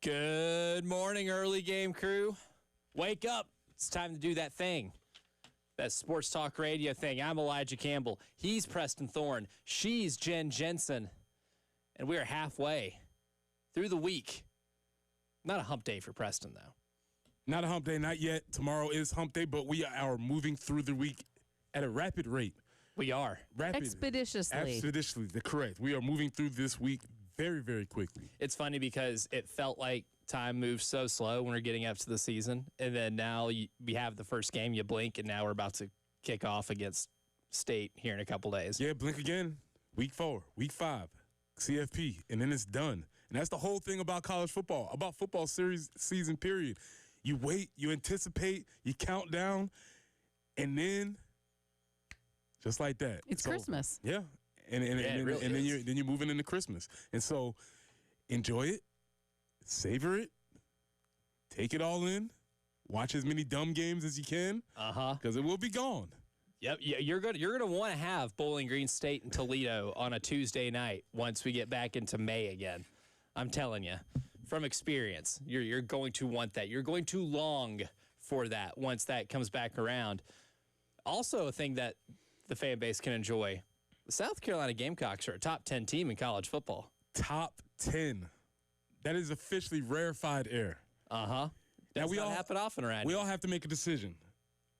Good morning, early game crew. Wake up. It's time to do that thing. That sports talk radio thing. I'm Elijah Campbell. He's Preston Thorne. She's Jen Jensen. And we are halfway through the week. Not a hump day for Preston, though. Not a hump day, not yet. Tomorrow is hump day, but we are moving through the week at a rapid rate. We are. Rapid. Expeditiously, correct. We are moving through this week very, very quickly. It's funny because it felt like time moves so slow when we're getting up to the season. And then now we have the first game, you blink, and now we're about to kick off against State here in a couple days. Yeah, blink again. Week 4, week 5, CFP, and then it's done. And that's the whole thing about college football, about football season period. You wait, you anticipate, you count down, and then just like that. It's Christmas. Yeah. And then you're moving into Christmas. And so enjoy it, savor it, take it all in, watch as many dumb games as you can. Because it will be gone. Yep, you're gonna want to have Bowling Green State and Toledo on a Tuesday night once we get back into May again. I'm telling you, from experience, you're going to want that. You're going to long for that once that comes back around. Also, a thing that the fan base can enjoy. The South Carolina Gamecocks are a top 10 team in college football. Top 10. That is officially rarefied air. Does not happen often around We here. all have to make a decision.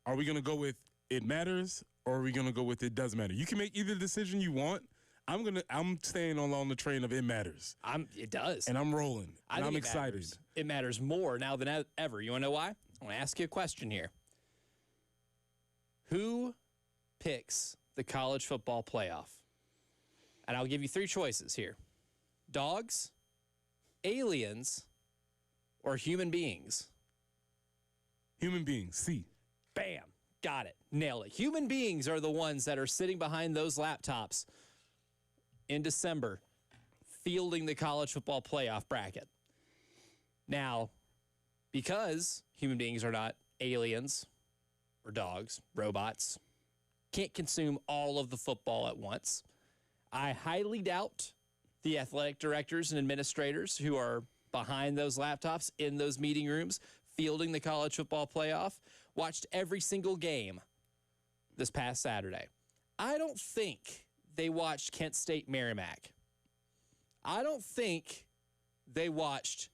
Are we going to go with it matters or are we going to go with it does matter? You can make either decision you want. I'm staying along the train of it matters. It does. And I'm rolling. And I'm excited. It matters more now than ever. You want to know why? I want to ask you a question here. Who picks the college football playoff? And I'll give you 3 choices here. Dogs, aliens, or human beings? Human beings. C. Bam. Got it. Nailed it. Human beings are the ones that are sitting behind those laptops in December fielding the college football playoff bracket. Now, because human beings are not aliens or dogs, robots, can't consume all of the football at once, I highly doubt the athletic directors and administrators who are behind those laptops in those meeting rooms fielding the college football playoff watched every single game this past Saturday. I don't think they watched Kent State Merrimack. I don't think they watched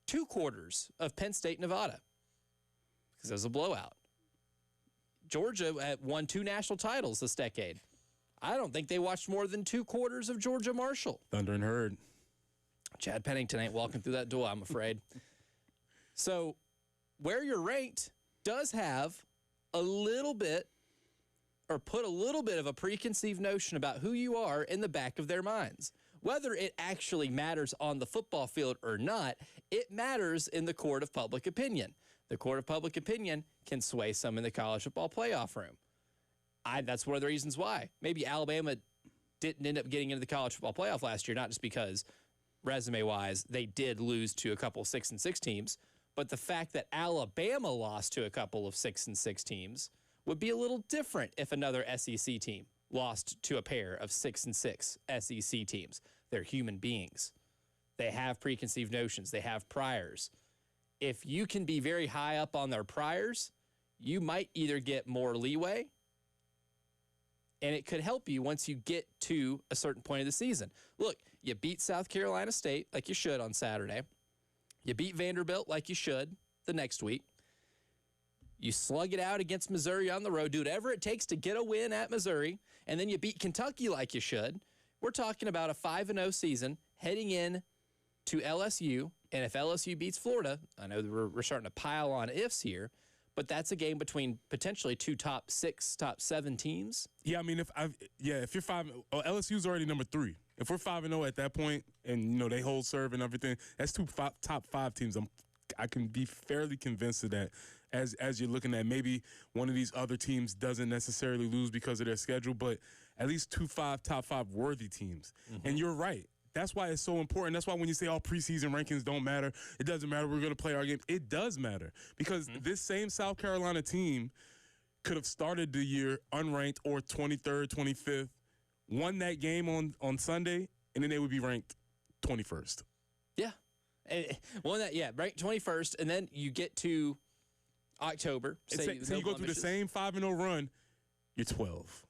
2 quarters of Penn State Nevada because it was a blowout. Georgia won 2 national titles this decade. I don't think they watched more than 2 quarters of Georgia Marshall. Thunder and Herd. Chad Pennington ain't walking through that door, I'm afraid. So where you're ranked does have a little bit or put a little bit of a preconceived notion about who you are in the back of their minds. Whether it actually matters on the football field or not, it matters in the court of public opinion. The court of public opinion can sway some in the college football playoff room. That's one of the reasons why. Maybe Alabama didn't end up getting into the college football playoff last year, not just because resume-wise they did lose to a couple 6-6 teams, but the fact that Alabama lost to a couple of 6-6 teams would be a little different if another SEC team lost to a pair of 6-6 SEC teams. They're human beings. They have preconceived notions. They have priors. If you can be very high up on their priors, you might either get more leeway, and it could help you once you get to a certain point of the season. Look, you beat South Carolina State like you should on Saturday. You beat Vanderbilt like you should the next week. You slug it out against Missouri on the road, do whatever it takes to get a win at Missouri, and then you beat Kentucky like you should. We're talking about a 5-0 season heading in to LSU, and if LSU beats Florida, I know we're starting to pile on ifs here, but that's a game between potentially 2 top 6, top 7 teams. Yeah, I mean, if you're 5, LSU's already number 3. If we're 5-0 at that point, and they hold serve and everything, that's 2 top 5 teams. I can be fairly convinced of that. As you're looking at maybe one of these other teams doesn't necessarily lose because of their schedule, but at least 2 top 5 worthy teams. Mm-hmm. And you're right. That's why it's so important. That's why when you say all preseason rankings don't matter, it doesn't matter. We're going to play our game. It does matter because this same South Carolina team could have started the year unranked or 23rd, 25th, won that game on Sunday, and then they would be ranked 21st. Yeah. Ranked 21st, and then you get to October. Say you go through the same 5-0 run, you're 12.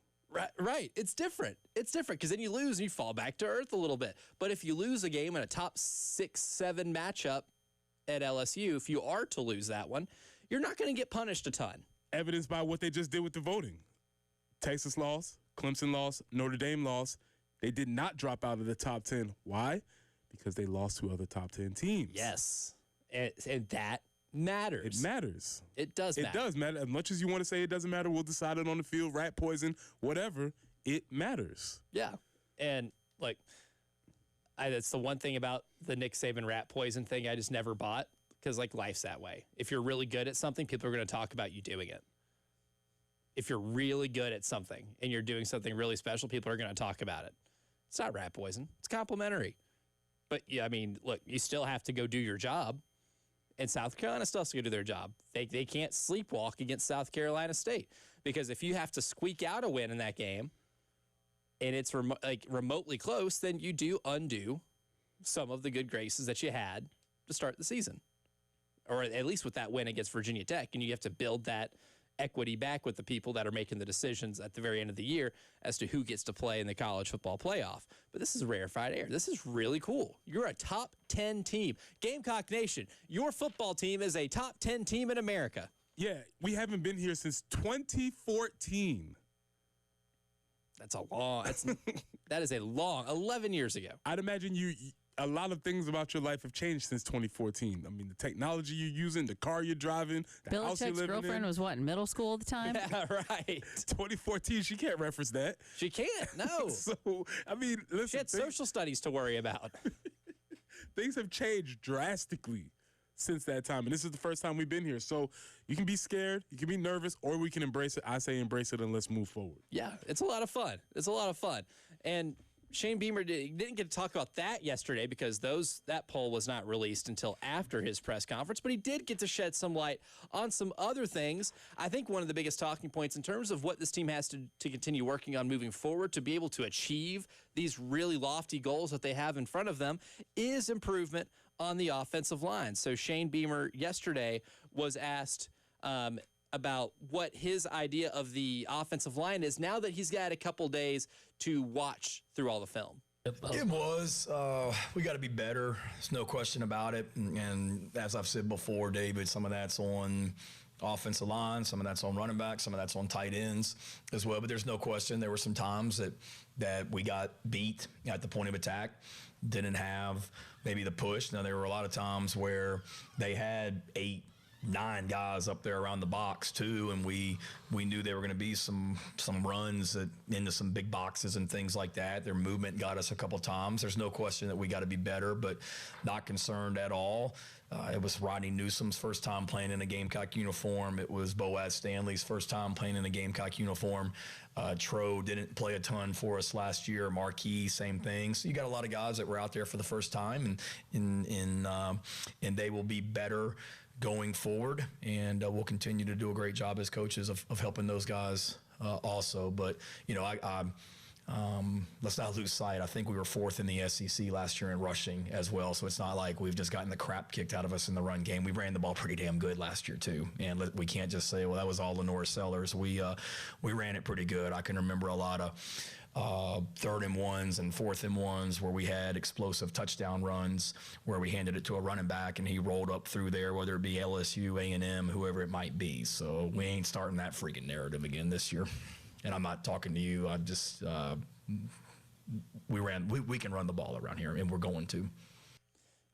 Right. It's different. It's different because then you lose and you fall back to earth a little bit. But if you lose a game in a top 6-7 matchup at LSU, if you are to lose that one, you're not going to get punished a ton. Evidenced by what they just did with the voting. Texas lost, Clemson lost, Notre Dame lost. They did not drop out of the top 10. Why? Because they lost to other top 10 teams. Yes. And that matters. It matters. It does matter. It does matter. As much as you want to say it doesn't matter, we'll decide it on the field, rat poison, whatever. It matters. Yeah. And, like, that's the one thing about the Nick Saban rat poison thing I just never bought because, like, life's that way. If you're really good at something, people are going to talk about you doing it. If you're really good at something and you're doing something really special, people are going to talk about it. It's not rat poison. It's complimentary. But, yeah, I mean, look, you still have to go do your job. And South Carolina still has to go do their job. They can't sleepwalk against South Carolina State because if you have to squeak out a win in that game and it's remotely close, then you do undo some of the good graces that you had to start the season, or at least with that win against Virginia Tech. And you have to build that equity back with the people that are making the decisions at the very end of the year as to who gets to play in the college football playoff. But this is rarefied air. This is really cool. You're a top 10 team. Gamecock Nation, your football team is a top 10 team in America. Yeah, we haven't been here since 2014. That is a long 11 years ago. I'd imagine a lot of things about your life have changed since 2014. I mean, the technology you're using, the car you're driving, the house you're living in. Belichick's girlfriend was what, in middle school at the time? Yeah, right. 2014, she can't reference that. She can't, no. So, I mean, listen. She had social studies to worry about. Things have changed drastically since that time, and this is the first time we've been here. So you can be scared, you can be nervous, or we can embrace it. I say embrace it and let's move forward. Yeah, it's a lot of fun. It's a lot of fun. And Shane Beamer didn't get to talk about that yesterday because that poll was not released until after his press conference, but he did get to shed some light on some other things. I think one of the biggest talking points in terms of what this team has to continue working on moving forward to be able to achieve these really lofty goals that they have in front of them is improvement on the offensive line. So Shane Beamer yesterday was asked about what his idea of the offensive line is now that he's got a couple days to watch through all the film. It was. We got to be better. There's no question about it. And as I've said before, David, some of that's on offensive line, some of that's on running back, some of that's on tight ends as well. But there's no question there were some times that we got beat at the point of attack, didn't have maybe the push. Now, there were a lot of times where they had 8, 9 guys up there around the box too, and we knew there were going to be some runs into some big boxes and things like that. Their movement got us a couple times. There's no question that we got to be better, but not concerned at all. It was Rodney Newsom's first time playing in a Gamecock uniform. It was Boaz Stanley's first time playing in a Gamecock uniform. Tro didn't play a ton for us last year. Marquis, same thing. So you got a lot of guys that were out there for the first time, and they will be better going forward, and we'll continue to do a great job as coaches of helping those guys also. But, let's not lose sight. I think we were 4th in the SEC last year in rushing as well, so it's not like we've just gotten the crap kicked out of us in the run game. We ran the ball pretty damn good last year too, and we can't just say, well, that was all Lenore Sellers. We ran it pretty good. I can remember a lot of 3rd and 1s and 4th and 1s where we had explosive touchdown runs where we handed it to a running back and he rolled up through there, whether it be LSU, A&M, whoever it might be. So we ain't starting that freaking narrative again this year. And I'm not talking to you. I just we can run the ball around here, and we're going to.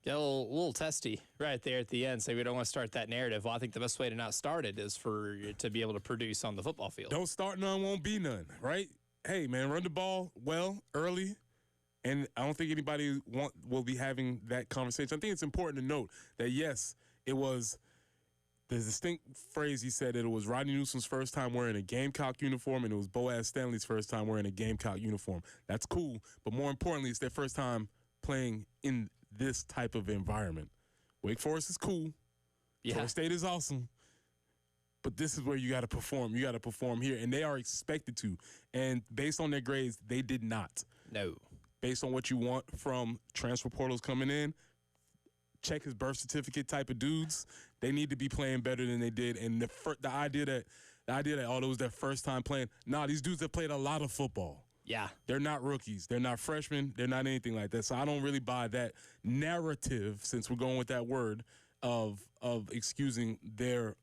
Get a little testy right there at the end. Say we don't want to start that narrative. Well, I think the best way to not start it is for you to be able to produce on the football field. Don't start none, won't be none, right? Hey, man, run the ball well, early, and I don't think anybody will be having that conversation. I think it's important to note that, yes, it was the distinct phrase he said that it was Rodney Newsom's first time wearing a Gamecock uniform, and it was Boaz Stanley's first time wearing a Gamecock uniform. That's cool, but more importantly, it's their first time playing in this type of environment. Wake Forest is cool. Yeah. Florida State is awesome. But this is where you got to perform. You got to perform here, and they are expected to. And based on their grades, they did not. No. Based on what you want from transfer portals coming in, check his birth certificate type of dudes, they need to be playing better than they did. And the idea that it was their first time playing. Nah, these dudes have played a lot of football. Yeah. They're not rookies. They're not freshmen. They're not anything like that. So I don't really buy that narrative, since we're going with that word, of excusing their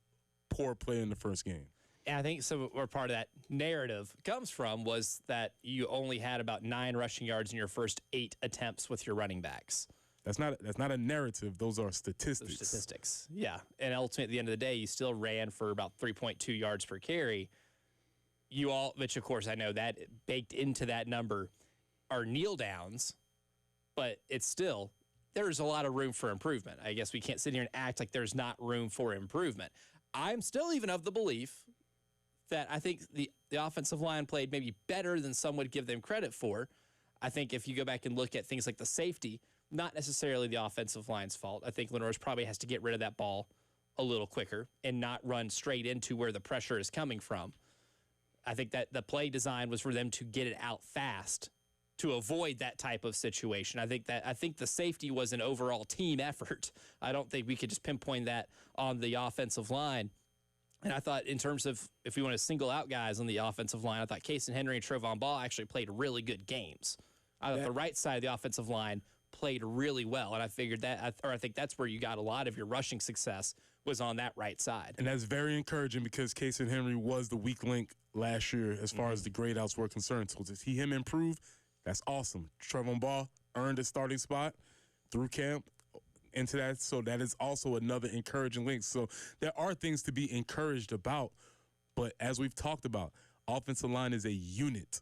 poor play in the first game. And I think some or part of that narrative comes from was that you only had about 9 rushing yards in your first 8 attempts with your running backs. That's not a narrative. Those are statistics. Those statistics, yeah. And ultimately, at the end of the day, you still ran for about 3.2 yards per carry. Which of course I know that baked into that number are kneel downs, but it's still, there's a lot of room for improvement. I guess we can't sit here and act like there's not room for improvement. I'm still even of the belief that I think the offensive line played maybe better than some would give them credit for. I think if you go back and look at things like the safety, not necessarily the offensive line's fault. I think Lenore's probably has to get rid of that ball a little quicker and not run straight into where the pressure is coming from. I think that the play design was for them to get it out fast to avoid that type of situation. I think the safety was an overall team effort. I don't think we could just pinpoint that on the offensive line. And I thought, in terms of if we want to single out guys on the offensive line, I thought Casey Henry and Trevon Ball actually played really good games. I thought the right side of the offensive line played really well, and I figured that, or I think that's where you got a lot of your rushing success, was on that right side. And that's very encouraging, because Casey Henry was the weak link last year as far as the grade outs were concerned. So to see him improve, that's awesome. Trevon Ball earned a starting spot through camp into that, so that is also another encouraging link. So there are things to be encouraged about, but as we've talked about, offensive line is a unit.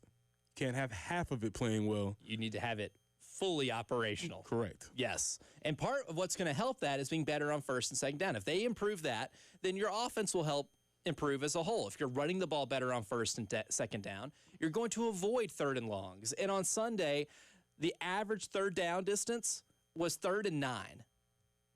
Can't have half of it playing well. You need to have it fully operational. Correct. Yes. And part of what's going to help that is being better on first and second down. If they improve that, then your offense will help improve as a whole. If you're running the ball better on first and second down, you're going to avoid third and longs. And on Sunday, the average third down distance was 3rd and 9.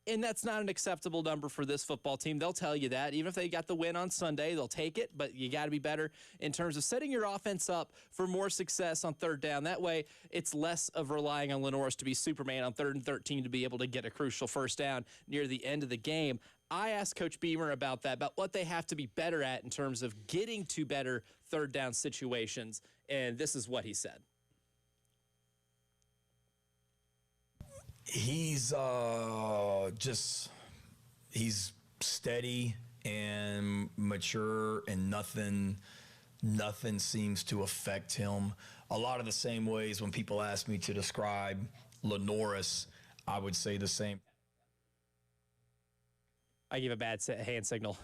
And that's not an acceptable number for this football team. They'll tell you that. Even if they got the win on Sunday, they'll take it, but you got to be better in terms of setting your offense up for more success on third down. That way, it's less of relying on Lenore's to be Superman on 3rd and 13 to be able to get a crucial first down near the end of the game. I asked Coach Beamer about that, about what they have to be better at in terms of getting to better third down situations, and this is what he said. He's he's steady and mature, and nothing seems to affect him. A lot of the same ways when people ask me to describe Lenoris, I would say the same. I gave a bad hand signal.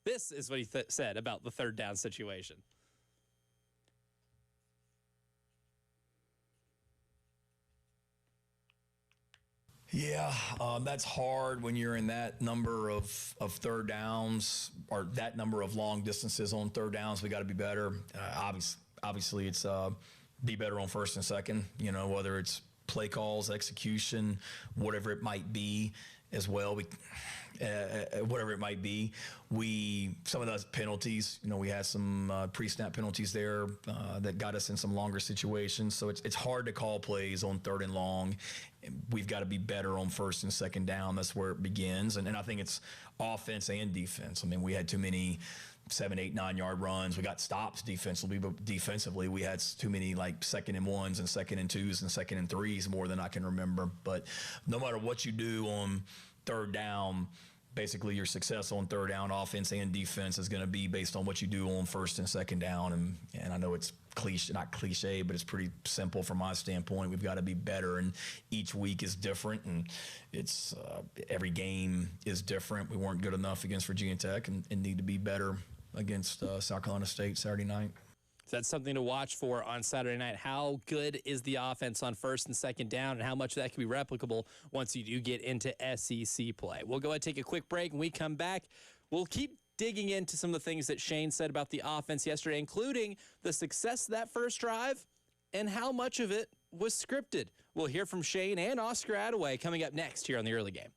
This is what he said about the third down situation. Yeah, that's hard when you're in that number of third downs, or that number of long distances on third downs. We got to be better. Obviously, it's be better on first and second, whether it's play calls, execution, whatever it might be as well. Whatever it might be, some of those penalties, we had some pre-snap penalties there that got us in some longer situations. So it's hard to call plays on 3rd and long. We've got to be better on first and second down. That's where it begins. And I think it's offense and defense. I mean, we had too many 7, 8, 9 yard runs. We got stops defensively, but defensively we had too many like 2nd and 1s and 2nd and 2s and 2nd and 3s, more than I can remember. But no matter what you do on third down, basically your success on third down, offense and defense, is going to be based on what you do on first and second down. And I know it's not cliche, but it's pretty simple from my standpoint. We've got to be better, and each week is different, and it's every game is different. We weren't good enough against Virginia Tech, and need to be better against South Carolina State Saturday night. So that's something to watch for on Saturday night. How good is the offense on first and second down, and how much of that can be replicable once you do get into SEC play? We'll go ahead and take a quick break. When we come back, we'll keep digging into some of the things that Shane said about the offense yesterday, including the success of that first drive and how much of it was scripted. We'll hear from Shane and Oscar Attaway coming up next here on the Early Game.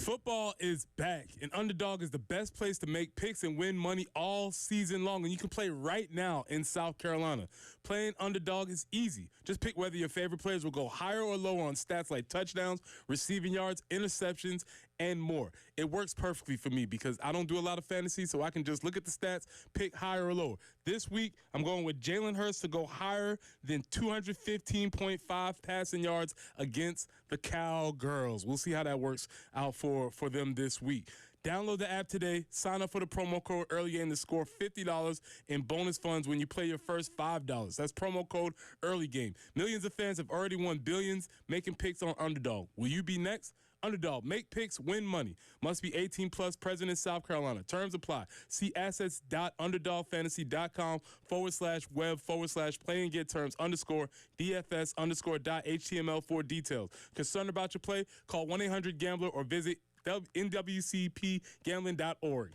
Football is back, and Underdog is the best place to make picks and win money all season long, and you can play right now in South Carolina. Playing Underdog is easy. Just pick whether your favorite players will go higher or lower on stats like touchdowns, receiving yards, interceptions, and more. It works perfectly for me because I don't do a lot of fantasy, so I can just look at the stats, pick higher or lower. This week, I'm going with Jalen Hurts to go higher than 215.5 passing yards against the Cowgirls. We'll see how that works out for them this week. Download the app today, sign up for the promo code early game to score $50 in bonus funds when you play your first $5. That's promo code early game. Millions of fans have already won billions making picks on Underdog. Will you be next? Underdog, make picks, win money. Must be 18 plus, present in South Carolina. Terms apply. See assets.underdogfantasy.com/web/play and get terms _DFS_.html for details. Concerned about your play? Call 1-800-GAMBLER or visit nwcpgambling.org.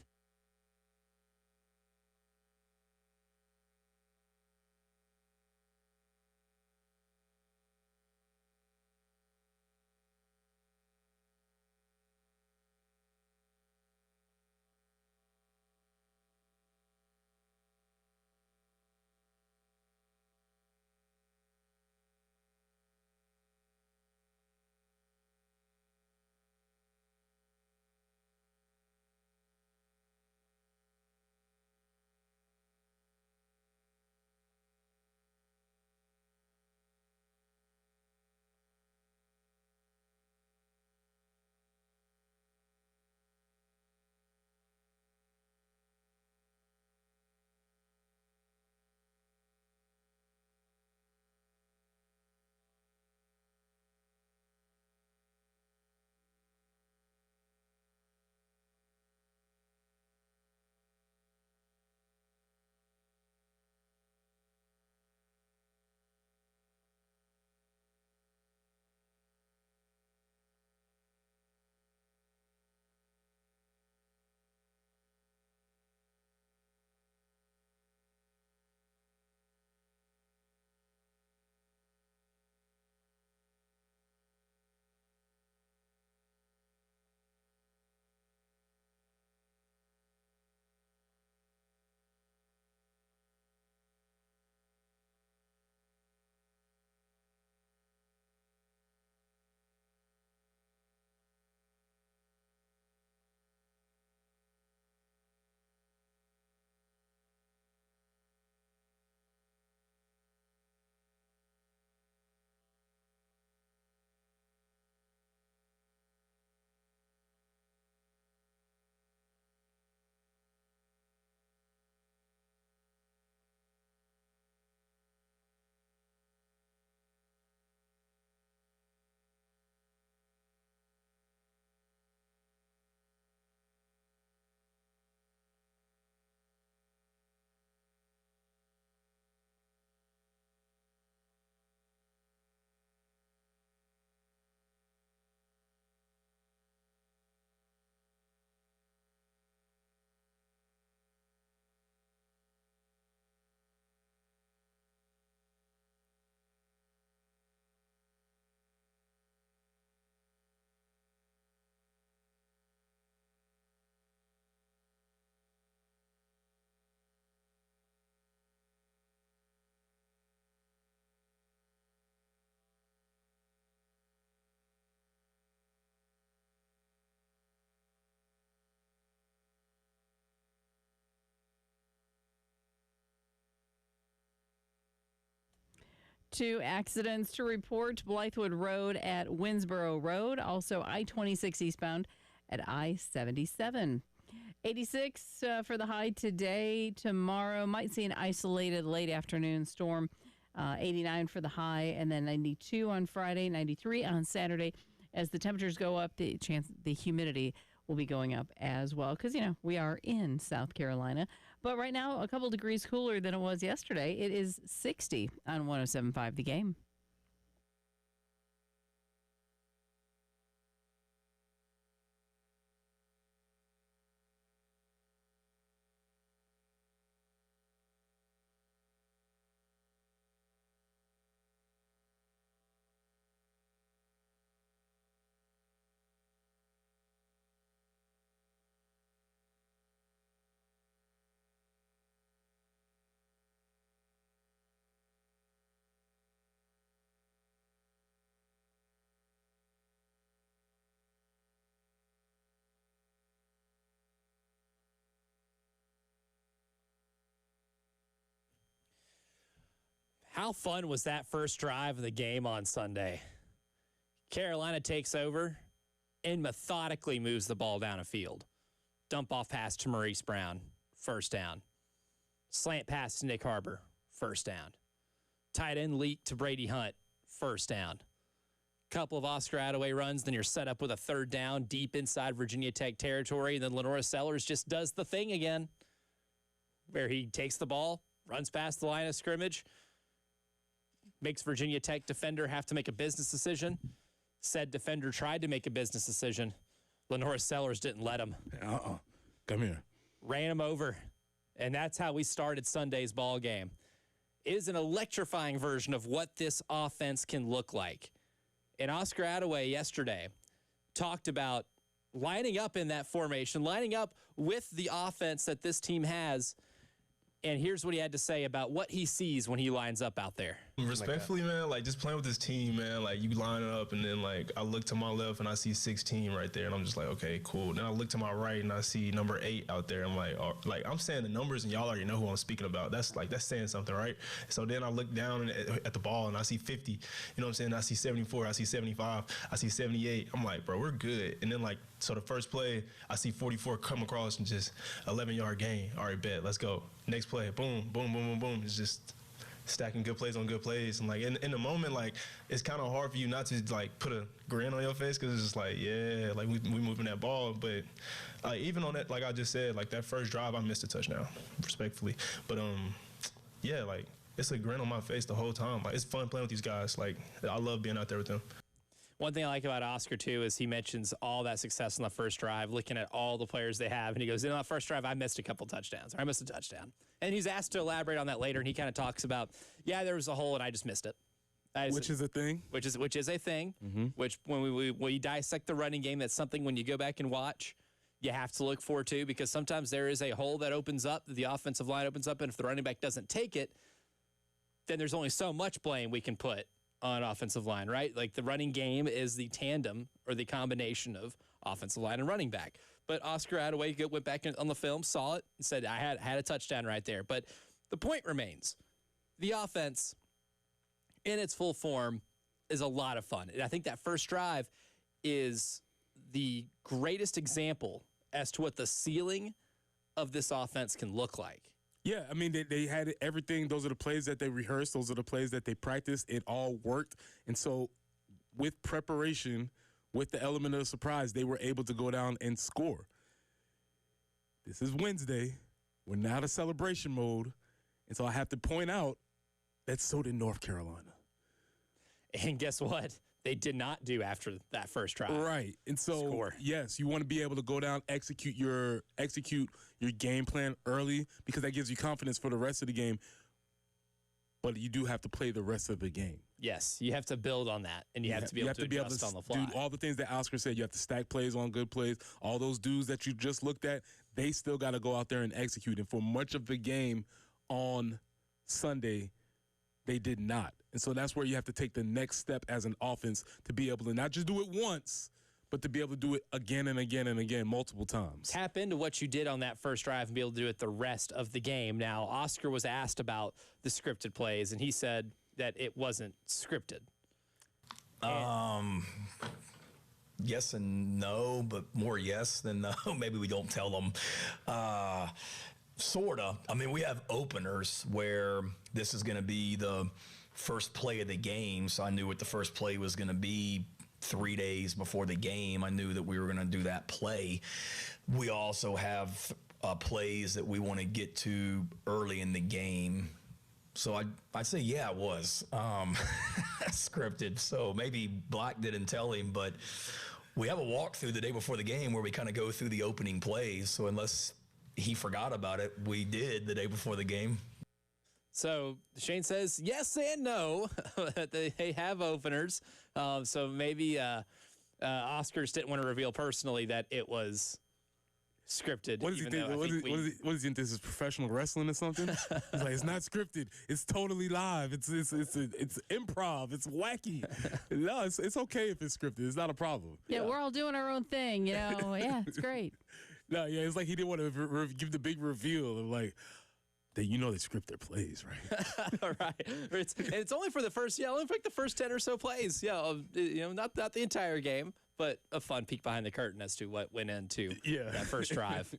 Two accidents to report: Blythewood Road at Winsboro Road, also I-26 eastbound at I-77. 86 for the high today. Tomorrow might see an isolated late afternoon storm. 89 for the high, and then 92 on Friday, 93 on Saturday. As the temperatures go up, the humidity will be going up as well because, we are in South Carolina. But right now, a couple degrees cooler than it was yesterday. It is 60 on 107.5 The Game. How fun was that first drive of the game on Sunday? Carolina takes over and methodically moves the ball down a field. Dump off pass to Maurice Brown, first down. Slant pass to Nick Harbor, first down. Tight end leak to Brady Hunt, first down. Couple of Oscar Attaway runs, then you're set up with a third down deep inside Virginia Tech territory, and then Lenora Sellers just does the thing again, where he takes the ball, runs past the line of scrimmage, makes Virginia Tech defender have to make a business decision. Said defender tried to make a business decision. Lenora Sellers didn't let him. Come here. Ran him over. And that's how we started Sunday's ball game. It is an electrifying version of what this offense can look like. And Oscar Attaway yesterday talked about lining up in that formation, lining up with the offense that this team has. And here's what he had to say about what he sees when he lines up out there. Respectfully, man, like just playing with this team, man, like you line it up and then like I look to my left and I see 16 right there and I'm just like, okay, cool. Then I look to my right and I see number 8 out there. I'm like, I'm saying the numbers and y'all already know who I'm speaking about. That's saying something, right? So then I look down at the ball and I see 50, you know what I'm saying? I see 74, I see 75, I see 78. I'm like, bro, we're good. And then like, so the first play, I see 44 come across and just 11-yard gain. All right, bet, let's go. Next play, boom, boom, boom, boom, boom. It's just stacking good plays on good plays. And like in the moment, like it's kind of hard for you not to like put a grin on your face because it's just like, yeah, like we moving that ball. But even on that, like I just said, like that first drive, I missed a touchdown, respectfully. But yeah, like it's a grin on my face the whole time. Like it's fun playing with these guys. Like I love being out there with them. One thing I like about Oscar, too, is he mentions all that success on the first drive, looking at all the players they have. And he goes, in that first drive, I missed a couple touchdowns, or I missed a touchdown. And he's asked to elaborate on that later, and he kind of talks about, yeah, there was a hole, and I just missed it. Which is a thing. Which is a thing. Mm-hmm. Which, when we dissect the running game, that's something when you go back and watch, you have to look for, too, because sometimes there is a hole that opens up, the offensive line opens up, and if the running back doesn't take it, then there's only so much blame we can put on offensive line, right? Like the running game is the tandem or the combination of offensive line and running back. But Oscar Attaway went back on the film, saw it, and said, I had a touchdown right there. But the point remains, the offense in its full form is a lot of fun. And I think that first drive is the greatest example as to what the ceiling of this offense can look like. Yeah, I mean, they had everything. Those are the plays that they rehearsed. Those are the plays that they practiced. It all worked. And so with preparation, with the element of surprise, they were able to go down and score. This is Wednesday. We're now in celebration mode. And so I have to point out that so did North Carolina. And guess what? They did not do after that first drive. Right. And so, yes, you want to be able to go down, execute your game plan early because that gives you confidence for the rest of the game. But you do have to play the rest of the game. Yes, you have to build on that, and you have to be able to adjust on the fly. Do all the things that Oscar said. You have to stack plays on good plays. All those dudes that you just looked at, they still got to go out there and execute. And for much of the game on Sunday, they did not. And so that's where you have to take the next step as an offense to be able to not just do it once, but to be able to do it again and again and again multiple times. Tap into what you did on that first drive and be able to do it the rest of the game. Now, Oscar was asked about the scripted plays, and he said that it wasn't scripted. Yes and no, but more yes than no. Maybe we don't tell them. Sorta. I mean, we have openers where this is going to be the first play of the game, so I knew what the first play was going to be 3 days before the game. I knew that we were going to do that play. We also have plays that we want to get to early in the game. So I'd say, yeah, it was scripted. So maybe Black didn't tell him, but we have a walkthrough the day before the game where we kind of go through the opening plays. So unless he forgot about it, we did the day before the game. So Shane says yes and no. They have openers. So maybe Oscars didn't want to reveal personally that it was scripted. What does he think? What does he think? This is professional wrestling or something? He's like, it's not scripted. It's totally live. It's improv. It's wacky. No, it's okay if it's scripted. It's not a problem. Yeah, we're all doing our own thing. You know. Yeah, it's great. No, yeah, it's like he didn't want to give the big reveal of like, they script their plays, right? All right. It's only for the first, only for like the first 10 or so plays. Not the entire game, but a fun peek behind the curtain as to what went into that first drive.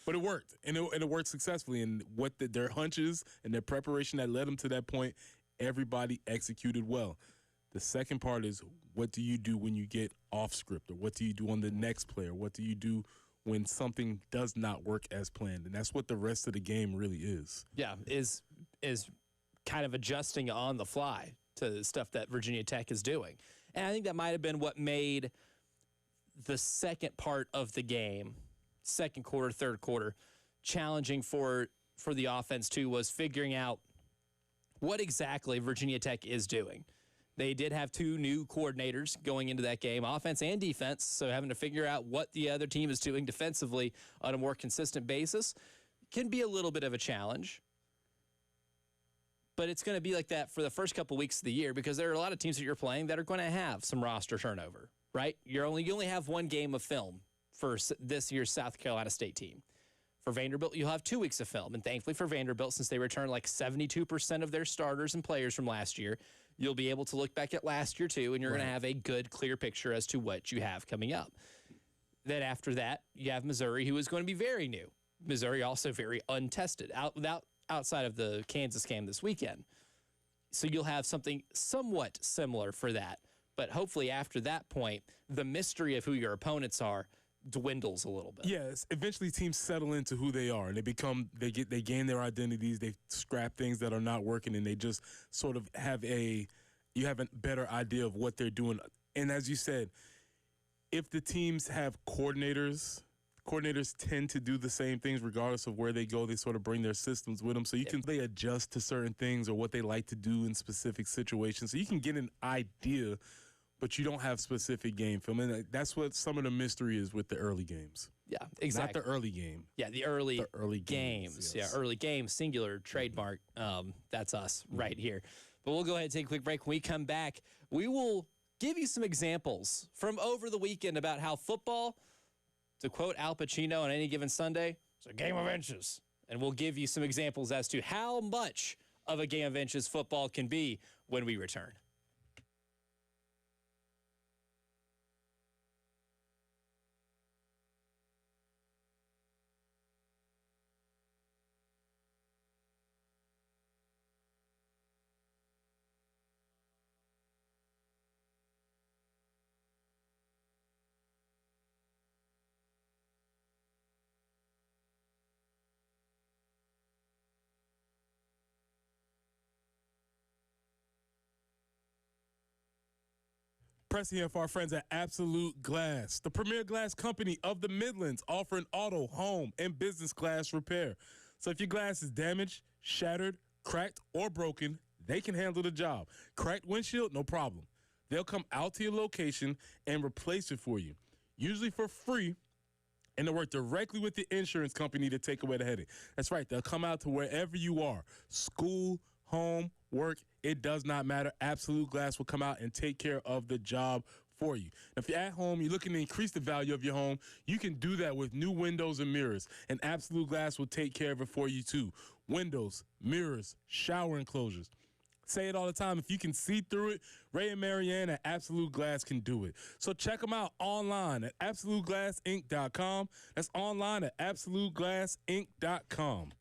But it worked, and it worked successfully. And what their hunches and their preparation that led them to that point, everybody executed well. The second part is, what do you do when you get off script, or what do you do on the next play, or what do you do when something does not work as planned? And that's what the rest of the game really is. Yeah, is kind of adjusting on the fly to the stuff that Virginia Tech is doing. And I think that might have been what made the second part of the game, second quarter, third quarter, challenging for the offense too, was figuring out what exactly Virginia Tech is doing. They did have two new coordinators going into that game, offense and defense, so having to figure out what the other team is doing defensively on a more consistent basis can be a little bit of a challenge. But it's going to be like that for the first couple weeks of the year, because there are a lot of teams that you're playing that are going to have some roster turnover, right? You only have one game of film for this year's South Carolina State team. For Vanderbilt, you'll have 2 weeks of film. And thankfully for Vanderbilt, since they returned like 72% of their starters and players from last year, you'll be able to look back at last year too, and you're going to have a good, clear picture as to what you have coming up. Then after that, you have Missouri, who is going to be very new. Missouri also very untested, outside of the Kansas game this weekend. So you'll have something somewhat similar for that. But hopefully after that point, the mystery of who your opponents are dwindles a little bit. Yes, eventually teams settle into who they are, and they gain their identities, they scrap things that are not working, and they just sort of you have a better idea of what they're doing. And as you said, if the teams have coordinators tend to do the same things regardless of where they go. They sort of bring their systems with them, so they adjust to certain things or what they like to do in specific situations. So you can get an idea, but you don't have specific game film. And that's what some of the mystery is with the early games. Yeah, exactly. Not the early game. Yeah, the early games. Yes. Yeah, early games, singular, trademark. That's us right here. But we'll go ahead and take a quick break. When we come back, we will give you some examples from over the weekend about how football, to quote Al Pacino on Any Given Sunday, it's a game of inches. And we'll give you some examples as to how much of a game of inches football can be when we return. Pressing here for our friends at Absolute Glass, the premier glass company of the Midlands, offering auto, home, and business glass repair. So if your glass is damaged, shattered, cracked, or broken, they can handle the job. Cracked windshield, no problem. They'll come out to your location and replace it for you, usually for free, and they'll work directly with the insurance company to take away the headache. That's right. They'll come out to wherever you are, school, home, work, it does not matter. Absolute Glass will come out and take care of the job for you. If you're at home, you're looking to increase the value of your home, you can do that with new windows and mirrors, and Absolute Glass will take care of it for you too. Windows, mirrors, shower enclosures. Say it all the time. If you can see through it, Ray and Marianne at Absolute Glass can do it. So check them out online at AbsoluteGlassInc.com. That's online at AbsoluteGlassInc.com.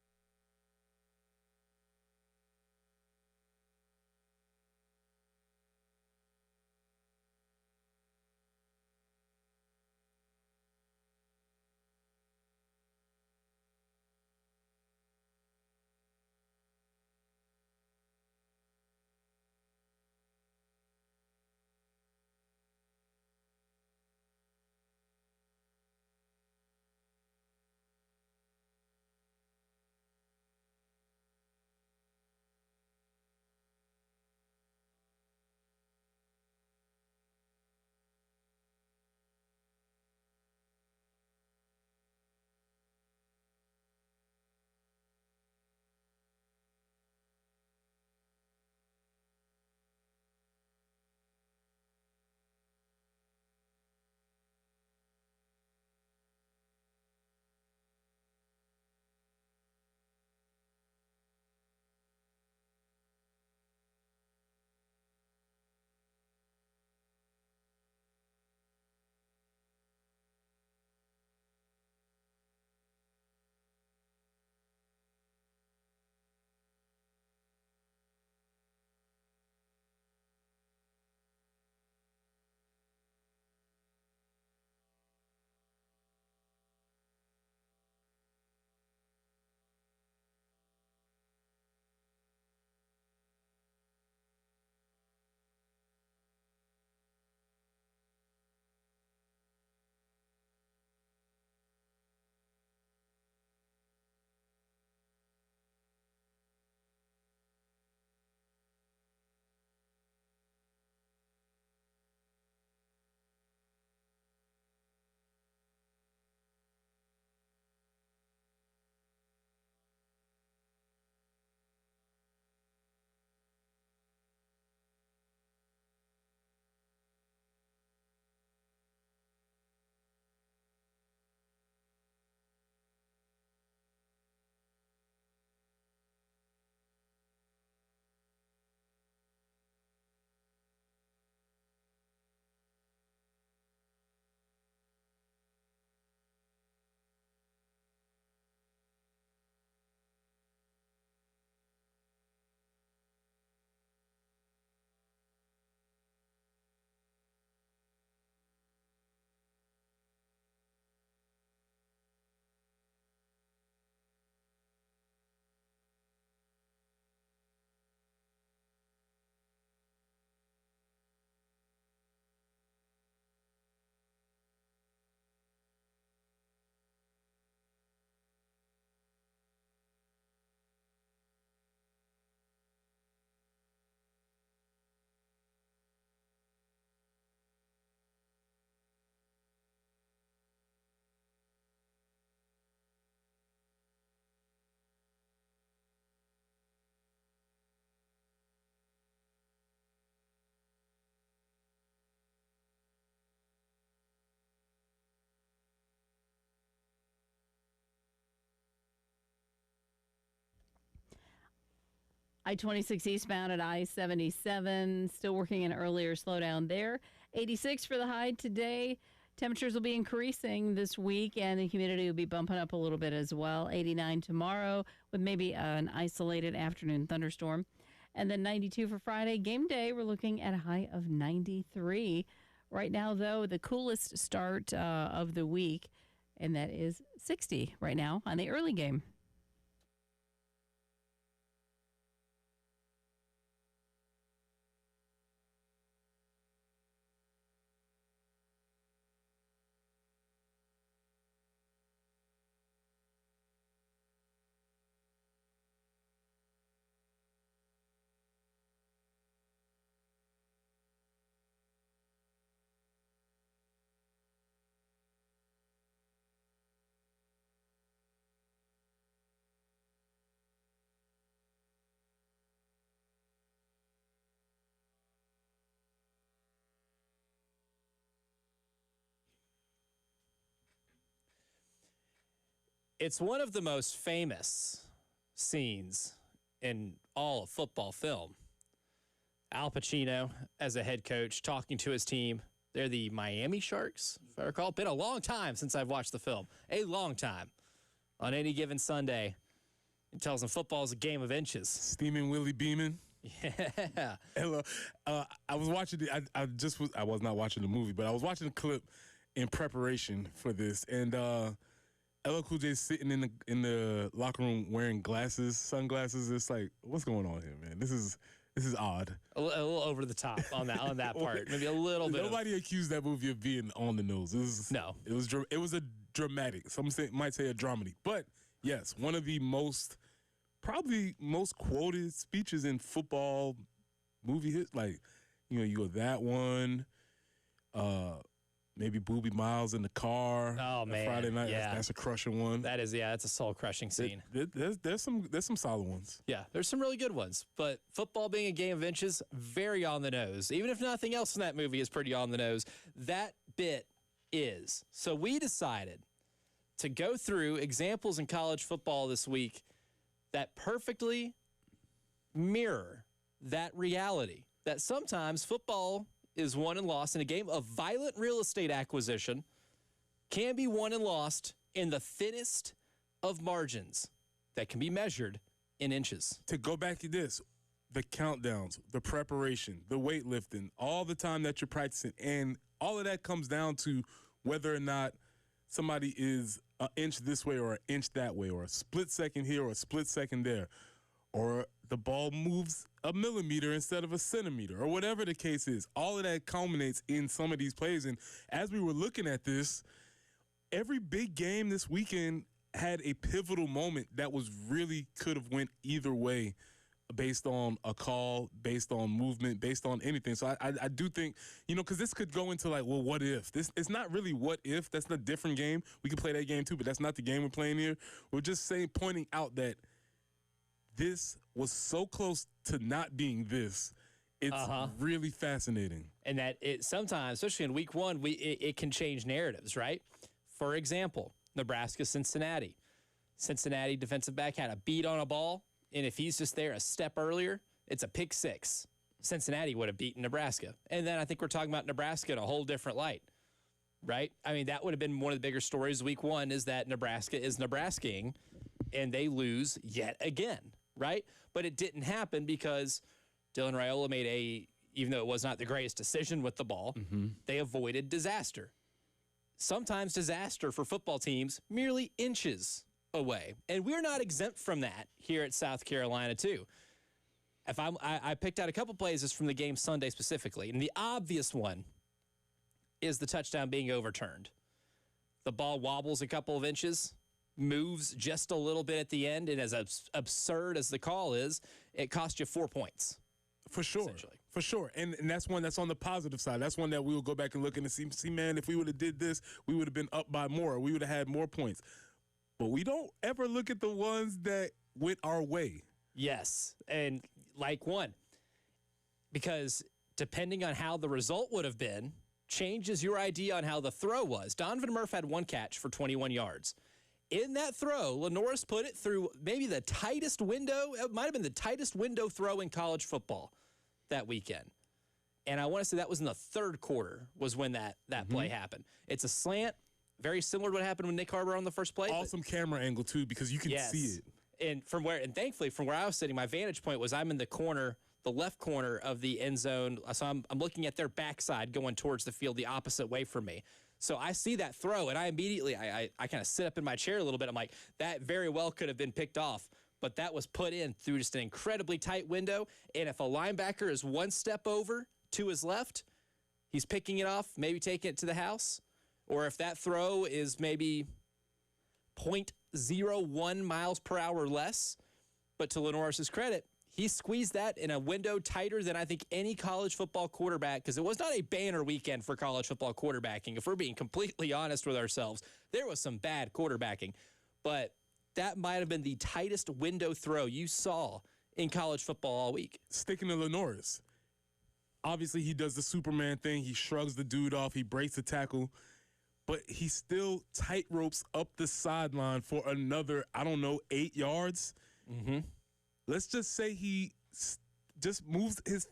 I-26 eastbound at I-77, still working an earlier slowdown there. 86 for the high today. Temperatures will be increasing this week, and the humidity will be bumping up a little bit as well. 89 tomorrow with maybe an isolated afternoon thunderstorm. And then 92 for Friday. Game day, we're looking at a high of 93. Right now, though, the coolest start of the week, and that is 60 right now on the early game. It's one of the most famous scenes in all of football film. Al Pacino as a head coach talking to his team. They're the Miami Sharks, if I recall. Been a long time since I've watched the film. A long time. On any given Sunday, he tells them football is a game of inches. Steaming Willie Beeman. Yeah. Hello. I was watching I was not watching the movie, but I was watching the clip in preparation for this, and LL Cool J sitting in the locker room wearing sunglasses. It's like, what's going on here, man? This is odd. A little over the top on that part. Maybe a little bit. Nobody accused that movie of being on the nose. It was a dramatic. Some might say a dramedy, but yes, one of the probably most quoted speeches in football movie hits. Like, you go that one. Maybe Booby Miles in the car. Oh man, Friday night. Yeah. That's a crushing one. That is, that's a soul crushing scene. There's some solid ones. Yeah, there's some really good ones. But football being a game of inches, very on the nose. Even if nothing else in that movie is pretty on the nose, that bit is. So we decided to go through examples in college football this week that perfectly mirror that reality. That sometimes football is won and lost in a game of violent real estate acquisition, can be won and lost in the thinnest of margins that can be measured in inches. To go back to this, the countdowns, the preparation, the weightlifting, all the time that you're practicing, and all of that comes down to whether or not somebody is an inch this way or an inch that way, or a split second here or a split second there, or the ball moves a millimeter instead of a centimeter, or whatever the case is. All of that culminates in some of these plays. And as we were looking at this, every big game this weekend had a pivotal moment that was really could have went either way based on a call, based on movement, based on anything. So I do think, because this could go into like, well, what if? It's not really what if. That's a different game. We can play that game too, but that's not the game we're playing here. We're just pointing out that this was so close to not being this. It's really fascinating. And that it sometimes, especially in week one, it can change narratives, right? For example, Nebraska-Cincinnati. Cincinnati defensive back had a beat on a ball, and if he's just there a step earlier, it's a pick six. Cincinnati would have beaten Nebraska. And then I think we're talking about Nebraska in a whole different light, right? I mean, that would have been one of the bigger stories week one, is that Nebraska is Nebraskaing, and they lose yet again, right? But it didn't happen because Dylan Raiola made even though it was not the greatest decision with the ball, they avoided disaster. Sometimes disaster for football teams merely inches away. And we're not exempt from that here at South Carolina, too. I picked out a couple plays from the game Sunday specifically, and the obvious one is the touchdown being overturned. The ball wobbles a couple of inches, moves just a little bit at the end, and as absurd as the call is, it cost you 4 points. For sure. For sure. And that's one that's on the positive side. That's one that we will go back and look and see, man, if we would have did this, we would have been up by more. We would have had more points. But we don't ever look at the ones that went our way. Yes. And like one, because depending on how the result would have been, changes your idea on how the throw was. Donovan Murphy had one catch for 21 yards. In that throw, Lenoris put it through maybe the tightest window. It might have been the tightest window throw in college football that weekend. And I want to say that was in the third quarter was when that play happened. It's a slant, very similar to what happened with Nick Harbor on the first play. Awesome camera angle, too, because you can see it. And thankfully, from where I was sitting, my vantage point was I'm in the corner, the left corner of the end zone. So I'm looking at their backside going towards the field the opposite way from me. So I see that throw, and I immediately, I kind of sit up in my chair a little bit. I'm like, that very well could have been picked off, but that was put in through just an incredibly tight window. And if a linebacker is one step over to his left, he's picking it off, maybe taking it to the house. Or if that throw is maybe 0.01 miles per hour less, but to Lenoris's credit, he squeezed that in a window tighter than I think any college football quarterback, because it was not a banner weekend for college football quarterbacking. If we're being completely honest with ourselves, there was some bad quarterbacking. But that might have been the tightest window throw you saw in college football all week. Sticking to Lenoris, obviously he does the Superman thing. He shrugs the dude off. He breaks the tackle. But he still tight ropes up the sideline for another, 8 yards. Mm-hmm. Let's just say he just moves his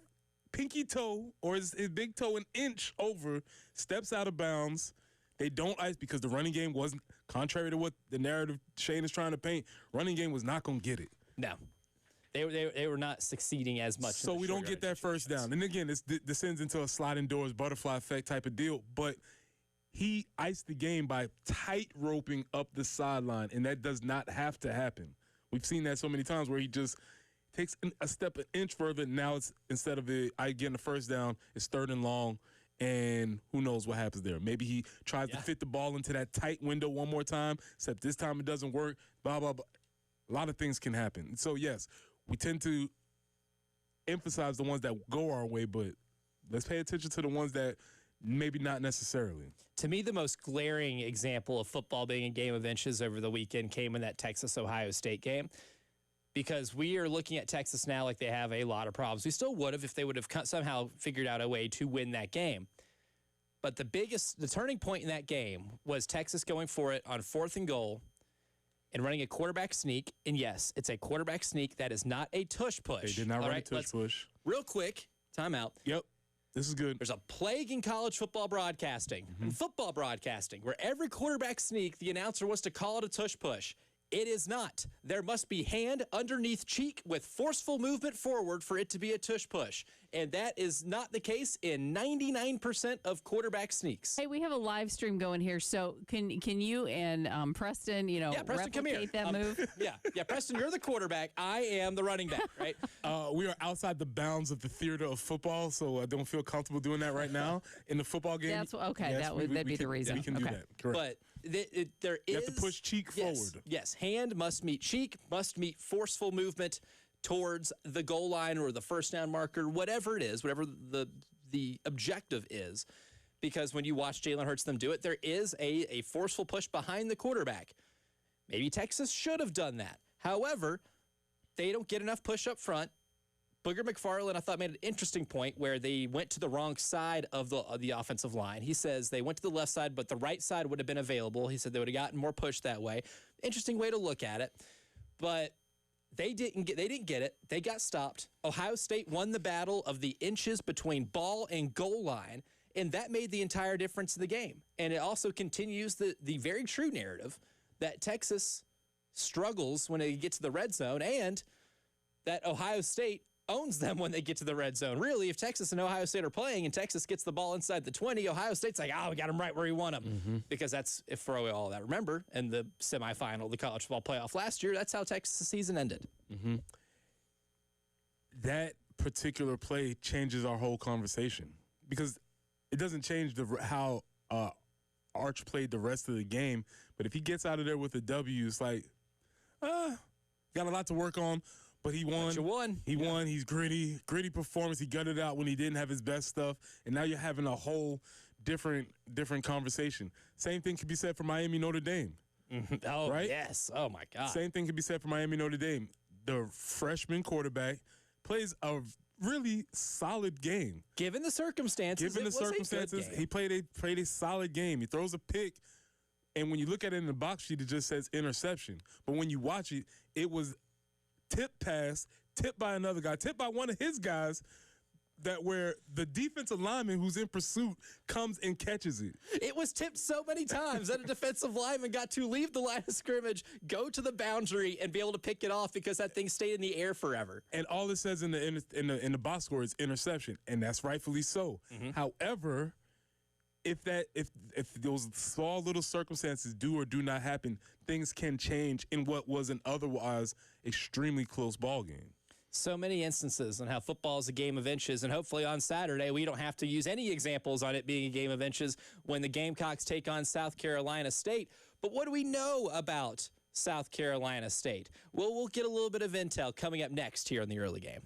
pinky toe or his big toe an inch over, steps out of bounds. They don't ice because the running game wasn't, contrary to what the narrative Shane is trying to paint, running game was not going to get it. No. They were not succeeding as much. So we don't get that first down. And again, this descends into a sliding doors, butterfly effect type of deal. But he iced the game by tight roping up the sideline, and that does not have to happen. We've seen that so many times where he just takes a step an inch further. Now it's instead of getting the first down, it's third and long, and who knows what happens there. Maybe he tries to fit the ball into that tight window one more time, except this time it doesn't work, blah, blah, blah. A lot of things can happen. So, yes, we tend to emphasize the ones that go our way, but let's pay attention to the ones that maybe not necessarily. To me, the most glaring example of football being a game of inches over the weekend came in that Texas-Ohio State game, because we are looking at Texas now like they have a lot of problems. We still would have if they would have somehow figured out a way to win that game. But the turning point in that game was Texas going for it on 4th and goal and running a quarterback sneak. And yes, it's a quarterback sneak. That is not a tush push. They did not run a tush push. Real quick, timeout. Yep. This is good. There's a plague in college football broadcasting and football broadcasting where every quarterback sneak, the announcer wants to call it a tush push. It is not. There must be hand underneath cheek with forceful movement forward for it to be a tush push. And that is not the case in 99% of quarterback sneaks. Hey, we have a live stream going here, so can you and Preston, Preston, come here. replicate that move? Yeah, Preston, you're the quarterback. I am the running back, right? We are outside the bounds of the theater of football, so I don't feel comfortable doing that right now in the football game. That's okay. Yes, that'd be the reason. We can do that. Correct. But there is. You have to push cheek forward. Yes, hand must meet cheek, must meet forceful movement towards the goal line or the first down marker, whatever it is, whatever the objective is. Because when you watch Jalen Hurts them do it, there is a forceful push behind the quarterback. Maybe Texas should have done that. However, they don't get enough push up front. Booger McFarland, I thought, made an interesting point where they went to the wrong side of the offensive line. He says they went to the left side, but the right side would have been available. He said they would have gotten more push that way. Interesting way to look at it. But they didn't get it. They got stopped. Ohio State won the battle of the inches between ball and goal line, and that made the entire difference in the game. And it also continues the very true narrative that Texas struggles when they get to the red zone and that Ohio State owns them when they get to the red zone. Really, if Texas and Ohio State are playing and Texas gets the ball inside the 20, Ohio State's like, we got him right where we want him. Because that's, if for all that remember, in the semifinal, the college football playoff last year, that's how Texas' season ended. That particular play changes our whole conversation because it doesn't change how Arch played the rest of the game. But if he gets out of there with a W, it's like, got a lot to work on. But he won. He won. He's gritty performance. He gutted out when he didn't have his best stuff. And now you're having a whole different conversation. Same thing could be said for Miami Notre Dame. Oh, right? Yes. Oh, my God. Same thing could be said for Miami Notre Dame. The freshman quarterback plays a really solid game. Given the circumstances, he played a solid game. He throws a pick And when you look at it in the box sheet, it just says interception. But when you watch it, it was tip pass, tipped by another guy, tipped by one of his guys, that where the defensive lineman who's in pursuit comes and catches it. It was tipped so many times that a defensive lineman got to leave the line of scrimmage, go to the boundary, and be able to pick it off because that thing stayed in the air forever. And all it says in the box score is interception, and that's rightfully so. However, if those small little circumstances do or do not happen, things can change in what was an otherwise extremely close ball game. So many instances on how football is a game of inches, and hopefully on Saturday we don't have to use any examples on it being a game of inches when the Gamecocks take on South Carolina State. But what do we know about South Carolina State? Well, we'll get a little bit of intel coming up next here in the early game.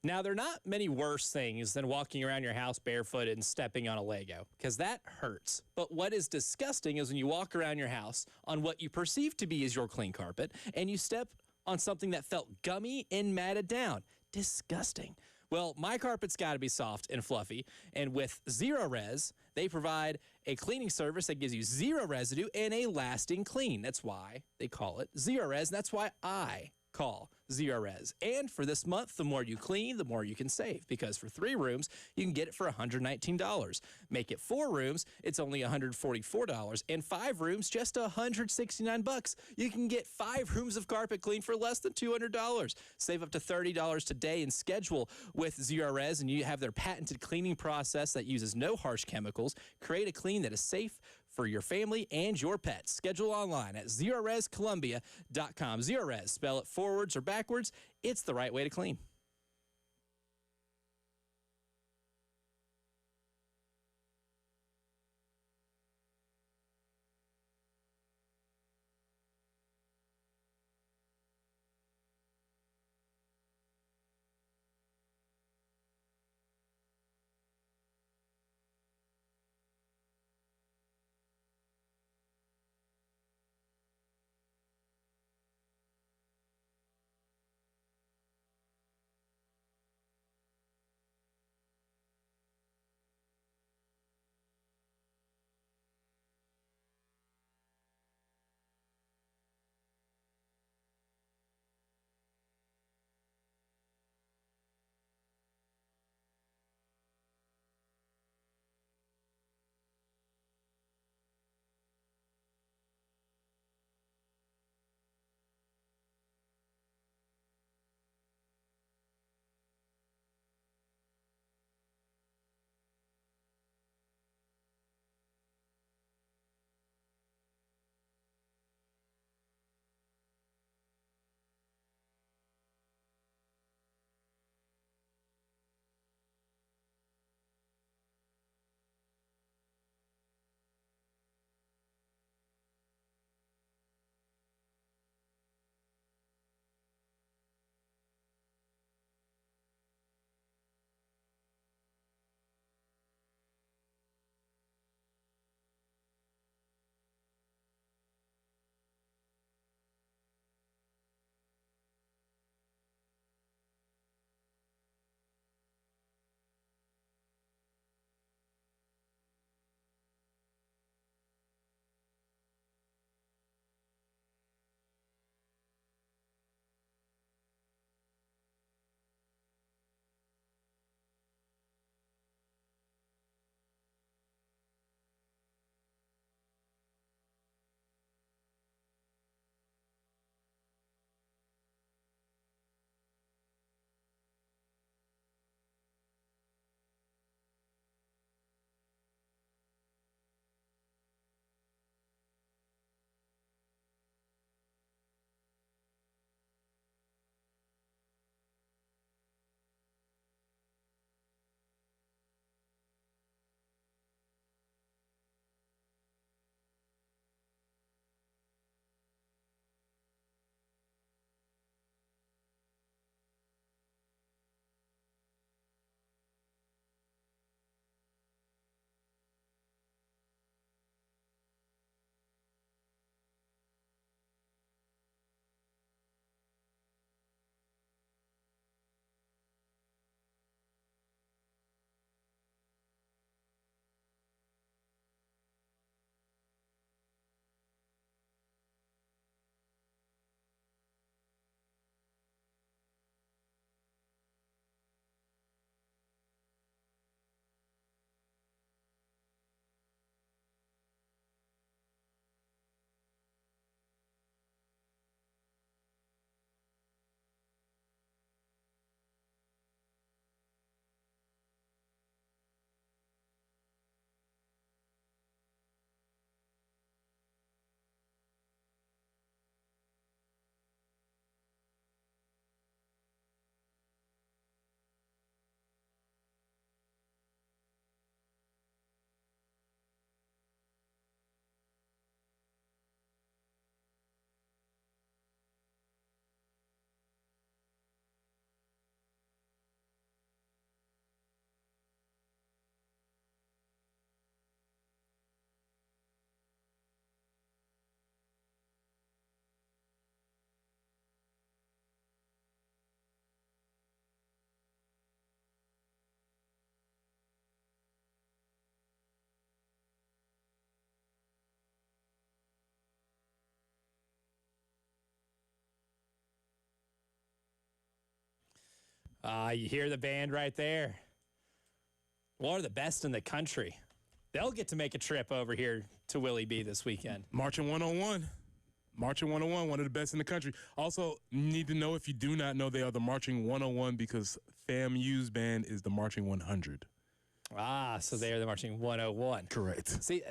Now, there are not many worse things than walking around your house barefooted and stepping on a Lego, because that hurts. But what is disgusting is when you walk around your house on what you perceive to be is your clean carpet, and you step on something that felt gummy and matted down. Disgusting. Well, my carpet's got to be soft and fluffy, and with Zero Res, they provide a cleaning service that gives you zero residue and a lasting clean. That's why they call it Zero Res, and that's why I call Zero Res. And for this month, the more you clean, the more you can save, because for 3 rooms, you can get it for $119. Make it 4 rooms, it's only $144, and 5 rooms, just $169. You can get 5 rooms of carpet clean for less than $200. Save up to $30 today and schedule with Zero Res, and you have their patented cleaning process that uses no harsh chemicals. Create a clean that is safe for your family and your pets. Schedule online at ZeroResColumbia.com. Zero Res, spell it forwards or backwards. It's the right way to clean. You hear the band right there. One of the best in the country. They'll get to make a trip over here to Willie B this weekend. Marching 101. Marching 101, one of the best in the country. Also, you need to know, if you do not know, they are the Marching 101 because FAMU's band is the Marching 100. So they are the Marching 101. Correct. See,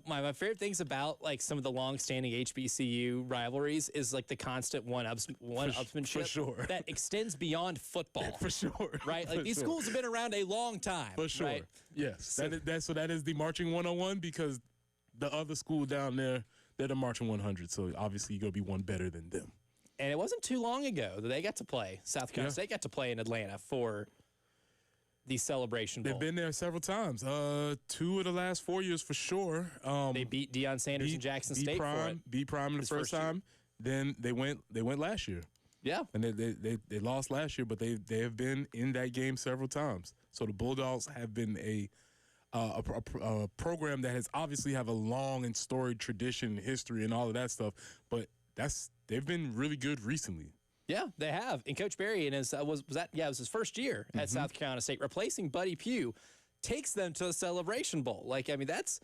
my favorite things about like some of the long-standing HBCU rivalries is like the constant one-upsmanship for sure. that extends beyond football. For sure. Right? Like these schools have been around a long time. For sure. Right? Yes. So that is the Marching 101 because the other school down there, they're the Marching 100. So obviously you're going to be one better than them. And it wasn't too long ago that they got to play. South Carolina State got to play in Atlanta for the Celebration Bowl. They've been there several times. 2 of the last 4 years for sure. They beat Deion Sanders and Jackson State for it. Beat Prime in the first time. Then they went last year. Yeah. And they lost last year, but they have been in that game several times. So the Bulldogs have been a program that has obviously have a long and storied tradition, history, and all of that stuff. But they've been really good recently. Yeah, they have. And Coach Berry, it was his first year at South Carolina State, replacing Buddy Pugh, takes them to the Celebration Bowl. Like, I mean, that's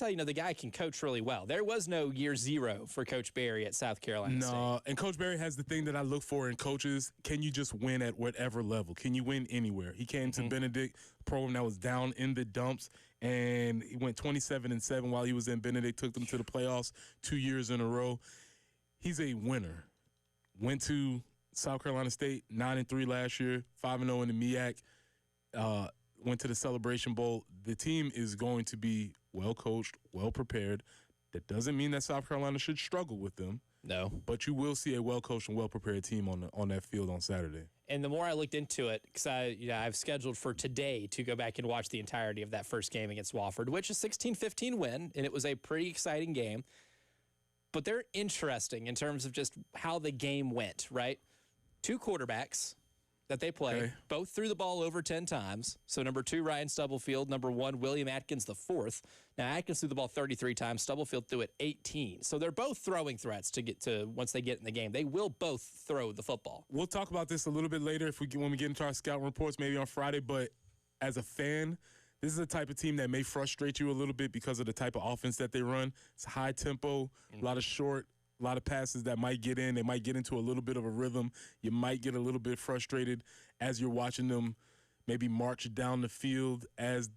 how you know the guy can coach really well. There was no year zero for Coach Berry at South Carolina State. No, and Coach Berry has the thing that I look for in coaches. Can you just win at whatever level? Can you win anywhere? He came to Benedict, program that was down in the dumps, and he went 27-7 while he was in Benedict, took them to the playoffs 2 years in a row. He's a winner. Went to South Carolina State, 9-3 last year, 5-0 in the MEAC. Went to the Celebration Bowl. The team is going to be well coached, well prepared. That doesn't mean that South Carolina should struggle with them. No. But you will see a well coached and well prepared team on that field on Saturday. And the more I looked into it, because I've scheduled for today to go back and watch the entirety of that first game against Wofford, which is 16-15 win, and it was a pretty exciting game. But they're interesting in terms of just how the game went, right? 2 quarterbacks that they play, both threw the ball over 10 times. So number 2, Ryan Stubblefield. Number 1, William Atkins the 4th. Now, Atkins threw the ball 33 times. Stubblefield threw it 18. So they're both throwing threats to get to once they get in the game. They will both throw the football. We'll talk about this a little bit later when we get into our scouting reports, maybe on Friday. But as a fan, this is a type of team that may frustrate you a little bit because of the type of offense that they run. It's high tempo, a lot of short, a lot of passes that might get in. They might get into a little bit of a rhythm. You might get a little bit frustrated as you're watching them maybe march down the field as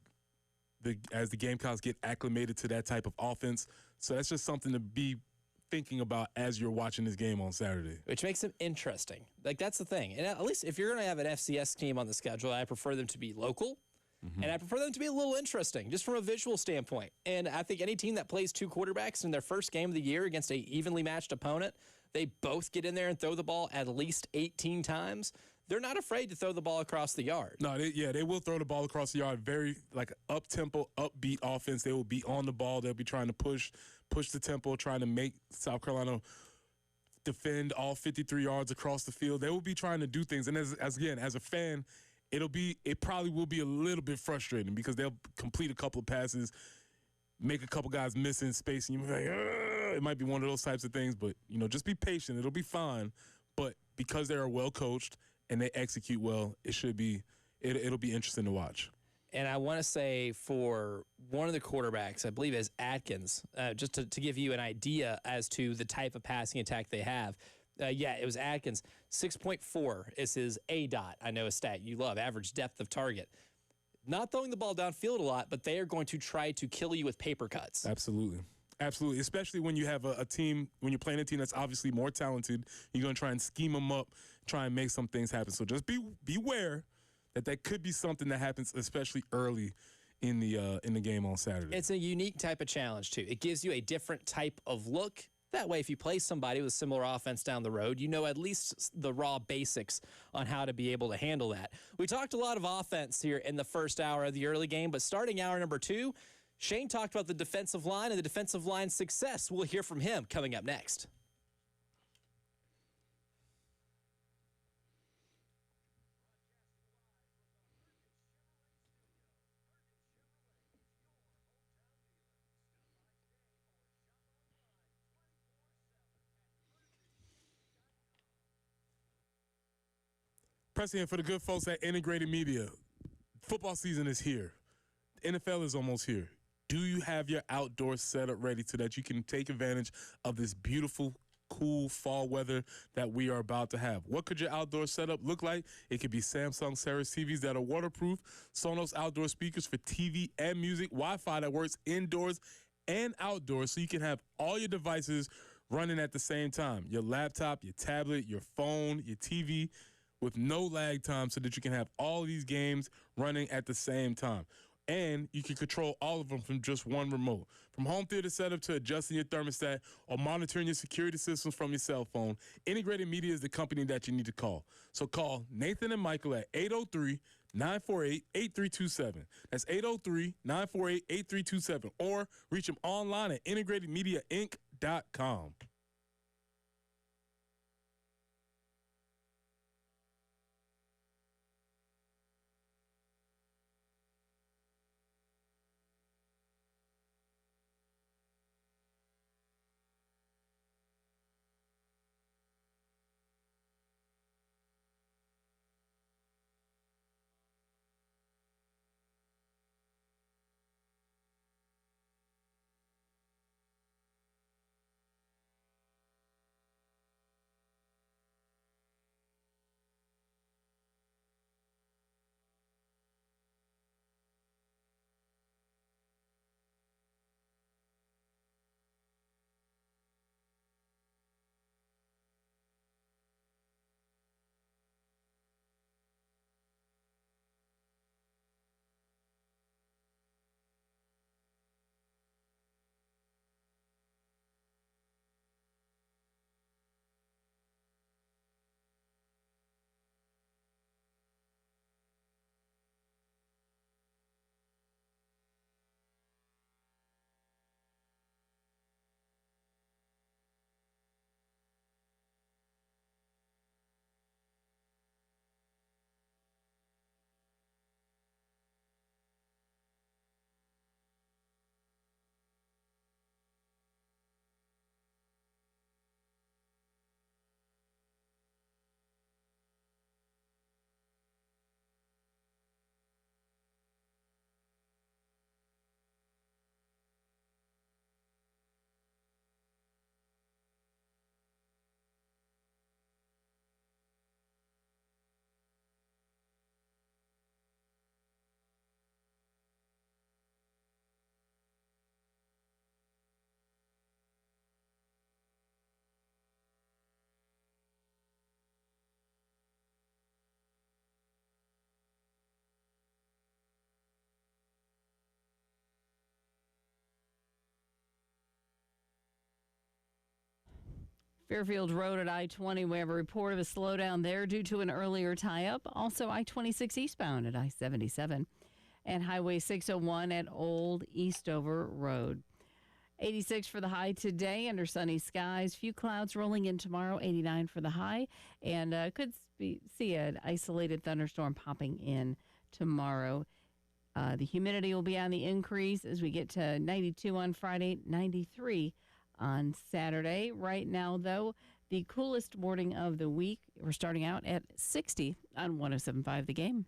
the Gamecocks get acclimated to that type of offense. So that's just something to be thinking about as you're watching this game on Saturday. Which makes them interesting. Like, that's the thing. And at least if you're going to have an FCS team on the schedule, I prefer them to be local. And I prefer them to be a little interesting, just from a visual standpoint. And I think any team that plays 2 quarterbacks in their first game of the year against an evenly matched opponent, they both get in there and throw the ball at least 18 times. They're not afraid to throw the ball across the yard. No, they will throw the ball across the yard. Very like up-tempo, upbeat offense. They will be on the ball. They'll be trying to push the tempo, trying to make South Carolina defend all 53 yards across the field. They will be trying to do things. And as a fan, it probably will be a little bit frustrating because they'll complete a couple of passes, make a couple guys miss in space, and you're like, it might be one of those types of things. But just be patient; it'll be fine. But because they are well coached and they execute well, it'll be interesting to watch. And I want to say for one of the quarterbacks, I believe is Atkins, just to give you an idea as to the type of passing attack they have. It was Atkins. 6.4 is his ADOT. I know a stat you love, average depth of target. Not throwing the ball downfield a lot, but they are going to try to kill you with paper cuts. Absolutely. Absolutely. Especially when you have a team, when you're playing a team that's obviously more talented, you're going to try and scheme them up, try and make some things happen. So just beware that could be something that happens, especially early in the game on Saturday. It's a unique type of challenge, too. It gives you a different type of look. That way, if you play somebody with similar offense down the road, you know at least the raw basics on how to be able to handle that. We talked a lot of offense here in the first hour of the early game, but starting hour number 2, Shane talked about the defensive line and the defensive line's success. We'll hear from him coming up next. Pressing in for the good folks at Integrated Media. Football season is here. NFL is almost here. Do you have your outdoor setup ready so that you can take advantage of this beautiful, cool fall weather that we are about to have? What could your outdoor setup look like? It could be Samsung Ceres TVs that are waterproof, Sonos outdoor speakers for TV and music, Wi-Fi that works indoors and outdoors so you can have all your devices running at the same time. Your laptop, your tablet, your phone, your TV with no lag time so that you can have all these games running at the same time. And you can control all of them from just one remote. From home theater setup to adjusting your thermostat or monitoring your security systems from your cell phone, Integrated Media is the company that you need to call. So call Nathan and Michael at 803-948-8327. That's 803-948-8327. Or reach them online at integratedmediainc.com. Fairfield Road at I-20, we have a report of a slowdown there due to an earlier tie-up. Also, I-26 eastbound at I-77 and Highway 601 at Old Eastover Road. 86 for the high today under sunny skies. Few clouds rolling in tomorrow, 89 for the high. And could see an isolated thunderstorm popping in tomorrow. The humidity will be on the increase as we get to 92 on Friday, 93 on Saturday. Right now, though, the coolest morning of the week. We're starting out at 60 on 107.5 The Game.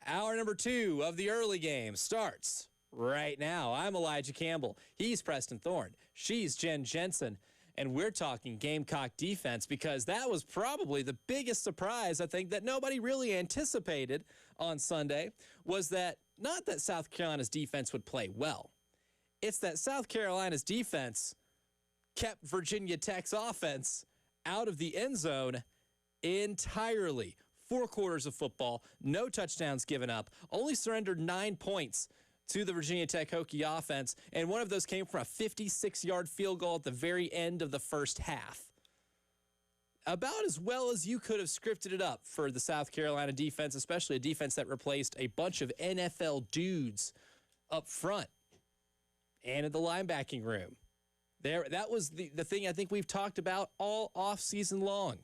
Hour number 2 of the early game starts right now. I'm Elijah Campbell. He's Preston Thorne. She's Jen Jensen. And we're talking Gamecock defense because that was probably the biggest surprise, I think, that nobody really anticipated on Sunday was that not that South Carolina's defense would play well. It's that South Carolina's defense kept Virginia Tech's offense out of the end zone entirely. 4 quarters of football, no touchdowns given up, only surrendered 9 points to the Virginia Tech Hokie offense, and one of those came from a 56-yard field goal at the very end of the first half. About as well as you could have scripted it up for the South Carolina defense, especially a defense that replaced a bunch of NFL dudes up front and in the linebacking room. That was the thing I think we've talked about all offseason long,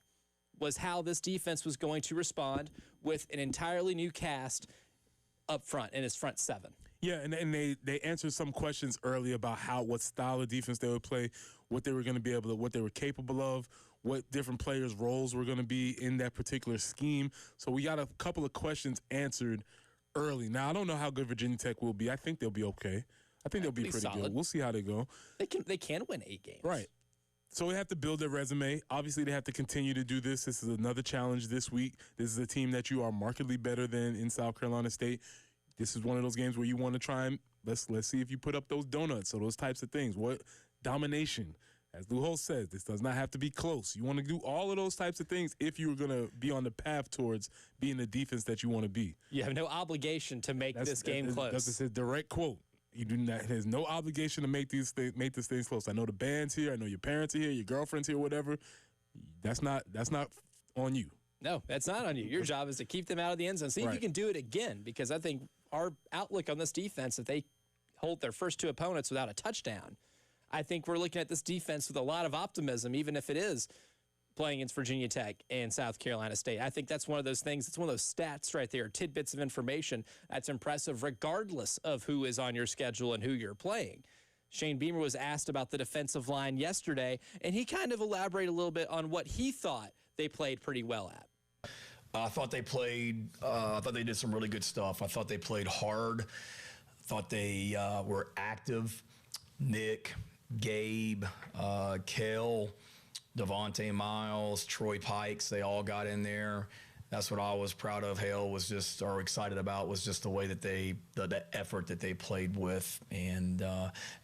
was how this defense was going to respond with an entirely new cast up front in its front seven. Yeah, and they answered some questions early about what style of defense they would play, what they were going to be able to, what they were capable of, what different players' roles were going to be in that particular scheme. So we got a couple of questions answered early. Now, I don't know how good Virginia Tech will be. I think they'll be okay. I think they'll be pretty solid. good. We'll see how they go. They can win 8 games. Right. So we have to build their resume. Obviously, they have to continue to do this. This is another challenge this week. This is a team that you are markedly better than in South Carolina State. This is one of those games where you want to try and let's see if you put up those donuts or those types of things. What domination? As Lou Holtz says, this does not have to be close. You want to do all of those types of things if you're going to be on the path towards being the defense that you want to be. You have no obligation to make this game close. That's a direct quote. You do not. There's no obligation to make this things close. I know the band's here. I know your parents are here. Your girlfriend's here. Whatever. That's not on you. No, that's not on you. Your job is to keep them out of the end zone. See if you can do it again, because I think our outlook on this defense, if they hold their first 2 opponents without a touchdown, I think we're looking at this defense with a lot of optimism, even if it is playing against Virginia Tech and South Carolina State. I think that's one of those things. It's one of those stats right there, tidbits of information that's impressive regardless of who is on your schedule and who you're playing. Shane Beamer was asked about the defensive line yesterday, and he kind of elaborated a little bit on what he thought they played pretty well at. I thought they did some really good stuff. I thought they played hard. I thought they were active. Nick, Gabe, Kel, Devontae Miles, Troy Pikes, they all got in there. That's what I was proud of. Or excited about was just the way that the effort that they played with. And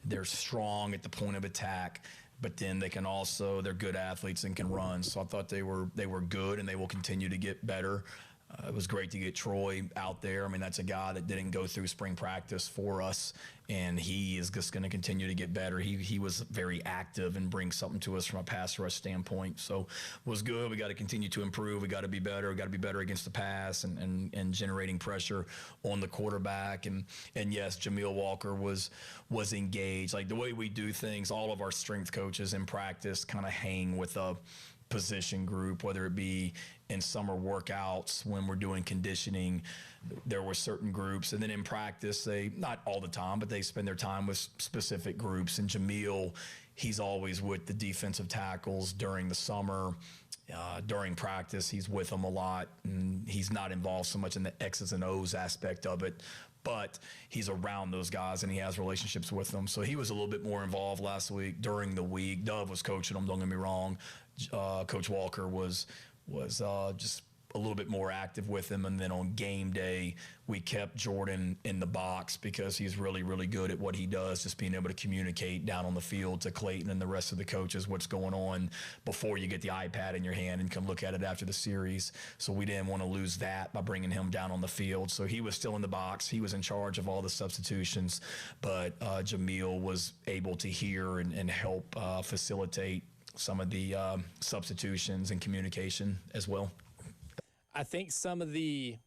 they're strong at the point of attack, but then they're good athletes and can run. So I thought they were good, and they will continue to get better. It was great to get Troy out there. I mean, that's a guy that didn't go through spring practice for us, and he is just going to continue to get better. He was very active and brings something to us from a pass rush standpoint. So it was good. We got to continue to improve. We got to be better. We got to be better against the pass and generating pressure on the quarterback. And yes, Jameel Walker was engaged. Like the way we do things, all of our strength coaches in practice kind of hang with a position group, whether it be in summer workouts when we're doing conditioning. There were certain groups, and then in practice, they, not all the time, but they spend their time with specific groups. And Jameel, he's always with the defensive tackles during the summer. During practice, he's with them a lot, and he's not involved so much in the X's and O's aspect of it, but he's around those guys and he has relationships with them. So he was a little bit more involved last week during the week. Dove was coaching him, don't get me wrong. Coach Walker was just a little bit more active with him. And then on game day, we kept Jordan in the box because he's really, really good at what he does, just being able to communicate down on the field to Clayton and the rest of the coaches what's going on before you get the iPad in your hand and can look at it after the series. So we didn't want to lose that by bringing him down on the field. So he was still in the box. He was in charge of all the substitutions, but Jameel was able to hear and help facilitate some of the substitutions and communication as well. I think one of the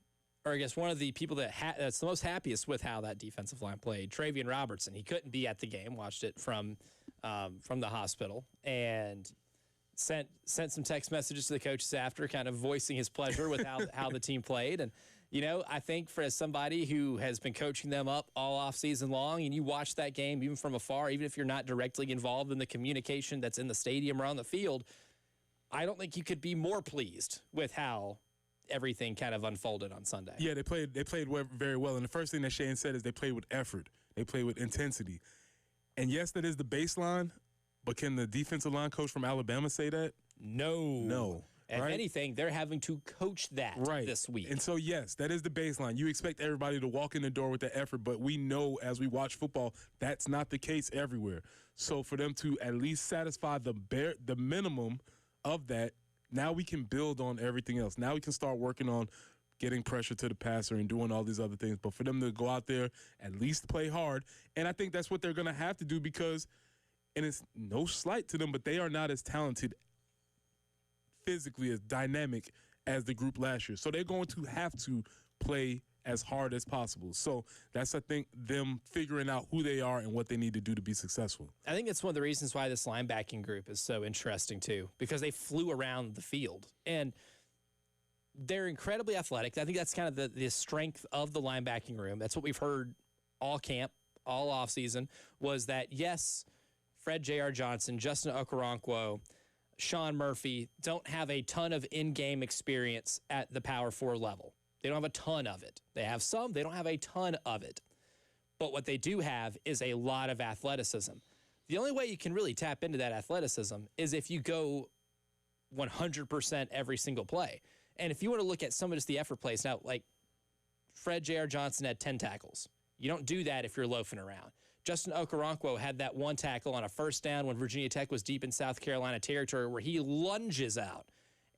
people that's the most happiest with how that defensive line played, Travian Robertson. He couldn't be at the game, watched it from the hospital, and sent some text messages to the coaches after, kind of voicing his pleasure with how the team played. And I think as somebody who has been coaching them up all off season long, and you watch that game even from afar, even if you're not directly involved in the communication that's in the stadium or on the field, I don't think you could be more pleased with how everything kind of unfolded on Sunday. Yeah, they played very well. And the first thing that Shane said is they played with effort. They played with intensity. And yes, that is the baseline, but can the defensive line coach from Alabama say that? No. If anything, they're having to coach that this week. And so, yes, that is the baseline. You expect everybody to walk in the door with that effort, but we know as we watch football, that's not the case everywhere. So for them to at least satisfy the minimum of that Now we can build on everything else. Now we can start working on getting pressure to the passer and doing all these other things. But for them to go out there, at least play hard, and I think that's what they're going to have to do because, and it's no slight to them, but they are not as talented physically, as dynamic as the group last year. So they're going to have to play as hard as possible. So that's, I think, them figuring out who they are and what they need to do to be successful. I think that's one of the reasons why this linebacking group is so interesting too, because they flew around the field and they're incredibly athletic. I think that's kind of the strength of the linebacking room. That's what we've heard all camp, all offseason, was that, yes, Fred J.R. Johnson, Justin Okoronkwo, Sean Murphy don't have a ton of in-game experience at the Power 4 level. They don't have a ton of it. They have some. They don't have a ton of it. But what they do have is a lot of athleticism. The only way you can really tap into that athleticism is if you go 100% every single play. And if you want to look at some of just the effort plays, now, like Fred J.R. Johnson had 10 tackles. You don't do that if you're loafing around. Justin Okoronkwo had that one tackle on a first down when Virginia Tech was deep in South Carolina territory where he lunges out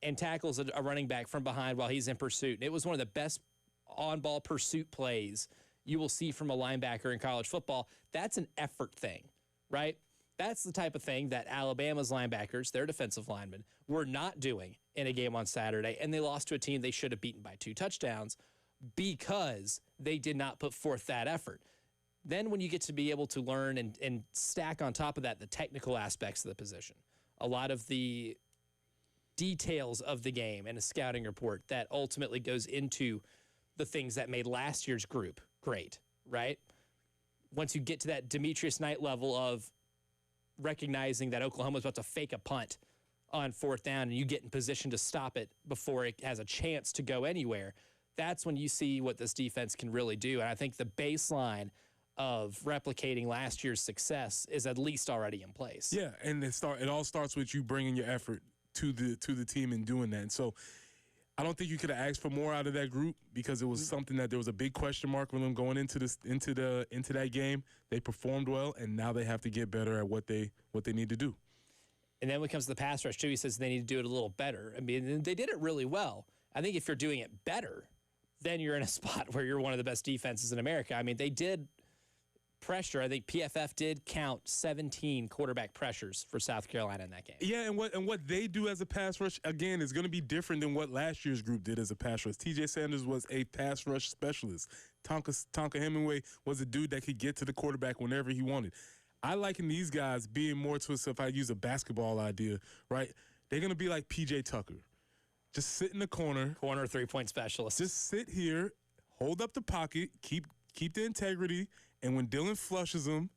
and tackles a running back from behind while he's in pursuit. And it was one of the best on-ball pursuit plays you will see from a linebacker in college football. That's an effort thing, right? That's the type of thing that Alabama's linebackers, their defensive linemen, were not doing in a game on Saturday, and they lost to a team they should have beaten by 2 touchdowns because they did not put forth that effort. Then when you get to be able to learn and stack on top of that the technical aspects of the position, a lot of the details of the game and a scouting report that ultimately goes into the things that made last year's group great, right? Once you get to that Demetrius Knight level of recognizing that Oklahoma's about to fake a punt on 4th down and you get in position to stop it before it has a chance to go anywhere, that's when you see what this defense can really do. And I think the baseline of replicating last year's success is at least already in place. Yeah, and it all starts with you bringing your effort to the team and doing that. And so I don't think you could have asked for more out of that group because it was something that there was a big question mark with them going into that game. They performed well, and now they have to get better at what they need to do. And then when it comes to the pass rush, too, he says they need to do it a little better. I mean, they did it really well. I think if you're doing it better, then you're in a spot where you're one of the best defenses in America. I mean, they did pressure. I think PFF did count 17 quarterback pressures for South Carolina in that game. Yeah, and what they do as a pass rush, again, is going to be different than what last year's group did as a pass rush. TJ Sanders was a pass rush specialist. Tonka Hemingway was a dude that could get to the quarterback whenever he wanted. I liken these guys being more to, if I use a basketball idea, right? They're going to be like PJ Tucker. Just sit in the corner. Corner 3-point specialist. Just sit here, hold up the pocket, keep the integrity, and when Dylan flushes them,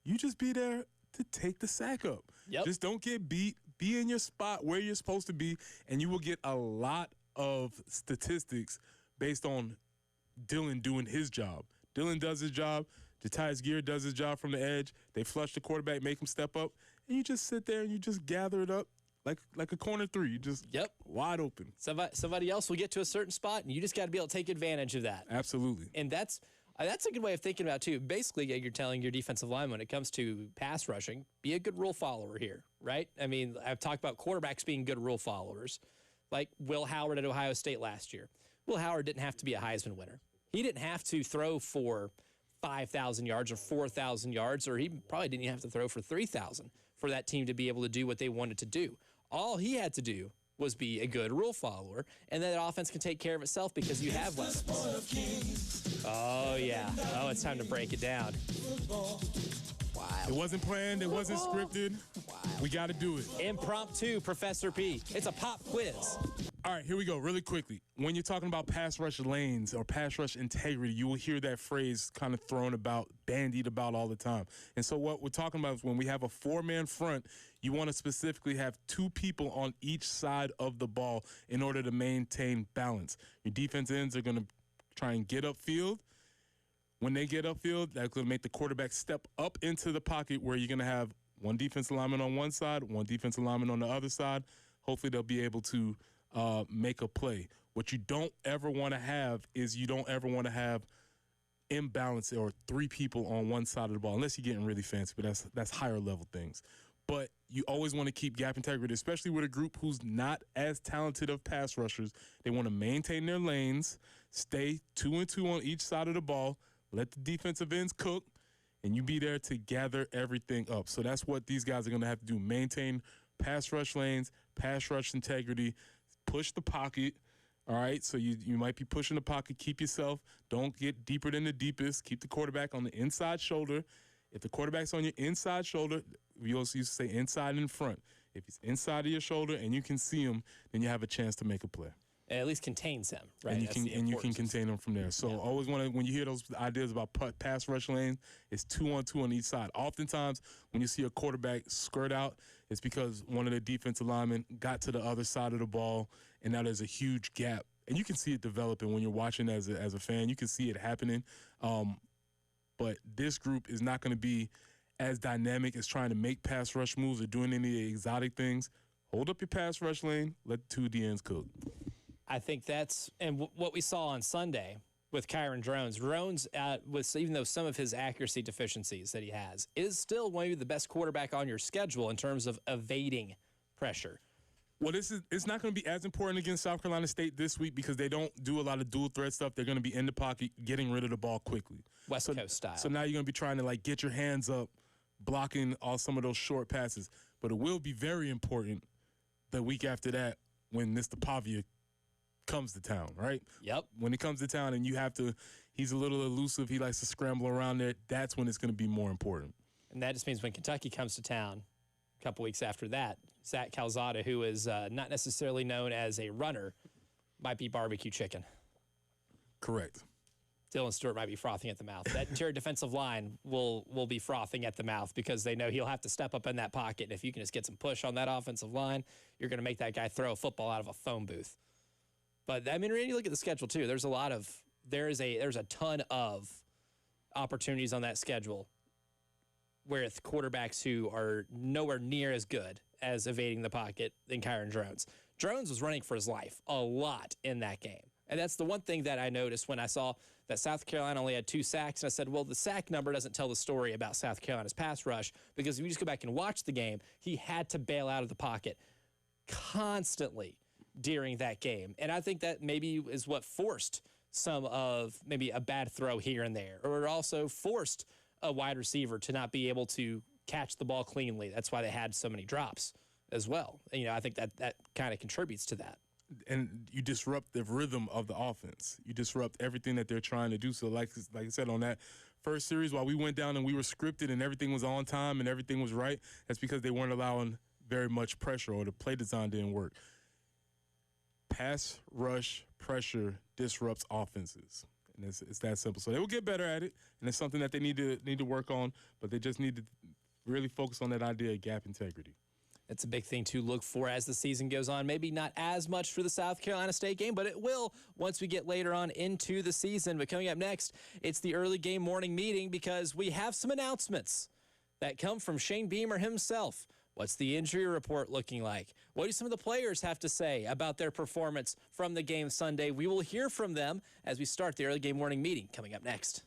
you just be there to take the sack up. Yep. Just don't get beat. Be in your spot where you're supposed to be, and you will get a lot of statistics based on Dylan doing his job. Dylan does his job. Jatius Gear does his job from the edge. They flush the quarterback, make him step up, and you just sit there and you just gather it up like a corner 3. You just wide open. Somebody else will get to a certain spot, and you just got to be able to take advantage of that. Absolutely. And that's a good way of thinking about it, too. Basically, you're telling your defensive line when it comes to pass rushing, be a good rule follower here, right? I mean, I've talked about quarterbacks being good rule followers, like Will Howard at Ohio State last year. Will Howard didn't have to be a Heisman winner. He didn't have to throw for 5,000 yards or 4,000 yards, or he probably didn't even have to throw for 3,000 for that team to be able to do what they wanted to do. All he had to do was be a good rule follower, and then that offense can take care of itself because you have weapons. Oh, yeah. Oh, it's time to break it down. It wasn't planned. It wasn't scripted. We got to do it. Impromptu, Professor P. It's a pop quiz. All right, here we go really quickly. When you're talking about pass rush lanes or pass rush integrity, you will hear that phrase kind of thrown about, bandied about all the time. And so what we're talking about is when we have a 4-man front, you want to specifically have 2 people on each side of the ball in order to maintain balance. Your defense ends are going to try and get upfield. When they get upfield, that's going to make the quarterback step up into the pocket where you're going to have one defensive lineman on one side, one defensive lineman on the other side. Hopefully they'll be able to make a play. What you don't ever want to have is you don't ever want to have imbalance or 3 people on one side of the ball, unless you're getting really fancy, but that's higher level things. But you always want to keep gap integrity, especially with a group who's not as talented of pass rushers. They want to maintain their lanes, stay 2-2 on each side of the ball, let the defensive ends cook, and you be there to gather everything up. So that's what these guys are going to have to do. Maintain pass rush lanes, pass rush integrity, push the pocket. All right, so you might be pushing the pocket. Keep yourself. Don't get deeper than the deepest. Keep the quarterback on the inside shoulder. If the quarterback's on your inside shoulder, we also used to say inside and front. If he's inside of your shoulder and you can see him, then you have a chance to make a play. It at least contains him, right? And you can contain him from there. So always want to, when you hear those ideas about pass rush lanes, it's 2-on-2 on each side. Oftentimes, when you see a quarterback skirt out, it's because one of the defensive linemen got to the other side of the ball, and now there's a huge gap. And you can see it developing when you're watching as a fan. You can see it happening. But this group is not going to be as dynamic as trying to make pass rush moves or doing any of the exotic things. Hold up your pass rush lane. Let the two DNs cook. I think that's what we saw on Sunday with Kyron Drones. Drones, even though some of his accuracy deficiencies that he has, is still maybe the best quarterback on your schedule in terms of evading pressure. Well, it's not going to be as important against South Carolina State this week because they don't do a lot of dual threat stuff. They're going to be in the pocket, getting rid of the ball quickly. West Coast style. So now you're going to be trying to, get your hands up, blocking all some of those short passes. But it will be very important the week after that when Mr. Pavia comes to town, right? Yep. When he comes to town and he's a little elusive, he likes to scramble around there, that's when it's going to be more important. And that just means when Kentucky comes to town a couple weeks after that, Zach Calzada, who is not necessarily known as a runner, might be barbecue chicken. Correct. Dylan Stewart might be frothing at the mouth. That interior defensive line will be frothing at the mouth because they know he'll have to step up in that pocket. And if you can just get some push on that offensive line, you're going to make that guy throw a football out of a phone booth. But, I mean, you look at the schedule, too. There's a ton of opportunities on that schedule with quarterbacks who are nowhere near as good as evading the pocket than Kyron Drones. Drones was running for his life a lot in that game. And that's the one thing that I noticed when I saw that South Carolina only had 2 sacks. And I said, well, the sack number doesn't tell the story about South Carolina's pass rush because if you just go back and watch the game, he had to bail out of the pocket constantly during that game. And I think that maybe is what forced some of maybe a bad throw here and there, or it also forced a wide receiver to not be able to catch the ball cleanly. That's why they had so many drops as well. And, I think that kind of contributes to that. And you disrupt the rhythm of the offense. You disrupt everything that they're trying to do. So like I said, on that first series, while we went down and we were scripted and everything was on time and everything was right, that's because they weren't allowing very much pressure or the play design didn't work. Pass rush pressure disrupts offenses. And it's that simple. So they will get better at it, and it's something that they need to work on, but they just need to really focus on that idea of gap integrity. It's a big thing to look for as the season goes on. Maybe not as much for the South Carolina State game, but it will once we get later on into the season. But coming up next, it's the early game morning meeting because we have some announcements that come from Shane Beamer himself. What's the injury report looking like? What do some of the players have to say about their performance from the game Sunday? We will hear from them as we start the early game morning meeting coming up next.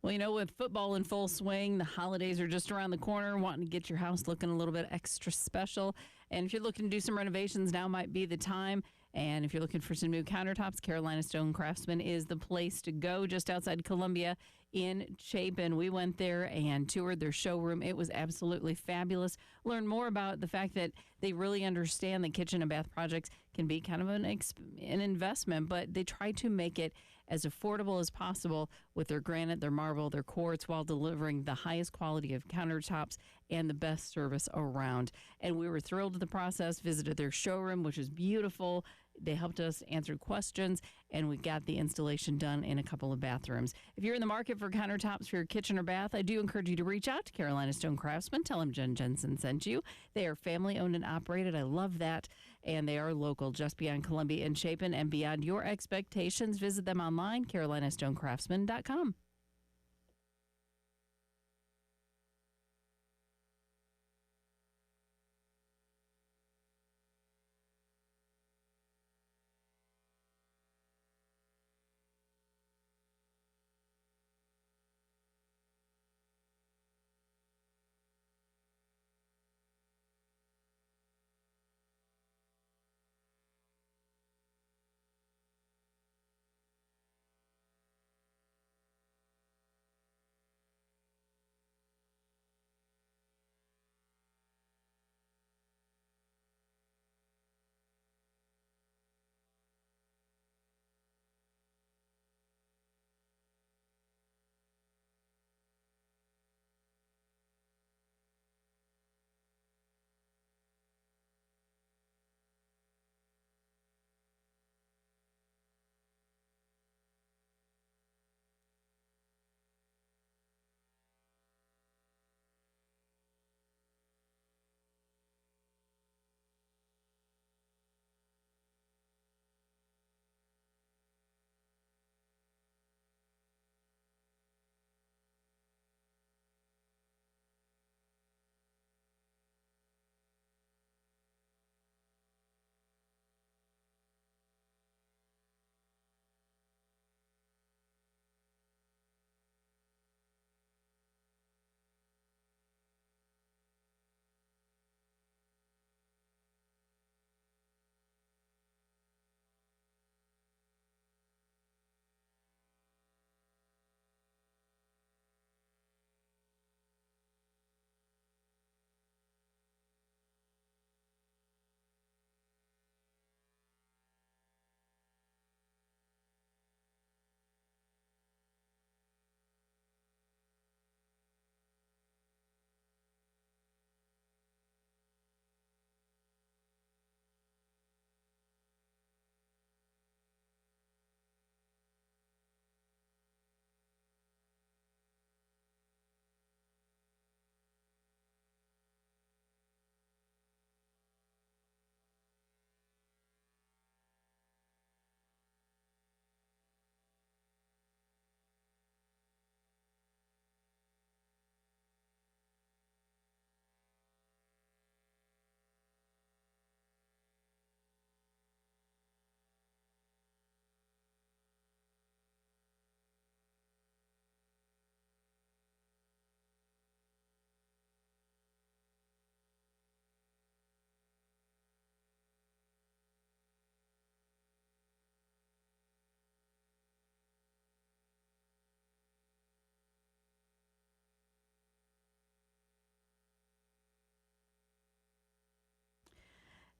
Well, with football in full swing, the holidays are just around the corner, wanting to get your house looking a little bit extra special. And if you're looking to do some renovations, now might be the time. And if you're looking for some new countertops, Carolina Stone Craftsman is the place to go. Just outside Columbia in Chapin. We went there and toured their showroom. It was absolutely fabulous. Learned more about the fact that they really understand that kitchen and bath projects can be kind of an investment, but they try to make it as affordable as possible with their granite, their marble, their quartz, while delivering the highest quality of countertops and the best service around. And we were thrilled with the process, visited their showroom, which is beautiful. They helped us answer questions, and we got the installation done in a couple of bathrooms. If you're in the market for countertops for your kitchen or bath, I do encourage you to reach out to Carolina Stone Craftsman. Tell them Jen Jensen sent you. They are family owned and operated. I love that. And they are local, just beyond Columbia and Chapin, and beyond your expectations. Visit them online, carolinastonecraftsman.com.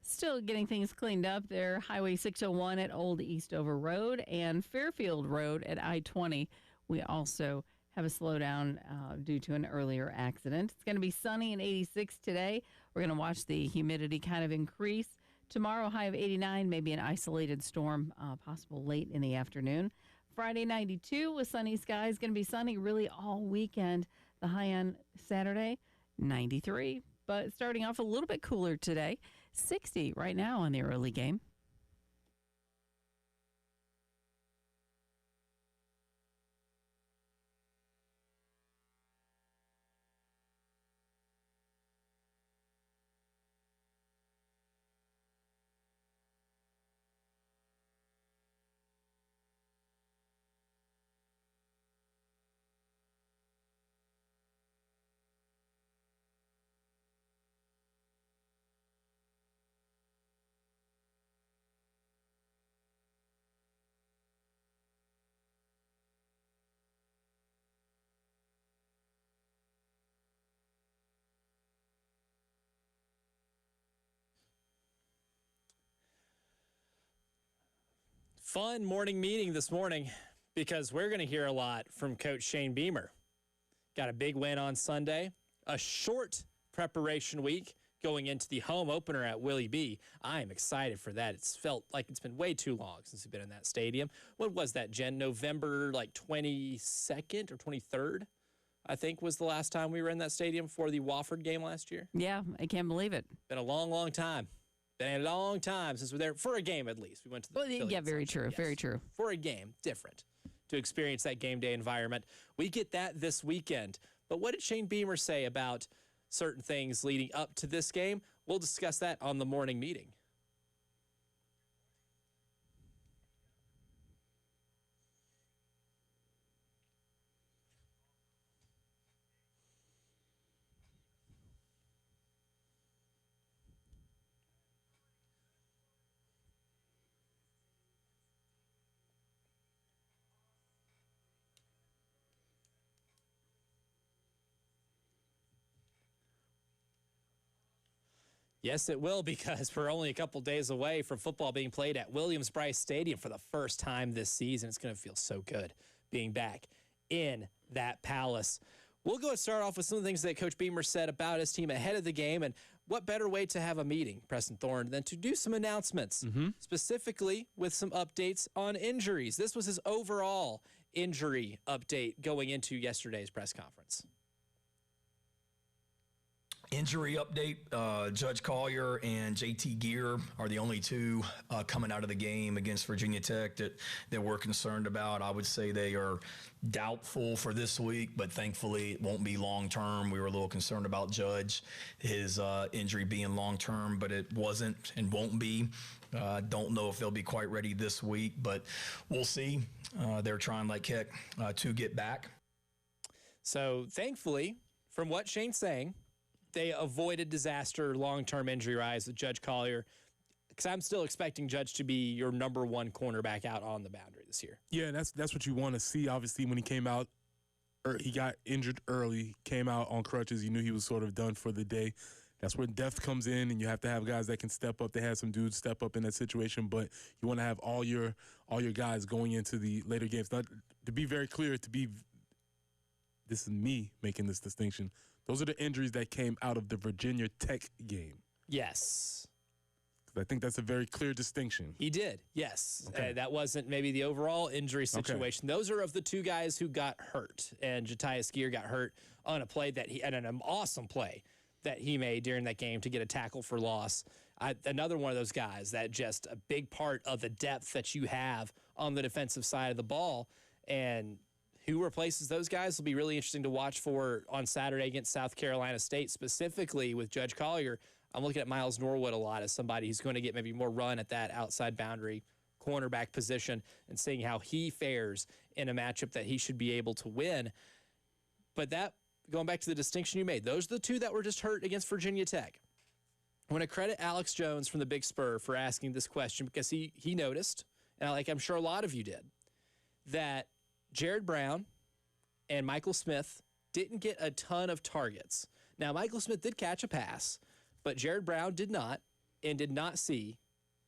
Still getting things cleaned up there. Highway 601 at Old Eastover Road and Fairfield Road at I-20. We also have a slowdown due to an earlier accident. It's going to be sunny and 86 today. We're going to watch the humidity kind of increase. Tomorrow, high of 89, maybe an isolated storm possible late in the afternoon. Friday, 92 with sunny skies. Going to be sunny really all weekend. The high on Saturday, 93. But starting off a little bit cooler today. 60 right now on the early game. Fun morning meeting this morning because we're going to hear a lot from Coach Shane Beamer. Got a big win on Sunday, a short preparation week going into the home opener at Willie B. I am excited for that. It's felt like it's been way too long since we've been in that stadium. What was that, Jen? November 22nd or 23rd, I think, was the last time we were in that stadium for the Wofford game last year. Yeah, I can't believe it. Been a long, long time. Been a long time since we're there for a game at least. We went to the Yeah, very true. Yes. Very true. For a game, different to experience that game day environment. We get that this weekend. But what did Shane Beamer say about certain things leading up to this game? We'll discuss that on the morning meeting. Yes, it will, because we're only a couple days away from football being played at Williams-Brice Stadium for the first time this season. It's going to feel so good being back in that palace. We'll go and start off with some of the things that Coach Beamer said about his team ahead of the game, and what better way to have a meeting, Preston Thorne, than to do some announcements, specifically with some updates on injuries. This was his overall injury update going into yesterday's press conference. Injury update, Judge Collier and JT Gear are the only two coming out of the game against Virginia Tech that we're concerned about. I would say they are doubtful for this week, but thankfully it won't be long-term. We were a little concerned about Judge, his injury being long-term, but it wasn't and won't be. Don't know if they'll be quite ready this week, but we'll see. They're trying like heck to get back. So thankfully, from what Shane's saying, they avoided disaster, long-term injury rise with Judge Collier, because I'm still expecting Judge to be your number one cornerback out on the boundary this year. Yeah, that's what you want to see. Obviously, when he came out, he got injured early, came out on crutches. You knew he was sort of done for the day. That's where depth comes in, and you have to have guys that can step up. They had some dudes step up in that situation, but you want to have all your guys going into the later games. Now, to be very clear, this is me making this distinction. Those are the injuries that came out of the Virginia Tech game. Yes. I think that's a very clear distinction. He did, yes. Okay. That wasn't maybe the overall injury situation. Okay. Those are of the two guys who got hurt, and Jatius Gear got hurt on a play and an awesome play that he made during that game to get a tackle for loss. Another one of those guys that just a big part of the depth that you have on the defensive side of the ball, and who replaces those guys will be really interesting to watch for on Saturday against South Carolina State, specifically with Judge Collier. I'm looking at Miles Norwood a lot as somebody who's going to get maybe more run at that outside boundary cornerback position and seeing how he fares in a matchup that he should be able to win. But that, going back to the distinction you made, those are the two that were just hurt against Virginia Tech. I want to credit Alex Jones from the Big Spur for asking this question, because he noticed, and I'm sure a lot of you did, that Jared Brown and Michael Smith didn't get a ton of targets. Now, Michael Smith did catch a pass, but Jared Brown did not, and did not see.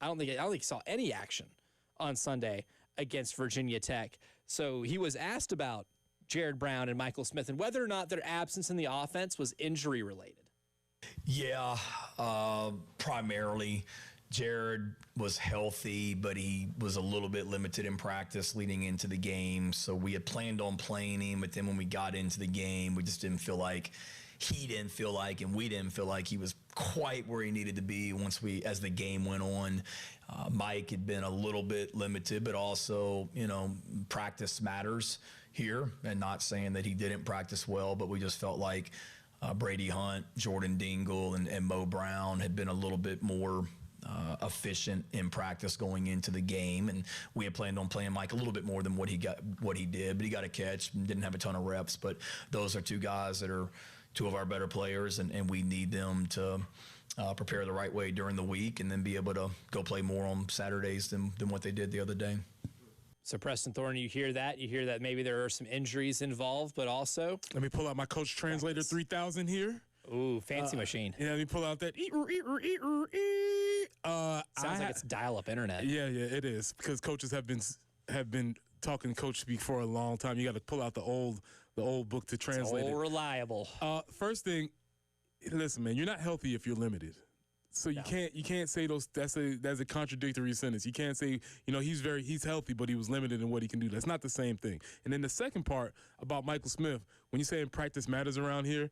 I don't think he saw any action on Sunday against Virginia Tech. So he was asked about Jared Brown and Michael Smith and whether or not their absence in the offense was injury related. Yeah, primarily. Jared was healthy, but he was a little bit limited in practice leading into the game. So we had planned on playing him, but then when we got into the game, we just didn't feel like he didn't feel like, and we didn't feel like he was quite where he needed to be as the game went on. Mike had been a little bit limited, but also, practice matters here, and not saying that he didn't practice well, but we just felt like Brady Hunt, Jordan Dingle, and Mo Brown had been a little bit more efficient in practice going into the game, and we had planned on playing Mike a little bit more than what he did, but he got a catch and didn't have a ton of reps. But those are two guys that are two of our better players, and we need them to prepare the right way during the week and then be able to go play more on Saturdays than what they did the other day. So, Preston Thorne, you hear that maybe there are some injuries involved, but also... Let me pull out my Coach Translator 3000 here. Ooh, fancy machine. Yeah, let me pull out that. Sounds like it's dial-up internet. Yeah, it is, because coaches have been talking coach speak for a long time. You got to pull out the old book to translate It's all it. reliable. First thing, listen, man, you're not healthy if you're limited. So you can't say those. That's a contradictory sentence. You can't say, he's healthy, but he was limited in what he can do. That's not the same thing. And then the second part about Michael Smith, when you say practice matters around here,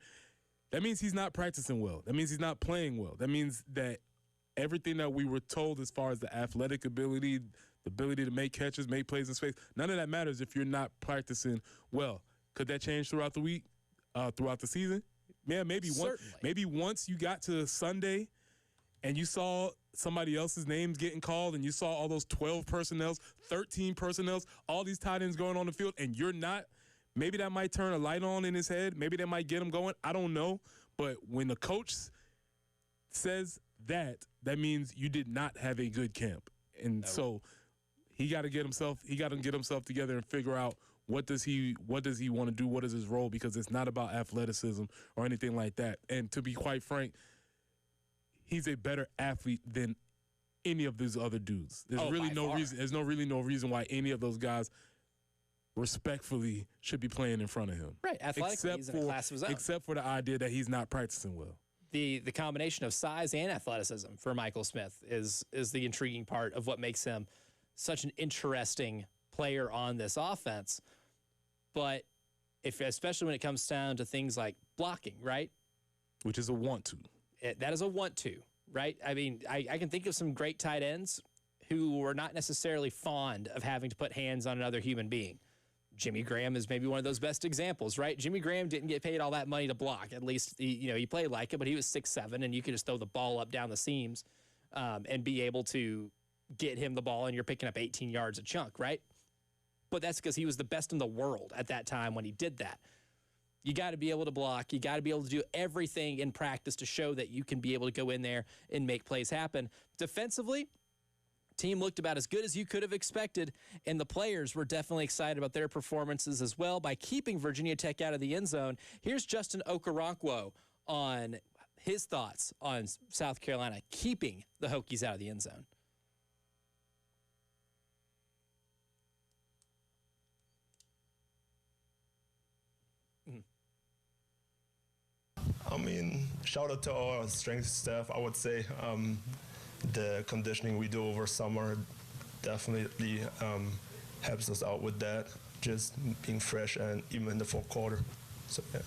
that means he's not practicing well. That means he's not playing well. That means that everything that we were told as far as the athletic ability, the ability to make catches, make plays in space, none of that matters if you're not practicing well. Could that change throughout the week, throughout the season? Yeah, maybe once you got to Sunday and you saw somebody else's names getting called and you saw all those 12 personnels, 13 personnels, all these tight ends going on the field, and you're not, maybe that might turn a light on in his head. Maybe that might get him going. I don't know. But when the coach says that means you did not have a good camp. And so he got to get himself together and figure out what does he want to do, what is his role, because it's not about athleticism or anything like that. And to be quite frank, he's a better athlete than any of these other dudes. There's really no reason. There's no reason why any of those guys respectfully should be playing in front of him. Right, athletically, he's in a class of his own. Except for the idea that he's not practicing well. The combination of size and athleticism for Michael Smith is the intriguing part of what makes him such an interesting player on this offense. But especially when it comes down to things like blocking, right? Which is a want to. That is a want to, right? I mean, I can think of some great tight ends who were not necessarily fond of having to put hands on another human being. Jimmy Graham is maybe one of those best examples, right? Jimmy Graham didn't get paid all that money to block. At least, he played like it, but he was 6'7", and you could just throw the ball up down the seams and be able to get him the ball, and you're picking up 18 yards a chunk, right? But that's because he was the best in the world at that time when he did that. You got to be able to block. You got to be able to do everything in practice to show that you can be able to go in there and make plays happen. Defensively, team looked about as good as you could have expected, and the players were definitely excited about their performances as well by keeping Virginia Tech out of the end zone. Here's Justin Okoronkwo on his thoughts on South Carolina keeping the Hokies out of the end zone. I mean, shout out to all our strength staff. I would say the conditioning we do over summer definitely helps us out with that, just being fresh and even in the fourth quarter. So, yeah.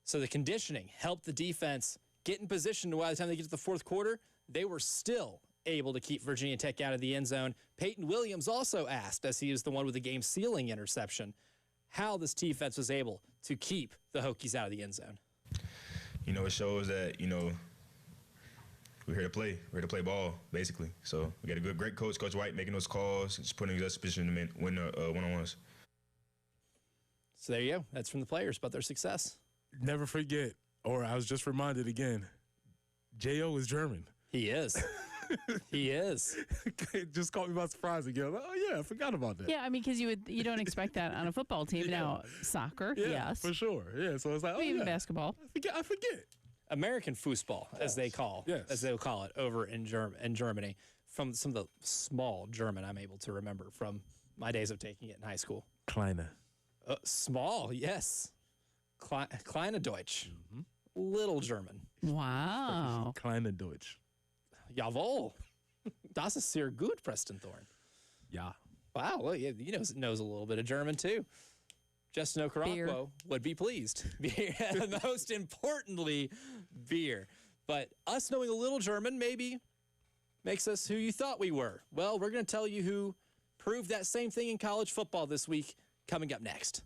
So the conditioning helped the defense get in position to by the time they get to the fourth quarter, they were still able to keep Virginia Tech out of the end zone. Peyton Williams also asked, as he is the one with the game-sealing interception, how this defense was able to keep the Hokies out of the end zone. It shows that, we're here to play. We're here to play ball, basically. So we got a great coach, Coach White, making those calls, just putting us in position to win one-on-ones. So there you go. That's from the players about their success. Never forget, or I was just reminded again, J.O. is German. He is. He is. It just caught me by surprise again. Like, oh, yeah, I forgot about that. Yeah, I mean, because you don't expect that on a football team. Yeah. Now, soccer, yeah, yes. for sure. Yeah, so it's like, Even basketball. I forget. American foosball, as they call it over in Germany, from some of the small German I'm able to remember from my days of taking it in high school. Kleine. Small, yes. Kleine Deutsch. Mm-hmm. Little German. Wow. Kleine Deutsch. Jawohl. Das ist sehr gut, Preston Thorne. Yeah. Wow, well, he knows a little bit of German, too. Justin Okoronkwo would be pleased. Most importantly, beer. But us knowing a little German maybe makes us who you thought we were. Well, we're going to tell you who proved that same thing in college football this week, coming up next.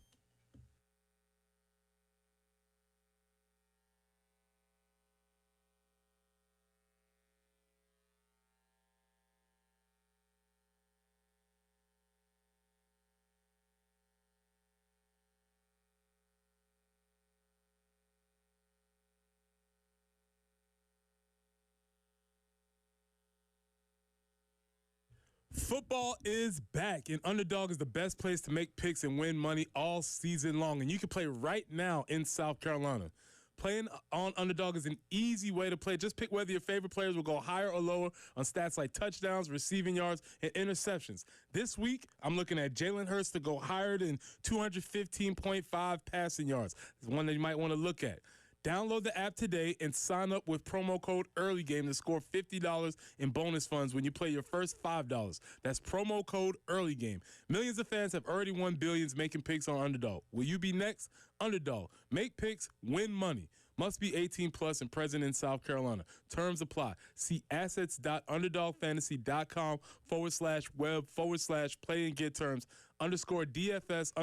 Football is back, and Underdog is the best place to make picks and win money all season long. And you can play right now in South Carolina. Playing on Underdog is an easy way to play. Just pick whether your favorite players will go higher or lower on stats like touchdowns, receiving yards, and interceptions. This week, I'm looking at Jalen Hurts to go higher than 215.5 passing yards. It's one that you might want to look at. Download the app today and sign up with promo code EARLYGAME to score $50 in bonus funds when you play your first $5. That's promo code EARLYGAME. Millions of fans have already won billions making picks on Underdog. Will you be next? Underdog. Make picks, win money. Must be 18 plus and present in South Carolina. Terms apply. See assets.underdogfantasy.com/web/play and get terms _DFS_.html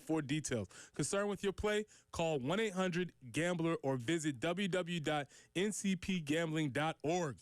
for details. Concerned with your play? Call 1-800-GAMBLER or visit www.ncpgambling.org.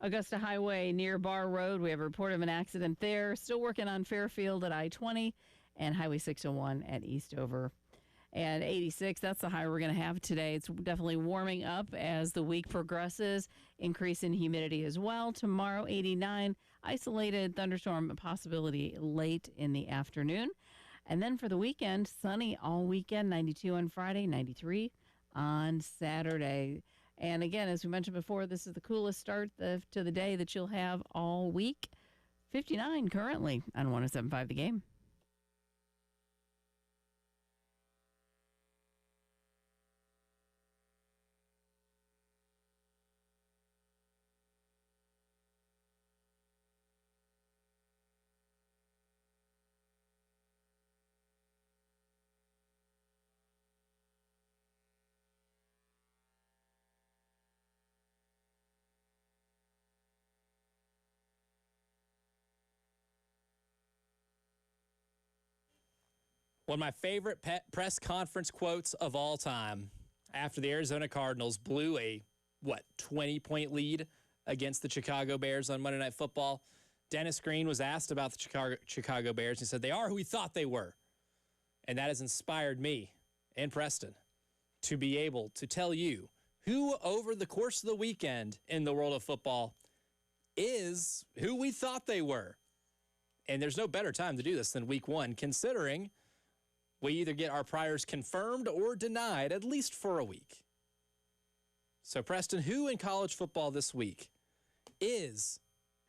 Augusta Highway near Bar Road. We have a report of an accident there. Still working on Fairfield at I-20 and Highway 601 at Eastover. And 86, that's the high we're going to have today. It's definitely warming up as the week progresses. Increase in humidity as well. Tomorrow, 89. Isolated thunderstorm possibility late in the afternoon. And then for the weekend, sunny all weekend. 92 on Friday, 93 on Saturday. And again, as we mentioned before, this is the coolest start to the day that you'll have all week. 59 currently on 107.5 The Game. One of my favorite press conference quotes of all time after the Arizona Cardinals blew a, 20-point lead against the Chicago Bears on Monday Night Football. Dennis Green was asked about the Chicago Bears. He said, they are who we thought they were. And that has inspired me and Preston to be able to tell you who, over the course of the weekend in the world of football, is who we thought they were. And there's no better time to do this than week one, considering we either get our priors confirmed or denied, at least for a week. So, Preston, who in college football this week is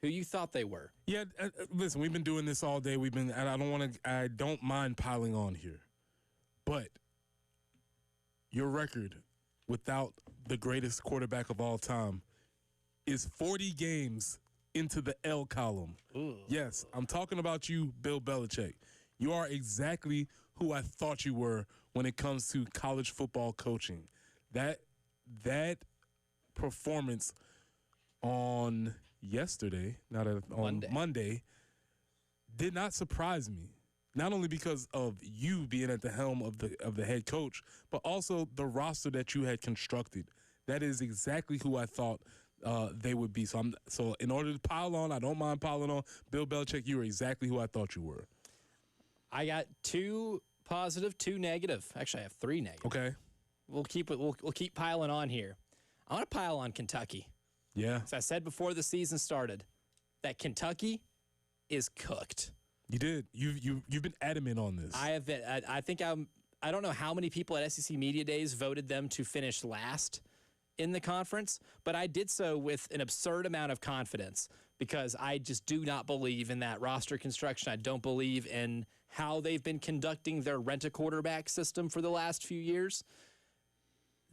who you thought they were? Yeah, listen, we've been doing this all day. And I don't mind piling on here. But your record without the greatest quarterback of all time is 40 games into the L column. Ooh. Yes, I'm talking about you, Bill Belichick. You are exactly who I thought you were when it comes to college football coaching. That performance on yesterday, Monday, did not surprise me. Not only because of you being at the helm of the head coach, but also the roster that you had constructed. That is exactly who I thought they would be. So in order to pile on, I don't mind piling on. Bill Belichick, you were exactly who I thought you were. I got 2 positive, 2 negative. Actually, I have 3 negative. Okay. We'll keep piling on here. I want to pile on Kentucky. Yeah. As I said before the season started, that Kentucky is cooked. You did. You've been adamant on this. I have been. I don't know how many people at SEC Media Days voted them to finish last in the conference, but I did so with an absurd amount of confidence because I just do not believe in that roster construction. I don't believe in how they've been conducting their rent-a-quarterback system for the last few years.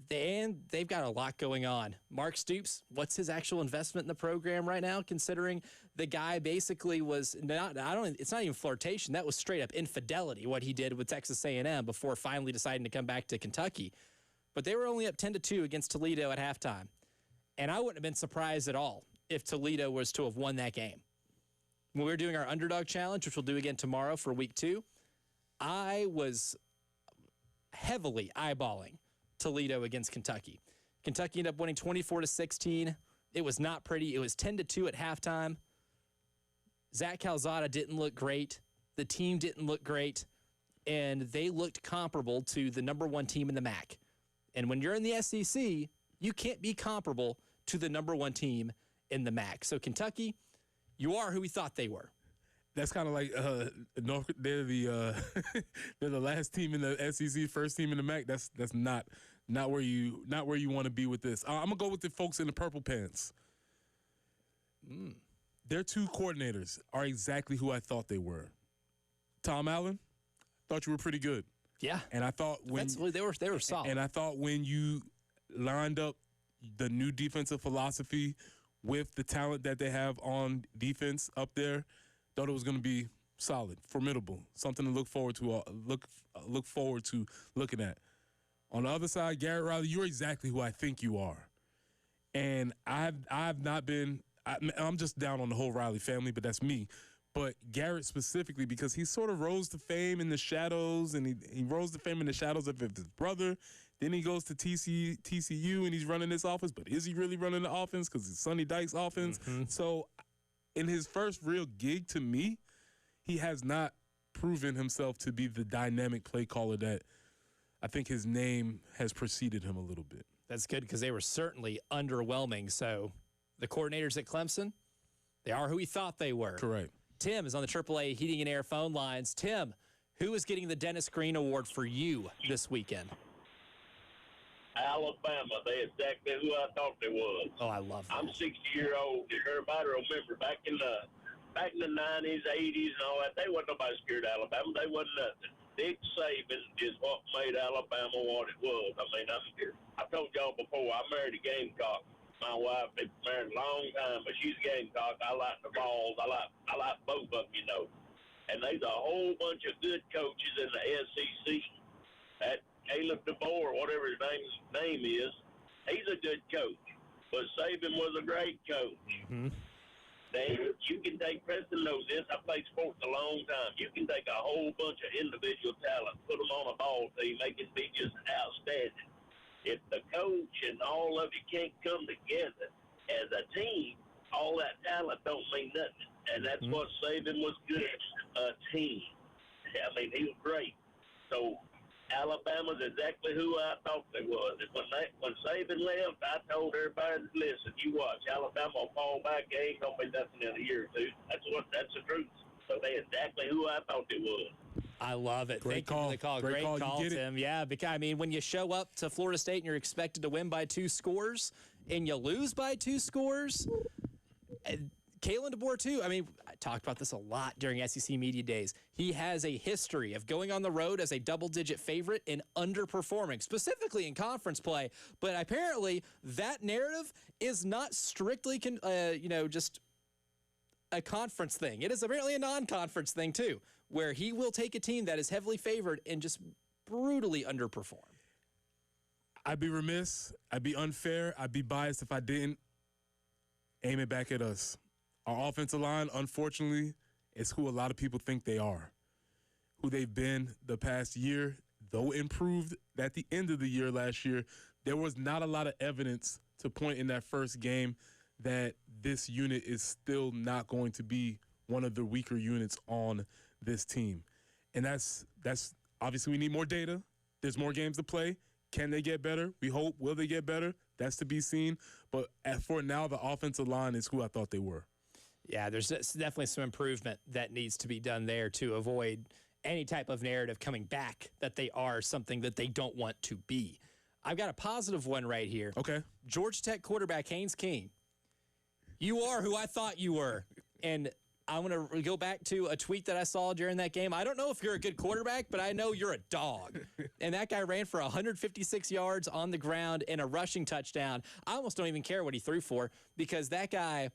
And they've got a lot going on. Mark Stoops, what's his actual investment in the program right now, considering the guy basically was it's not even flirtation. That was straight up infidelity, what he did with Texas A&M before finally deciding to come back to Kentucky. But they were only up 10-2 against Toledo at halftime. And I wouldn't have been surprised at all if Toledo was to have won that game. When we were doing our underdog challenge, which we'll do again tomorrow for week 2, I was heavily eyeballing Toledo against Kentucky. Kentucky ended up winning 24-16. It was not pretty. It was 10-2 at halftime. Zach Calzada didn't look great. The team didn't look great. And they looked comparable to the number 1 team in the MAC. And when you're in the SEC, you can't be comparable to the number 1 team in the MAC. So Kentucky, you are who we thought they were. That's kind of like they're the they're the last team in the SEC, first team in the MAC. That's not where you want to be with this. I'm gonna go with the folks in the purple pants. Their 2 coordinators are exactly who I thought they were. Tom Allen, thought you were pretty good. Yeah, and I thought they were solid. And I thought when you lined up the new defensive philosophy with the talent that they have on defense up there, thought it was going to be solid, formidable, something to look forward to. Look forward to looking at. On the other side, Garrett Riley, you're exactly who I think you are, and I've not been. I'm just down on the whole Riley family, but that's me. But Garrett specifically, because he sort of rose to fame in the shadows, and he rose to fame in the shadows of his brother. Then he goes to TCU, and he's running this offense. But is he really running the offense? Because it's Sonny Dykes' offense. Mm-hmm. So in his first real gig, to me, he has not proven himself to be the dynamic play caller that I think his name has preceded him a little bit. That's good because they were certainly underwhelming. So the coordinators at Clemson, they are who we thought they were. Correct. Tim is on the AAA Heating and Air phone lines. Tim, who is getting the Dennis Green Award for you this weekend? Alabama. They exactly who I thought they was. Oh, I love that. I'm 60-year-old. If everybody remember back in the 90s, 80s, and all that, they wasn't nobody scared of Alabama. They wasn't nothing. Nick Saban is what made Alabama what it was. I mean, I told y'all before, I married a Gamecock. My wife been married a long time, but she's a Gamecock. I like the balls. I like both of them, you know. And there's a whole bunch of good coaches in the SEC. That Caleb DeBoer, whatever his name is, he's a good coach. But Saban was a great coach. Mm-hmm. You can take, Preston knows this, I played sports a long time. You can take a whole bunch of individual talent, put them on a ball team, they can be just outstanding. If the coach and all of you can't come together as a team, all that talent don't mean nothing. And that's what Saban was good at, a team. I mean, he was great. So Alabama's exactly who I thought they was. And when Saban left, I told everybody, listen, you watch, Alabama will fall back. It ain't gonna be nothing in a year or two. That's the truth. So they exactly who I thought they was. I love it. Great Thank you for the call. Great call. Call, You get Tim. Yeah, because I mean, when you show up to Florida State and you're expected to win by 2 scores and you lose by 2 scores, Kalen DeBoer too. I mean, I talked about this a lot during SEC Media Days. He has a history of going on the road as a double-digit favorite and underperforming, specifically in conference play. But apparently, that narrative is not strictly, just a conference thing. It is apparently a non-conference thing too, where he will take a team that is heavily favored and just brutally underperform. I'd be remiss, I'd be unfair, I'd be biased if I didn't aim it back at us. Our offensive line, unfortunately, is who a lot of people think they are. Who they've been the past year, though improved at the end of the year last year, there was not a lot of evidence to point in that first game that this unit is still not going to be one of the weaker units on this team. And that's obviously we need more data. There's more games to play. Can they get better? We hope. Will they get better? That's to be seen. But for now, the offensive line is who I thought they were. Yeah, there's definitely some improvement that needs to be done there to avoid any type of narrative coming back that they are something that they don't want to be. I've got a positive one right here. Okay. Georgia Tech quarterback Haynes King. You are who I thought you were. And I'm going to go back to a tweet that I saw during that game. I don't know if you're a good quarterback, but I know you're a dog. And that guy ran for 156 yards on the ground and a rushing touchdown. I almost don't even care what he threw for because that guy,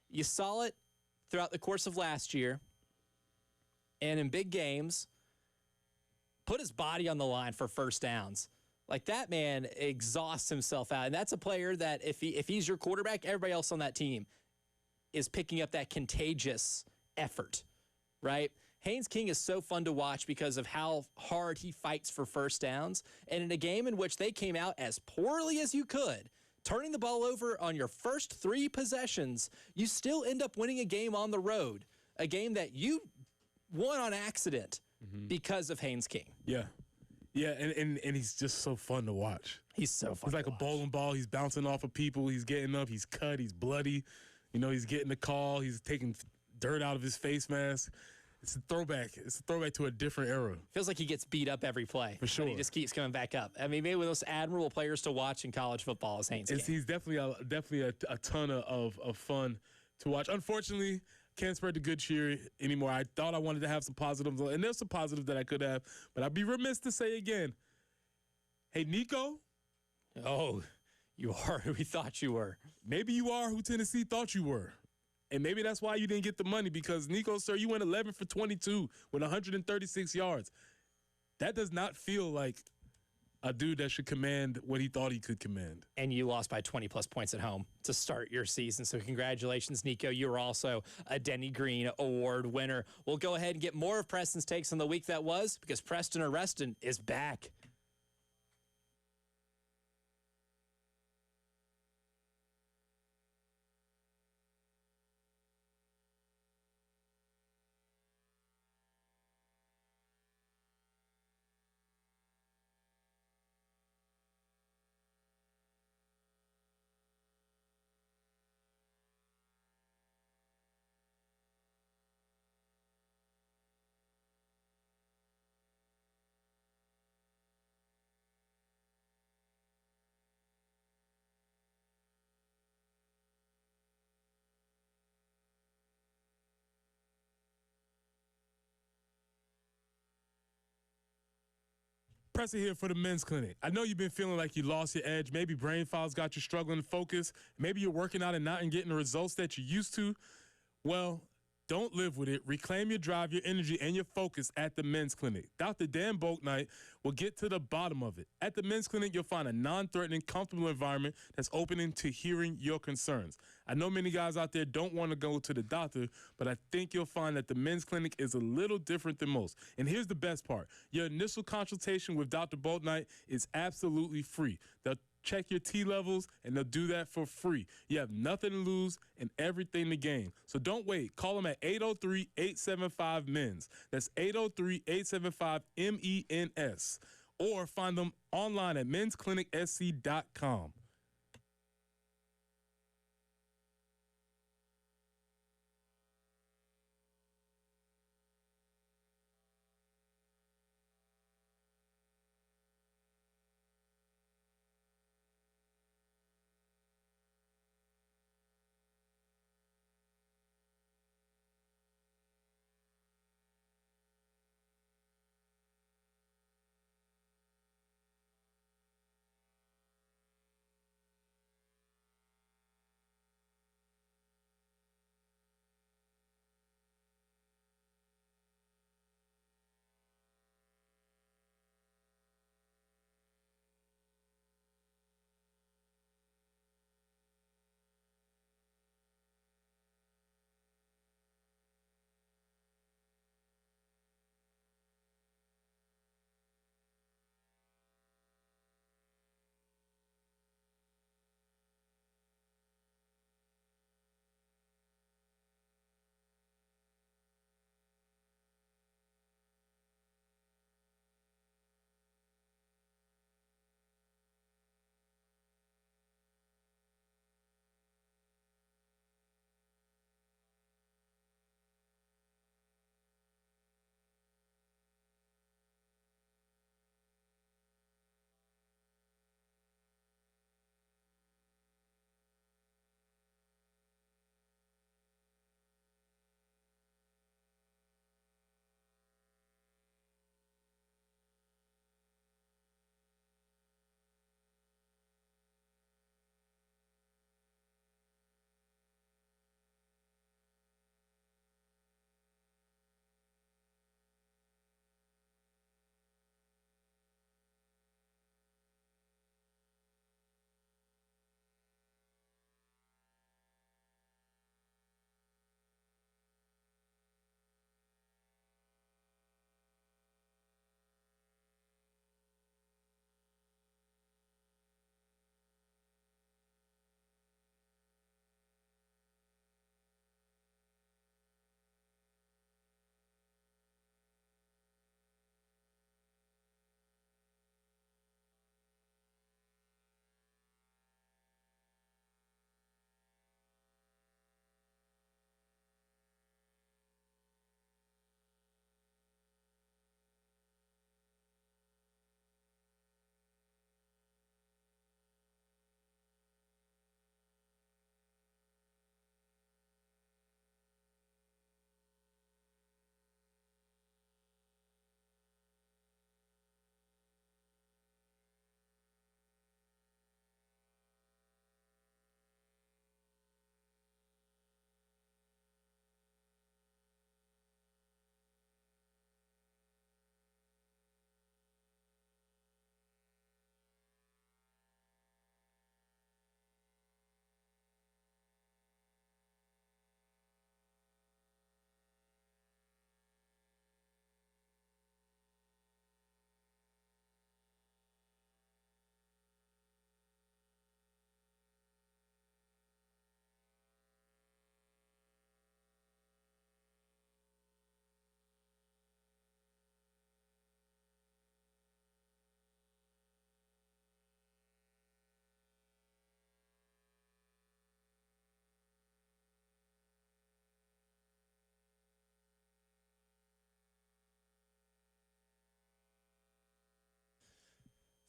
you saw it throughout the course of last year and in big games, put his body on the line for first downs. Like that man exhausts himself out. And that's a player that if he's your quarterback, everybody else on that team is picking up that contagious effort, right? Haynes King is so fun to watch because of how hard he fights for first downs. And in a game in which they came out as poorly as you could, turning the ball over on your first 3 possessions, you still end up winning a game on the road, a game that you won on accident because of Haynes King. Yeah. Yeah, and he's just so fun to watch. He's so fun. He's like a bowling ball. He's bouncing off of people. He's getting up. He's cut. He's bloody. You know, he's getting the call. He's taking dirt out of his face mask. It's a throwback. It's a throwback to a different era. Feels like he gets beat up every play. For sure. But he just keeps coming back up. I mean, maybe one of those admirable players to watch in college football is Haynes King. He's definitely a ton of fun to watch. Unfortunately, can't spread the good cheer anymore. I thought I wanted to have some positives, and there's some positives that I could have, but I'd be remiss to say again, hey, Nico. Oh, you are who we thought you were. Maybe you are who Tennessee thought you were. And maybe that's why you didn't get the money because, Nico, sir, you went 11 for 22 with 136 yards. That does not feel like a dude that should command what he thought he could command. And you lost by 20-plus points at home to start your season. So congratulations, Nico. You were also a Denny Green Award winner. We'll go ahead and get more of Preston's takes on the week that was because Preston or Reston is back. Presser here for the men's clinic. I know you've been feeling like you lost your edge. Maybe brain files got you struggling to focus. Maybe you're working out and not getting the results that you used to. Well, don't live with it. Reclaim your drive, your energy, and your focus at the men's clinic. Dr. Dan Boaknight will get to the bottom of it. At the men's clinic, you'll find a non-threatening, comfortable environment that's open to hearing your concerns. I know many guys out there don't want to go to the doctor, but I think you'll find that the men's clinic is a little different than most. And here's the best part. Your initial consultation with Dr. Boaknight is absolutely free. They'll check your T levels, and they'll do that for free. You have nothing to lose and everything to gain. So don't wait. Call them at 803-875-MENS. That's 803-875-MENS. Or find them online at mensclinicsc.com.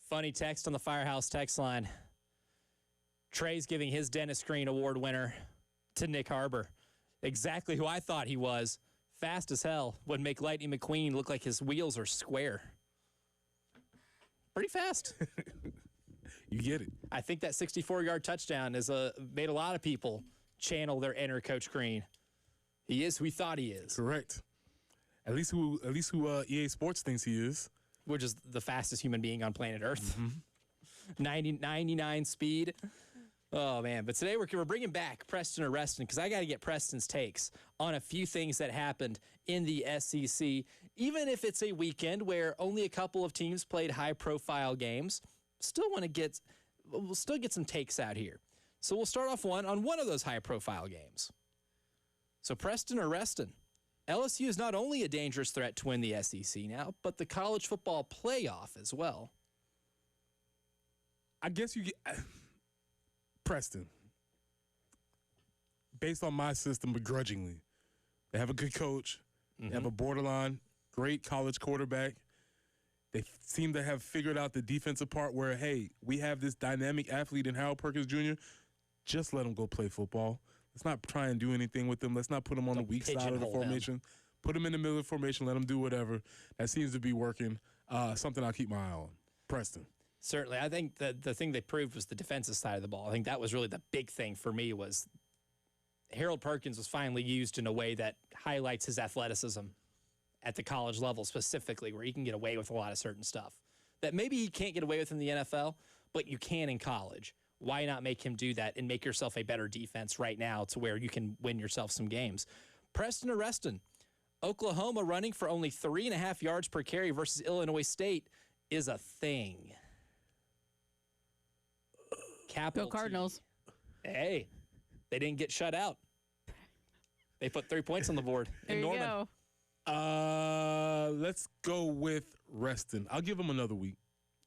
Funny text on the Firehouse text line. Trey's giving his Dennis Green Award winner to Nick Harbor. Exactly who I thought he was. Fast as hell. Would make Lightning McQueen look like his wheels are square. pretty fast. You get it. I think that 64-yard touchdown made a lot of people channel their inner Coach Green. He is who we thought he is, Correct. At least who EA Sports thinks he is. which is the fastest human being on planet Earth. 99 speed. Oh, man. But today we're bringing back Preston or Reston because I got to get Preston's takes on a few things that happened in the SEC. Even if it's a weekend where only a couple of teams played high-profile games, we'll still get some takes out here. So we'll start off on one of those high-profile games. So Preston or Reston? LSU is not only a dangerous threat to win the SEC now, but the college football playoff as well. I guess you get Preston. Based on my system, begrudgingly. They have a good coach. They have a borderline, great college quarterback. They seem to have figured out the defensive part where, hey, we have this dynamic athlete in Harold Perkins Jr. Just let him go play football. Let's not try and do anything with him. Let's not put him on the weak side of the formation. Put him in the middle of the formation. Let him do whatever. That seems to be working. Something I'll keep my eye on. Preston. Certainly. I think that the thing they proved was the defensive side of the ball. I think that was really the big thing for me was Harold Perkins was finally used in a way that highlights his athleticism at the college level specifically, where he can get away with a lot of certain stuff that maybe he can't get away with in the NFL, but you can in college. Why not make him do that and make yourself a better defense right now to where you can win yourself some games? Preston or Reston? Oklahoma running for only 3.5 yards per carry versus Illinois State is a thing. Capital Go Cardinals. T. Hey, they didn't get shut out. They put 3 points on the board There in you Norman. go. Let's go with Reston. I'll give them another week.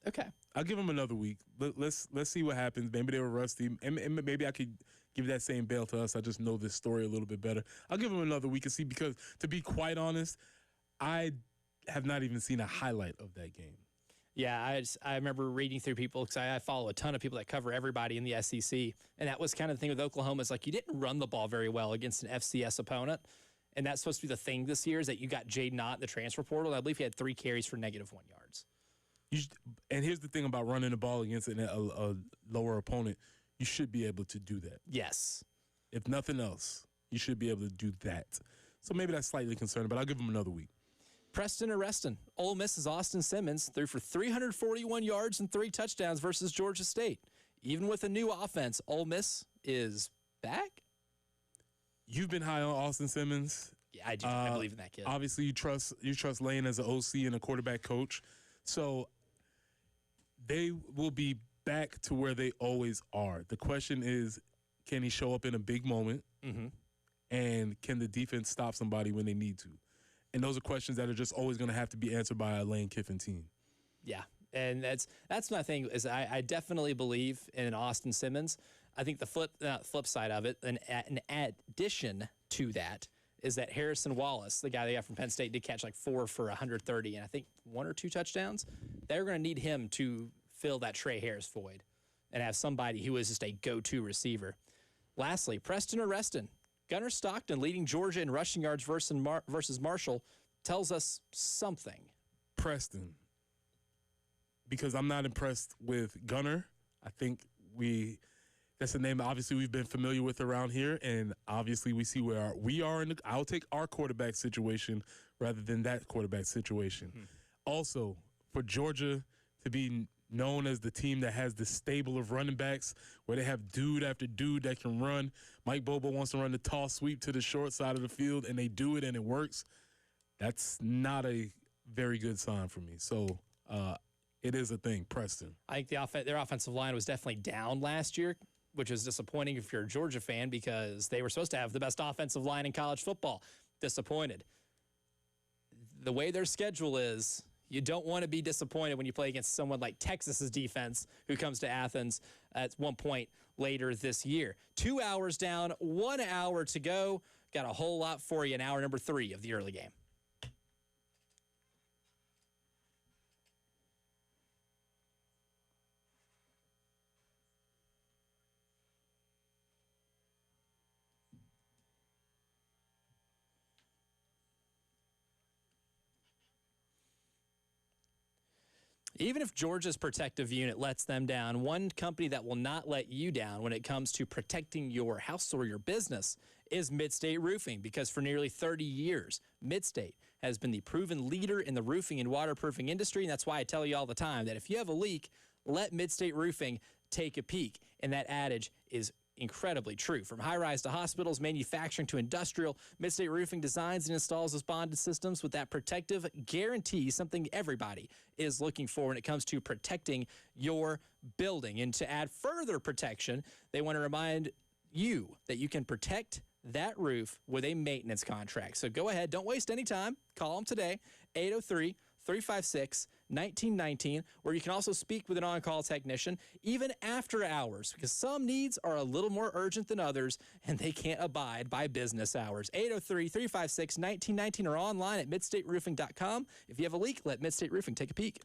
Okay. I'll give them another week. Let's see what happens. Maybe they were rusty. And maybe I could give that same bail to us. I just know this story a little bit better. I'll give them another week and see because, to be quite honest, I have not even seen a highlight of that game. Yeah, I remember reading through people because I follow a ton of people that cover everybody in the SEC. And that was kind of the thing with Oklahoma is like you didn't run the ball very well against an FCS opponent. And that's supposed to be the thing this year is that you got Jaden Ott in the transfer portal. I believe he had 3 carries for -1 yards. And here's the thing about running the ball against a lower opponent. You should be able to do that. Yes. If nothing else, you should be able to do that. So maybe that's slightly concerning, but I'll give them another week. Preston or Reston? Ole Miss's Austin Simmons threw for 341 yards and 3 touchdowns versus Georgia State. Even with a new offense, Ole Miss is back? You've been high on Austin Simmons. Yeah, I do. I believe in that kid. Obviously, you trust Lane as an OC and a quarterback coach. So they will be back to where they always are. The question is, can he show up in a big moment? And can the defense stop somebody when they need to? And those are questions that are just always going to have to be answered by a Lane Kiffin team. Yeah, and that's my thing is I definitely believe in Austin Simmons. I think the flip side of it, an addition to that, is that Harrison Wallace, the guy they got from Penn State, did catch like 4 for 130 and I think 1 or 2 touchdowns. They're going to need him to fill that Trey Harris void and have somebody who is just a go-to receiver. Lastly, Preston or Reston? Gunnar Stockton leading Georgia in rushing yards versus Marshall tells us something. Preston. Because I'm not impressed with Gunnar. I think that's a name obviously we've been familiar with around here, and obviously we see where we are in I'll take our quarterback situation rather than that quarterback situation. Also, for Georgia to be known as the team that has the stable of running backs where they have dude after dude that can run. Mike Bobo wants to run the toss sweep to the short side of the field, and they do it, and it works. That's not a very good sign for me. So it is a thing, Preston. I think their offensive line was definitely down last year, which is disappointing if you're a Georgia fan because they were supposed to have the best offensive line in college football. Disappointed. The way their schedule is, you don't want to be disappointed when you play against someone like Texas's defense who comes to Athens at one point later this year. 2 hours down, 1 hour to go. Got a whole lot for you in hour number 3 of the early game. Even if Georgia's protective unit lets them down, one company that will not let you down when it comes to protecting your house or your business is Midstate Roofing, because for nearly 30 years, Midstate has been the proven leader in the roofing and waterproofing industry, and that's why I tell you all the time that if you have a leak, let Midstate Roofing take a peek, and that adage is incredibly true. From high-rise to hospitals, manufacturing to industrial, Midstate Roofing designs and installs those bonded systems with that protective guarantee, something everybody is looking for when it comes to protecting your building. And to add further protection, they want to remind you that you can protect that roof with a maintenance contract. So go ahead, don't waste any time. Call them today, 803-356-1919, where you can also speak with an on-call technician, even after hours, because some needs are a little more urgent than others, and they can't abide by business hours. 803-356-1919 or online at midstateroofing.com. If you have a leak, let Midstate Roofing take a peek.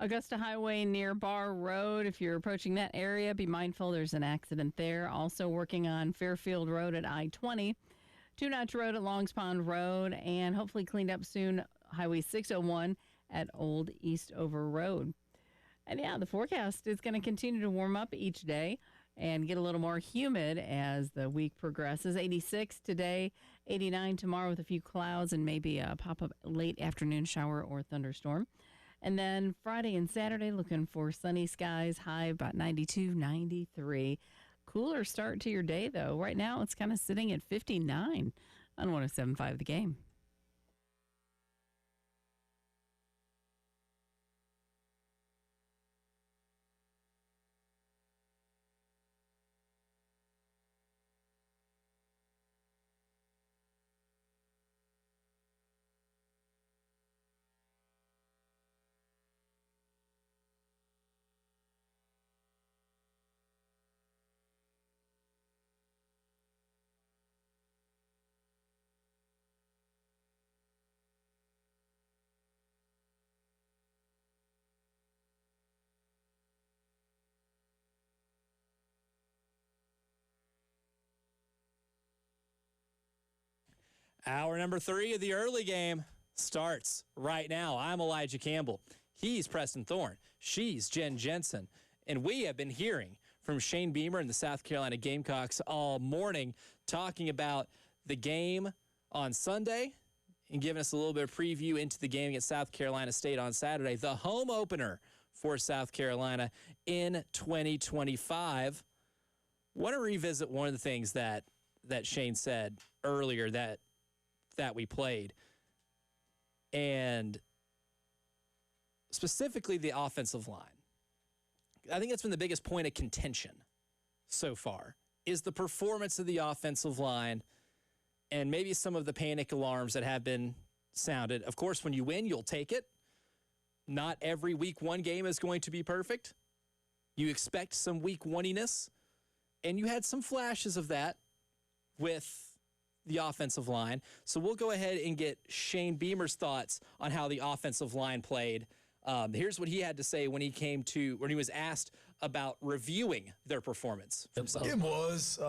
Augusta Highway near Bar Road. If you're approaching that area, be mindful there's an accident there. Also working on Fairfield Road at I-20, Two Notch Road at Longs Pond Road, and hopefully cleaned up soon, Highway 601 at Old Eastover Road. And yeah, the forecast is going to continue to warm up each day and get a little more humid as the week progresses. 86 today, 89 tomorrow with a few clouds and maybe a pop-up late afternoon shower or thunderstorm. And then Friday and Saturday, looking for sunny skies, high about 92, 93. Cooler start to your day, though. Right now, it's kind of sitting at 59 on 107.5 The Game. Hour number 3 of the early game starts right now. I'm Elijah Campbell. He's Preston Thorne. She's Jen Jensen. And we have been hearing from Shane Beamer and the South Carolina Gamecocks all morning, talking about the game on Sunday and giving us a little bit of preview into the game against South Carolina State on Saturday, the home opener for South Carolina in 2025. Want to revisit one of the things that Shane said earlier that we played, and specifically the offensive line. I think that's been the biggest point of contention so far, is the performance of the offensive line and maybe some of the panic alarms that have been sounded. Of course, when you win, you'll take it. Not every week one game is going to be perfect. You expect some week one-iness, and you had some flashes of that with the offensive line. So we'll go ahead and get Shane Beamer's thoughts on how the offensive line played. Here's what he had to say when he was asked about reviewing their performance. It was.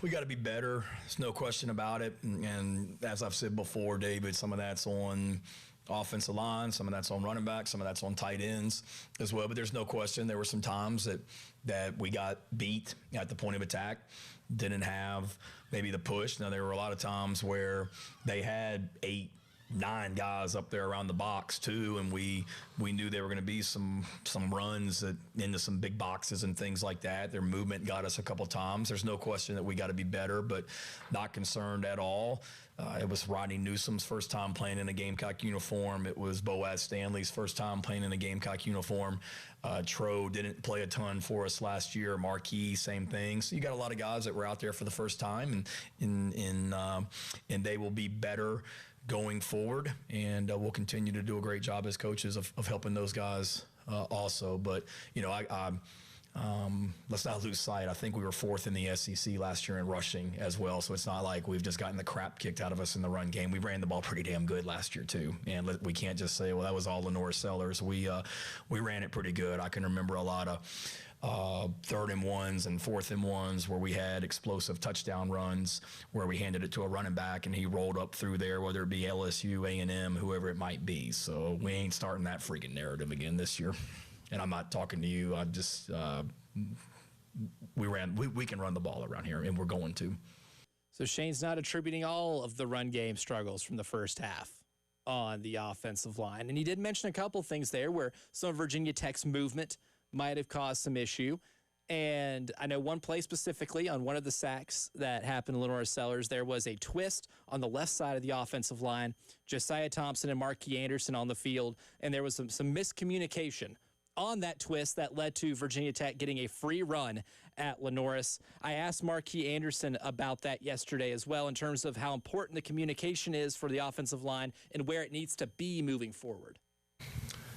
We got to be better. There's no question about it. And as I've said before, David, some of that's on offensive line, some of that's on running back, some of that's on tight ends as well. But there's no question there were some times that we got beat at the point of attack, didn't have maybe the push. Now, there were a lot of times where they had 8, 9 guys up there around the box too, and we knew there were going to be some runs into some big boxes and things like that. Their movement got us a couple times. There's no question that we got to be better, but not concerned at all. It was Rodney Newsom's first time playing in a Gamecock uniform. It was Boaz Stanley's first time playing in a Gamecock uniform. Tro didn't play a ton for us last year. Marquis, same thing. So you got a lot of guys that were out there for the first time, and they will be better going forward, and we'll continue to do a great job as coaches of helping those guys also. But, let's not lose sight. I think we were 4th in the SEC last year in rushing as well, so it's not like we've just gotten the crap kicked out of us in the run game. We ran the ball pretty damn good last year too, and we can't just say, well, that was all Lenore Sellers. We ran it pretty good. I can remember a lot of 3rd and 1s and 4th and 1s where we had explosive touchdown runs where we handed it to a running back and he rolled up through there, whether it be LSU, A&M, whoever it might be. So we ain't starting that freaking narrative again this year. And I'm not talking to you. I'm just we can run the ball around here, and we're going to. So Shane's not attributing all of the run game struggles from the first half on the offensive line. And he did mention a couple things there where some of Virginia Tech's movement might have caused some issue. And I know one play specifically on one of the sacks that happened to Lenore Sellers, there was a twist on the left side of the offensive line. Josiah Thompson and Marquis Anderson on the field, and there was some miscommunication on that twist that led to Virginia Tech getting a free run at Lenoris. I asked Marquis Anderson about that yesterday as well in terms of how important the communication is for the offensive line and where it needs to be moving forward.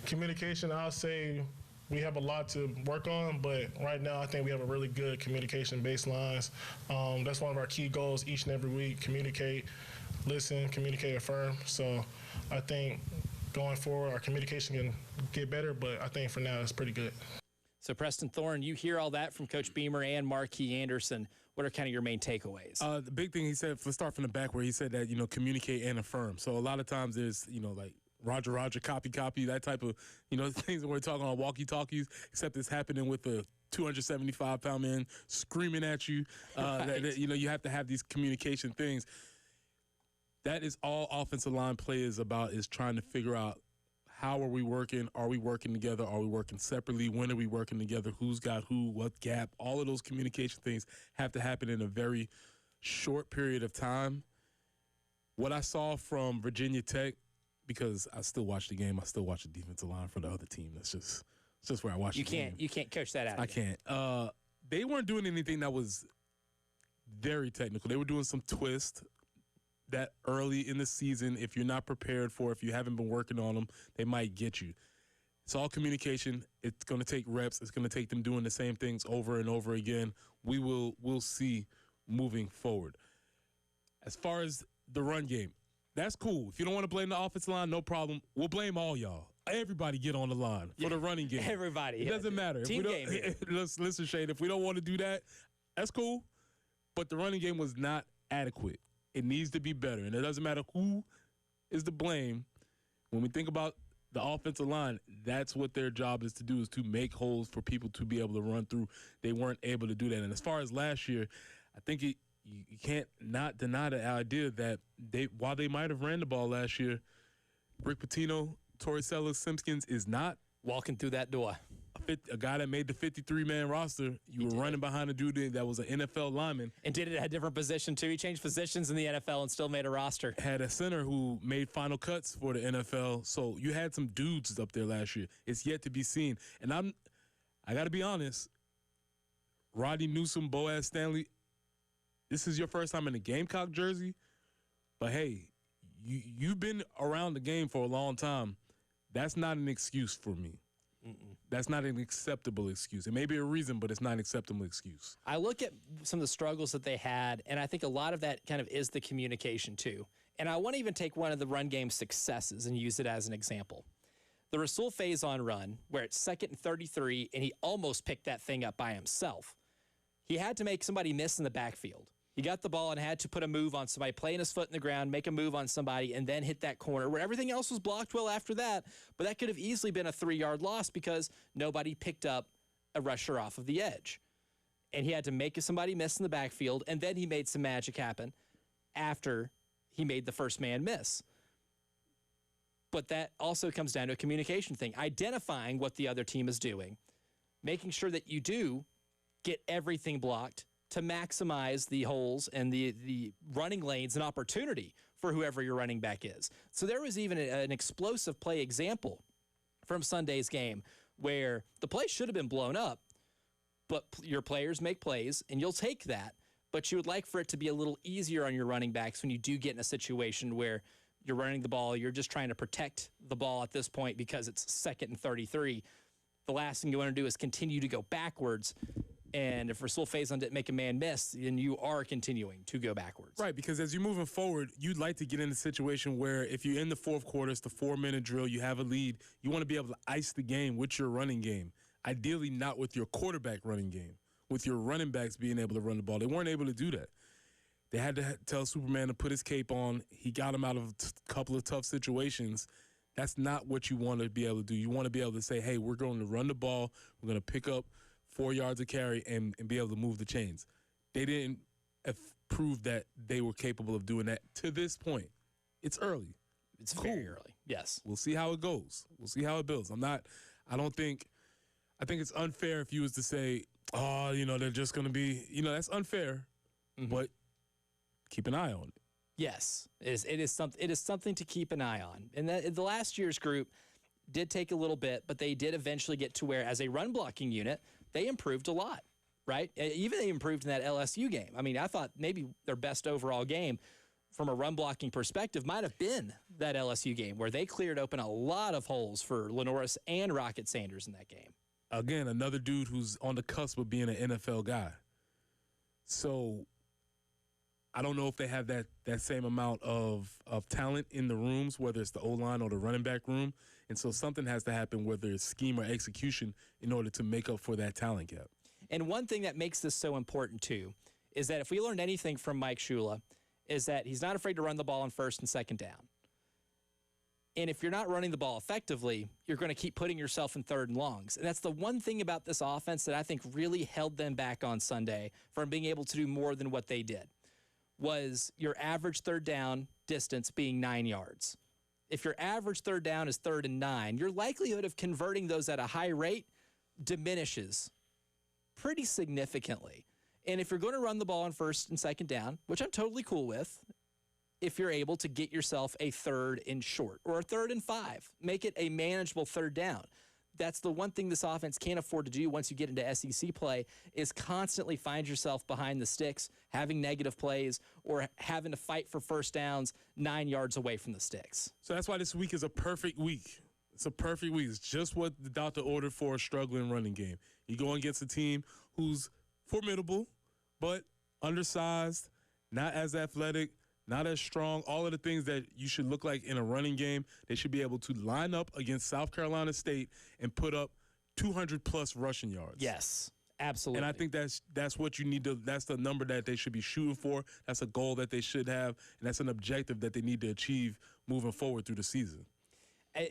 Communication, I'll say we have a lot to work on, but right now I think we have a really good communication baselines. That's one of our key goals each and every week: communicate, listen, communicate, affirm. So I think going forward, our communication can get better, but I think for now it's pretty good. So, Preston Thorne, you hear all that from Coach Beamer and Marquis Anderson. What are kind of your main takeaways? The big thing he said, let's start from the back where he said that, communicate and affirm. So a lot of times there's, like Roger, copy, that type of, things that we're talking on walkie-talkies, except it's happening with a 275-pound man screaming at you. Right. You have to have these communication things. That is all offensive line play is about, is trying to figure out how are we working? Are we working together? Are we working separately? When are we working together? Who's got who? What gap? All of those communication things have to happen in a very short period of time. What I saw from Virginia Tech, because I still watch the game, I still watch the defensive line for the other team. It's just where I watch the game. You can't coach that out. I can't. They weren't doing anything that was very technical. They were doing some twist that early in the season. If you're not prepared for, if you haven't been working on them, they might get you. It's all communication. It's going to take reps. It's going to take them doing the same things over and over again. We'll see moving forward. As far as the run game, that's cool. If you don't want to blame the offensive line, no problem. We'll blame all y'all. Everybody get on the line for the running game. Everybody. It doesn't matter. Team game here. Listen, Shane, if we don't want to do that, that's cool. But the running game was not adequate. It needs to be better. And it doesn't matter who is to blame. When we think about the offensive line, that's what their job is to do, is to make holes for people to be able to run through. They weren't able to do that. And as far as last year, I think you can't not deny the idea that while they might have ran the ball last year, Rick Pitino, Torrey Sellers, Simpkins is not walking through that door. a a guy that made the 53-man roster. You were running behind a dude that was an NFL lineman. And did it at a different position, too. He changed positions in the NFL and still made a roster. Had a center who made final cuts for the NFL. So you had some dudes up there last year. It's yet to be seen. And I got to be honest, Rodney Newsom, Boaz Stanley, this is your first time in a Gamecock jersey. But, hey, you've been around the game for a long time. That's not an excuse for me. That's not an acceptable excuse. It may be a reason, but it's not an acceptable excuse. I look at some of the struggles that they had, and I think a lot of that kind of is the communication, too. And I want to even take one of the run game successes and use it as an example. The Rasul Faison run, where it's 2nd and 33, and he almost picked that thing up by himself. He had to make somebody miss in the backfield. He got the ball and had to put a move on somebody, plant his foot in the ground, make a move on somebody, and then hit that corner where everything else was blocked well after that. But that could have easily been a 3-yard loss because nobody picked up a rusher off of the edge. And he had to make somebody miss in the backfield, and then he made some magic happen after he made the first man miss. But that also comes down to a communication thing, identifying what the other team is doing, making sure that you do get everything blocked to maximize the holes and the running lanes and opportunity for whoever your running back is. So there was even an explosive play example from Sunday's game where the play should have been blown up, but your players make plays, and you'll take that, but you would like for it to be a little easier on your running backs when you do get in a situation where you're running the ball, you're just trying to protect the ball at this point because it's 2nd and 33. The last thing you want to do is continue to go backwards. And if Rasul Faison didn't make a man miss, then you are continuing to go backwards. Right, because as you're moving forward, you'd like to get in a situation where if you're in the fourth quarter, it's the 4-minute drill, you have a lead, you want to be able to ice the game with your running game. Ideally not with your quarterback running game, with your running backs being able to run the ball. They weren't able to do that. They had to tell Superman to put his cape on. He got him out of a couple of tough situations. That's not what you want to be able to do. You want to be able to say, hey, we're going to run the ball, we're going to pick up 4 yards of carry and be able to move the chains. They didn't prove that they were capable of doing that to this point. It's early. It's very early. Yes. We'll see how it goes. We'll see how it builds. I think it's unfair if you was to say, oh, they're just going to be, that's unfair, but keep an eye on it. Yes, it is something to keep an eye on. And the last year's group did take a little bit, but they did eventually get to where, as a run blocking unit, they improved a lot, right? Even they improved in that LSU game. I mean, I thought maybe their best overall game from a run blocking perspective might have been that LSU game where they cleared open a lot of holes for Lenoris and Rocket Sanders in that game. Again, another dude who's on the cusp of being an NFL guy. So I don't know if they have that same amount of talent in the rooms, whether it's the O-line or the running back room. And so something has to happen, whether it's scheme or execution, in order to make up for that talent gap. And one thing that makes this so important, too, is that if we learned anything from Mike Shula, is that he's not afraid to run the ball on 1st and 2nd down. And if you're not running the ball effectively, you're going to keep putting yourself in 3rd and longs. And that's the one thing about this offense that I think really held them back on Sunday from being able to do more than what they did, was your average 3rd down distance being 9 yards. If your average 3rd down is 3rd and 9, your likelihood of converting those at a high rate diminishes pretty significantly. And if you're going to run the ball on 1st and 2nd down, which I'm totally cool with, if you're able to get yourself a 3rd and short or a 3rd and 5, make it a manageable 3rd down. That's the one thing this offense can't afford to do once you get into SEC play, is constantly find yourself behind the sticks, having negative plays, or having to fight for 1st downs 9 yards away from the sticks. So that's why this week is a perfect week. It's a perfect week. It's just what the doctor ordered for a struggling running game. You go against a team who's formidable, but undersized, not as athletic, not as strong, all of the things that you should look like in a running game. They should be able to line up against South Carolina State and put up 200-plus rushing yards. Yes, absolutely. And I think that's what you need to – that's the number that they should be shooting for. That's a goal that they should have, and that's an objective that they need to achieve moving forward through the season.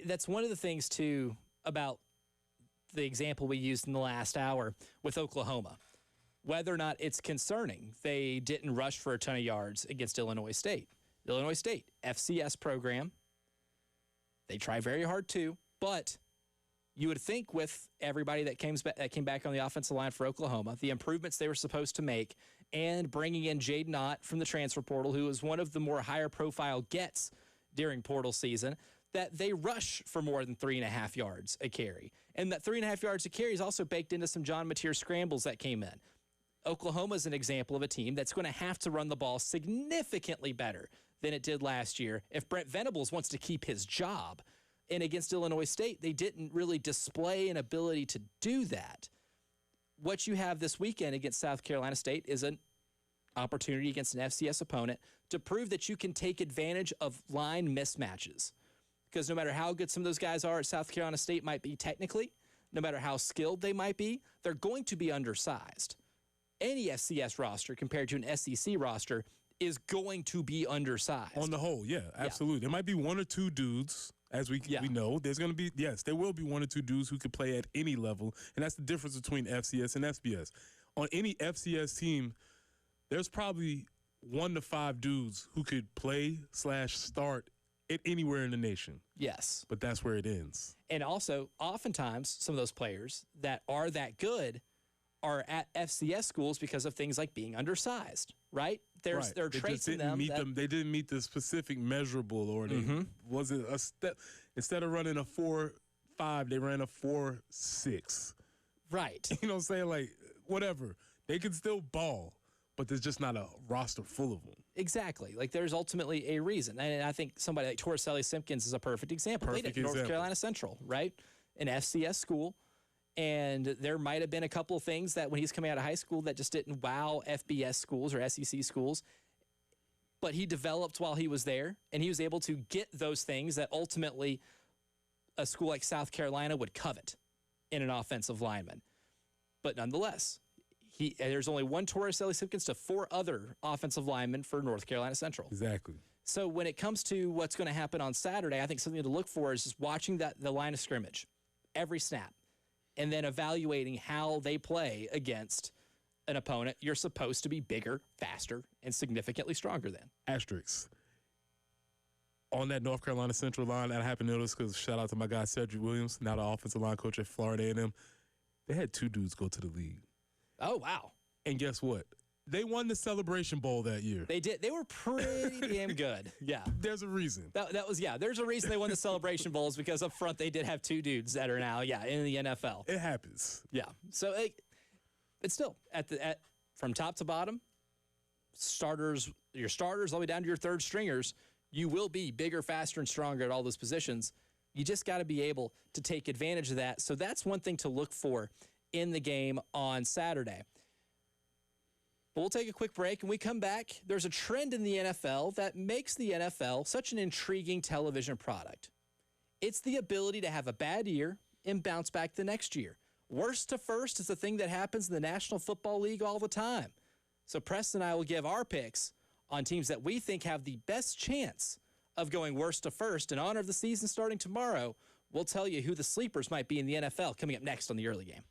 That's one of the things, too, about the example we used in the last hour with Oklahoma. Whether or not it's concerning, they didn't rush for a ton of yards against Illinois State. Illinois State, FCS program. They try very hard too, but You would think with everybody that came back on the offensive line for Oklahoma, the improvements they were supposed to make, and bringing in Jaden Ott from the transfer portal, who was one of the more higher profile gets during portal season, that they rush for more than 3.5 yards a carry. And that 3.5 yards a carry is also baked into some John Mateer scrambles that came in. Oklahoma is an example of a team that's going to have to run the ball significantly better than it did last year if Brent Venables wants to keep his job. And against Illinois State, they didn't really display an ability to do that. What you have this weekend against South Carolina State is an opportunity against an FCS opponent to prove that you can take advantage of line mismatches. Because no matter how good some of those guys are at South Carolina State might be technically, no matter how skilled they might be, they're going to be undersized. Any FCS roster compared to an SEC roster is going to be undersized. On the whole, yeah, absolutely. Yeah. There might be one or two dudes, as we know. There's going to be, yes, there will be one or two dudes who could play at any level, and that's the difference between FCS and FBS. On any FCS team, there's probably 1 to 5 dudes who could play/start it anywhere in the nation. Yes. But that's where it ends. And also, oftentimes, some of those players that are that good are at FCS schools because of things like being undersized, right? They're traits in them. They didn't meet the specific measurable, or they wasn't a step. Instead of running a 4.5, they ran a 4.6. Right. You know what I'm saying? Like, whatever. They can still ball, but there's just not a roster full of them. Exactly. Like, there's ultimately a reason. And I think somebody like Torricelli Simpkins is a perfect example. Played at North Carolina Central, right? An FCS school. And there might have been a couple of things that when he's coming out of high school that just didn't wow FBS schools or SEC schools. But he developed while he was there, and he was able to get those things that ultimately a school like South Carolina would covet in an offensive lineman. But nonetheless, there's only one Torricelli Simpkins to 4 other offensive linemen for North Carolina Central. Exactly. So when it comes to what's going to happen on Saturday, I think something to look for is just watching the line of scrimmage, every snap, and then evaluating how they play against an opponent you're supposed to be bigger, faster, and significantly stronger than. Asterisks. On that North Carolina Central line, I happened to notice because shout out to my guy Cedric Williams, now the offensive line coach at Florida A&M. They had 2 dudes go to the league. Oh, wow. And guess what? They won the Celebration Bowl that year. They did. They were pretty damn good. Yeah. There's a reason. There's a reason they won the Celebration Bowls because up front they did have 2 dudes that are now, in the NFL. It happens. Yeah. So it's still from top to bottom, your starters all the way down to your third stringers, you will be bigger, faster, and stronger at all those positions. You just got to be able to take advantage of that. So that's one thing to look for in the game on Saturday. But we'll take a quick break, and we come back. There's a trend in the NFL that makes the NFL such an intriguing television product. It's the ability to have a bad year and bounce back the next year. Worst to first is the thing that happens in the National Football League all the time. So Preston and I will give our picks on teams that we think have the best chance of going worst to first. In honor of the season starting tomorrow, we'll tell you who the sleepers might be in the NFL coming up next on the early game.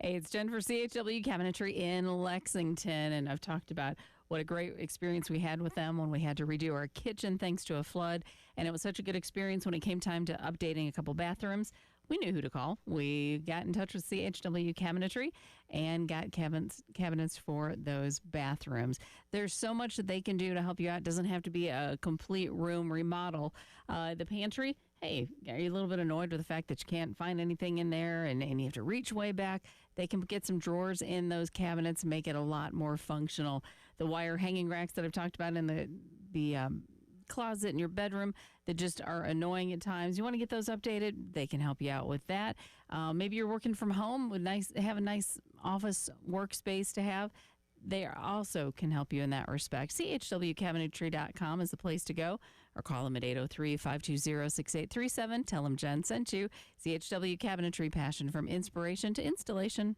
Hey, it's Jen for CHW Cabinetry in Lexington, and I've talked about what a great experience we had with them when we had to redo our kitchen thanks to a flood, and it was such a good experience when it came time to updating a couple bathrooms. we knew who to call. We got in touch with CHW Cabinetry and got cabinets for those bathrooms. There's so much that they can do to help you out. It doesn't have to be a complete room remodel. The pantry, hey, are you a little bit annoyed with the fact that you can't find anything in there and you have to reach way back? They can get some drawers in those cabinets and make it a lot more functional. The wire hanging racks that I've talked about in the closet in your bedroom that just are annoying at times. You want to get those updated? They can help you out with that. Maybe you're working from home, have a nice office workspace to have. They also can help you in that respect. CHWCabinetry.com is the place to go, or call them at 803-520-6837. Tell them Jen sent you. CHW Cabinetry, passion from inspiration to installation.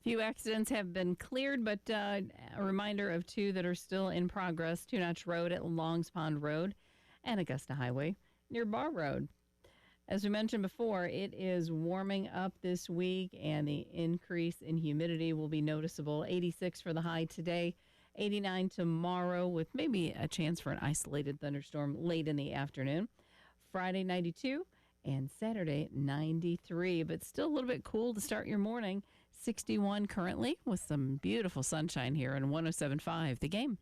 Few accidents have been cleared, but a reminder of two that are still in progress. Two Notch Road at Longs Pond Road and Augusta Highway near Bar Road. As we mentioned before, it is warming up this week, and the increase in humidity will be noticeable. 86 for the high today, 89 tomorrow, with maybe a chance for an isolated thunderstorm late in the afternoon. Friday, 92, and Saturday, 93, but still a little bit cool to start your morning. 61 currently with some beautiful sunshine here on 107.5 The Game.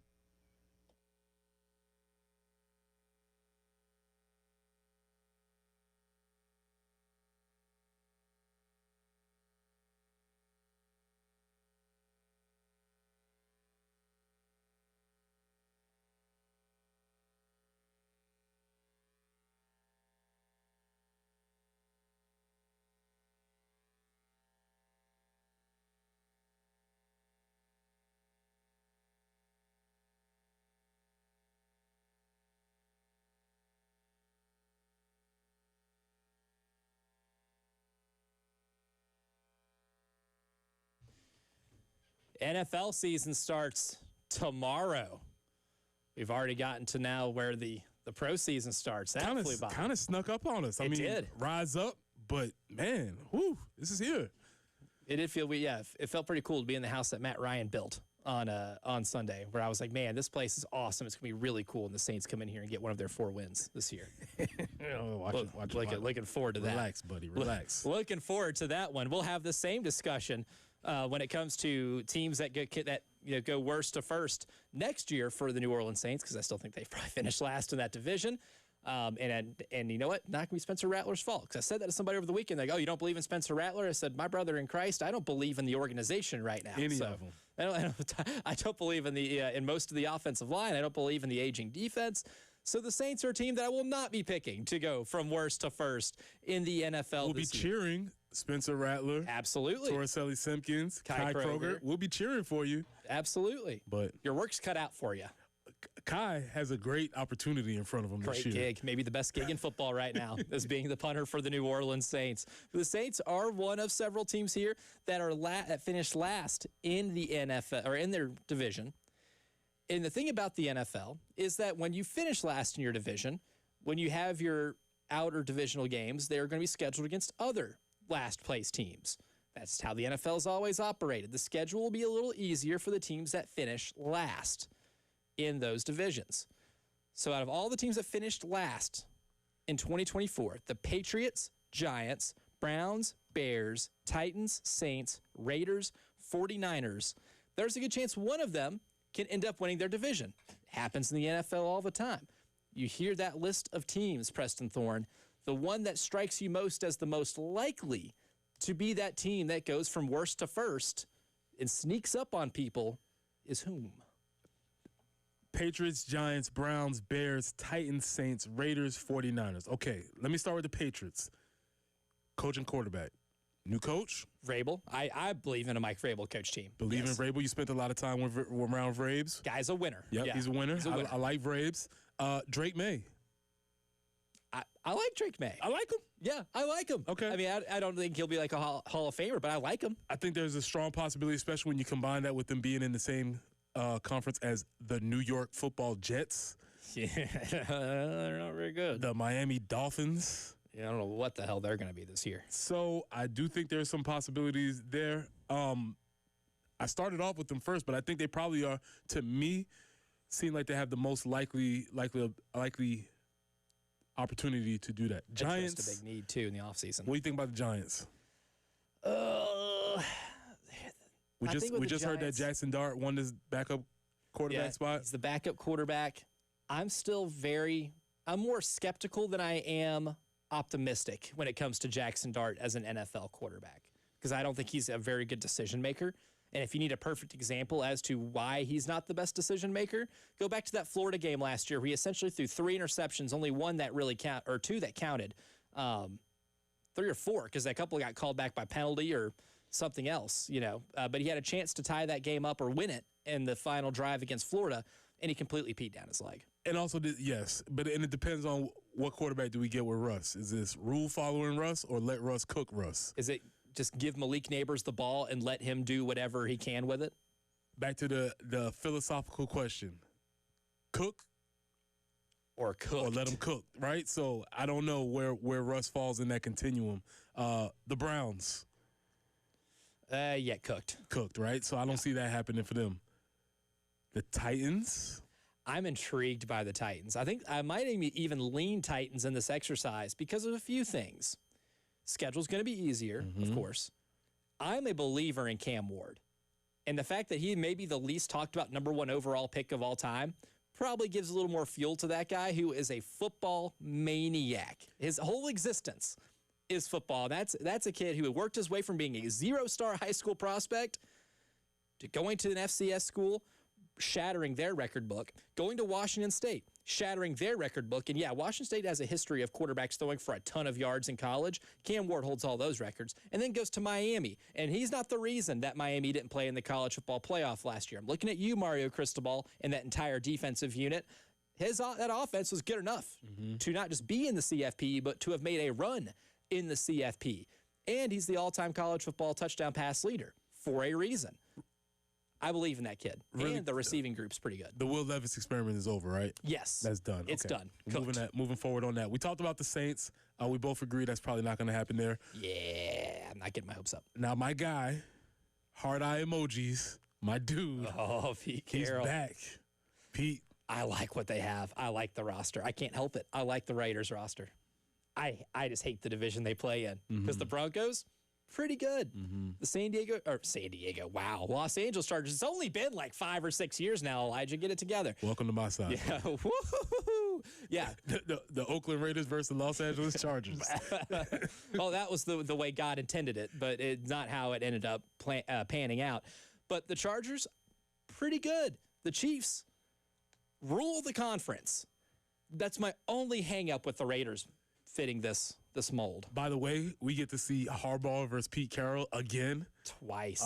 NFL season starts tomorrow. We've already gotten to now where the pro season starts. That flew by. Kind of snuck up on us. I It mean, did. rise up, but man, this is here. It did feel, it felt pretty cool to be in the house that Matt Ryan built on Sunday, where I was like, man, this place is awesome. It's going to be really cool, and the Saints come in here and get one of their 4 wins this year. Looking forward to that. Relax, buddy. Relax. Looking forward to that one. We'll have the same discussion when it comes to teams that go worst to first next year for the New Orleans Saints, because I still think they probably finished last in that division. And you know what? Not going to be Spencer Rattler's fault, because I said that to somebody over the weekend. They go, "Oh, you don't believe in Spencer Rattler?" I said, "My brother in Christ, I don't believe in the organization right now." Any of them. I don't believe in in most of the offensive line. I don't believe in the aging defense. So the Saints are a team that I will not be picking to go from worst to first in the NFL. We'll be cheering Spencer Rattler. Absolutely. Torricelli Simpkins, Kai Kroger. We'll be cheering for you. Absolutely. But your work's cut out for you. Kai has a great opportunity in front of him this year. Great gig. Maybe the best gig in football right now is being the punter for the New Orleans Saints. The Saints are one of several teams here that are that finished last in the NFL or in their division. And the thing about the NFL is that when you finish last in your division, when you have your outer divisional games, they're going to be scheduled against other last place teams. That's how the NFL has always operated. The schedule will be a little easier for the teams that finish last in those divisions. So out of all the teams that finished last in 2024, the Patriots, Giants, Browns, Bears, Titans, Saints, Raiders, 49ers, there's a good chance one of them can end up winning their division. It happens in the NFL all the time. You hear that list of teams, Preston Thorne, the one that strikes you most as the most likely to be that team that goes from worst to first and sneaks up on people is whom? Patriots, Giants, Browns, Bears, Titans, Saints, Raiders, 49ers. Okay, let me start with the Patriots. Coach and quarterback. New coach? Vrabel. I believe in a Mike Vrabel coach team. Believe in Vrabel? You spent a lot of time around Vrabes? Guy's a winner. Yep, he's a winner. I like Vrabes. Drake May. I like Drake May. I like him. Yeah, I like him. Okay. I mean, I don't think he'll be like a Hall of Famer, but I like him. I think there's a strong possibility, especially when you combine that with them being in the same conference as the New York Football Jets. Yeah, they're not very good. The Miami Dolphins. Yeah, I don't know what the hell they're going to be this year. So I do think there's some possibilities there. I started off with them first, but I think they probably are, to me, seem like they have the most likely opportunity to do that. Giants. That's a big need, too, in the offseason. What do you think about the Giants? We just heard that Jackson Dart won this backup quarterback spot. He's the backup quarterback. I'm more skeptical than I am optimistic when it comes to Jackson Dart as an NFL quarterback, because I don't think he's a very good decision maker. And if you need a perfect example as to why he's not the best decision maker, go back to that Florida game last year where he essentially threw 3 interceptions, only one that really or 2 that counted, 3 or 4, because that couple got called back by penalty or something else, but he had a chance to tie that game up or win it in the final drive against Florida, and he completely peed down his leg. And also, and it depends on what quarterback do we get with Russ. Is this rule following Russ or let Russ cook Russ? Is it just give Malik Neighbors the ball and let him do whatever he can with it? Back to the philosophical question. Cook or cooked. Or let him cook, right? So I don't know where Russ falls in that continuum. The Browns. Cooked. Cooked, right? So I don't see that happening for them. The Titans. I'm intrigued by the Titans. I think I might even lean Titans in this exercise because of a few things. Schedule's going to be easier, of course. I'm a believer in Cam Ward. And the fact that he may be the least talked about #1 overall pick of all time probably gives a little more fuel to that guy who is a football maniac. His whole existence is football. That's a kid who had worked his way from being a 0-star high school prospect to going to an FCS school, shattering their record book, going to Washington State, shattering their record book. And Washington State has a history of quarterbacks throwing for a ton of yards in college. Cam Ward holds all those records. And then goes to Miami. And he's not the reason that Miami didn't play in the college football playoff last year. I'm looking at you, Mario Cristobal, and that entire defensive unit. That offense was good enough to not just be in the CFP, but to have made a run in the CFP. And he's the all-time college football touchdown pass leader for a reason. I believe in that kid. Really? And the receiving group's pretty good. The Will Levis experiment is over, right? Yes. That's done. It's Okay. done. Moving forward on that. We talked about the Saints. We both agree that's probably not going to happen there. Yeah, I'm not getting my hopes up. Now, my guy, hard eye emojis, my dude, Oh, Pete Carroll. he's back. Pete. I like what they have. I like the roster. I can't help it. I like the Raiders roster. I just hate the division they play in because the Broncos, pretty good. The Los Angeles Chargers. It's only been like 5 or 6 years now, Elijah. Get it together. Welcome to my side. Yeah. Woo-hoo-hoo. Yeah. The Oakland Raiders versus the Los Angeles Chargers. Well, that was the way God intended it, but it's not how it ended up panning out. But the Chargers, pretty good. The Chiefs rule the conference. That's my only hang-up with the Raiders fitting this mold. By the way, we get to see Harbaugh versus Pete Carroll again. Twice.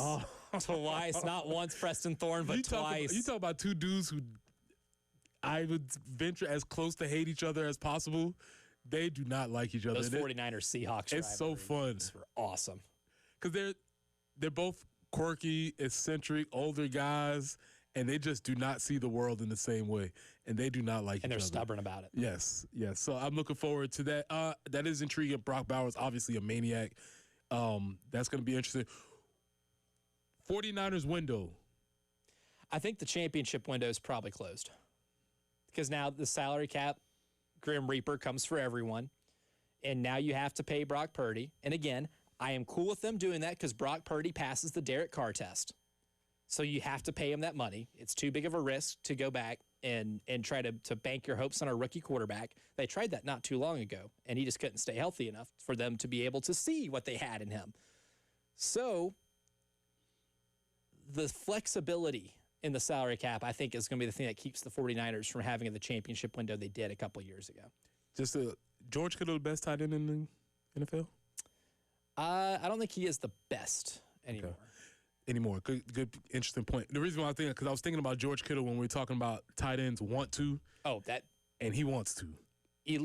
Twice. Not once Preston Thorne, but twice. You talk about two dudes who I would venture as close to hate each other as possible. They do not like each other. Those 49ers Seahawks It's so fun. Were awesome. Because they're both quirky, eccentric, older guys, and they just do not see the world in the same way. And they do not like each other. And they're stubborn about it. Yes. So I'm looking forward to that. That is intriguing. Brock Bowers, obviously a maniac. That's going to be interesting. 49ers window. I think the championship window is probably closed. Because now the salary cap, Grim Reaper, comes for everyone. And now you have to pay Brock Purdy. And again, I am cool with them doing that because Brock Purdy passes the Derek Carr test. So you have to pay him that money. It's too big of a risk to go back and try to bank your hopes on a rookie quarterback. They tried that not too long ago, and he just couldn't stay healthy enough for them to be able to see what they had in him. So the flexibility in the salary cap, I think, is going to be the thing that keeps the 49ers from having the championship window they did a couple years ago. Just George Kittle, the best tight end in the NFL? I don't think he is the best anymore. Okay. Anymore. Good, interesting point. The reason why I think, because I was thinking about George Kittle when we were talking about tight ends want to. Oh, that. And he wants to.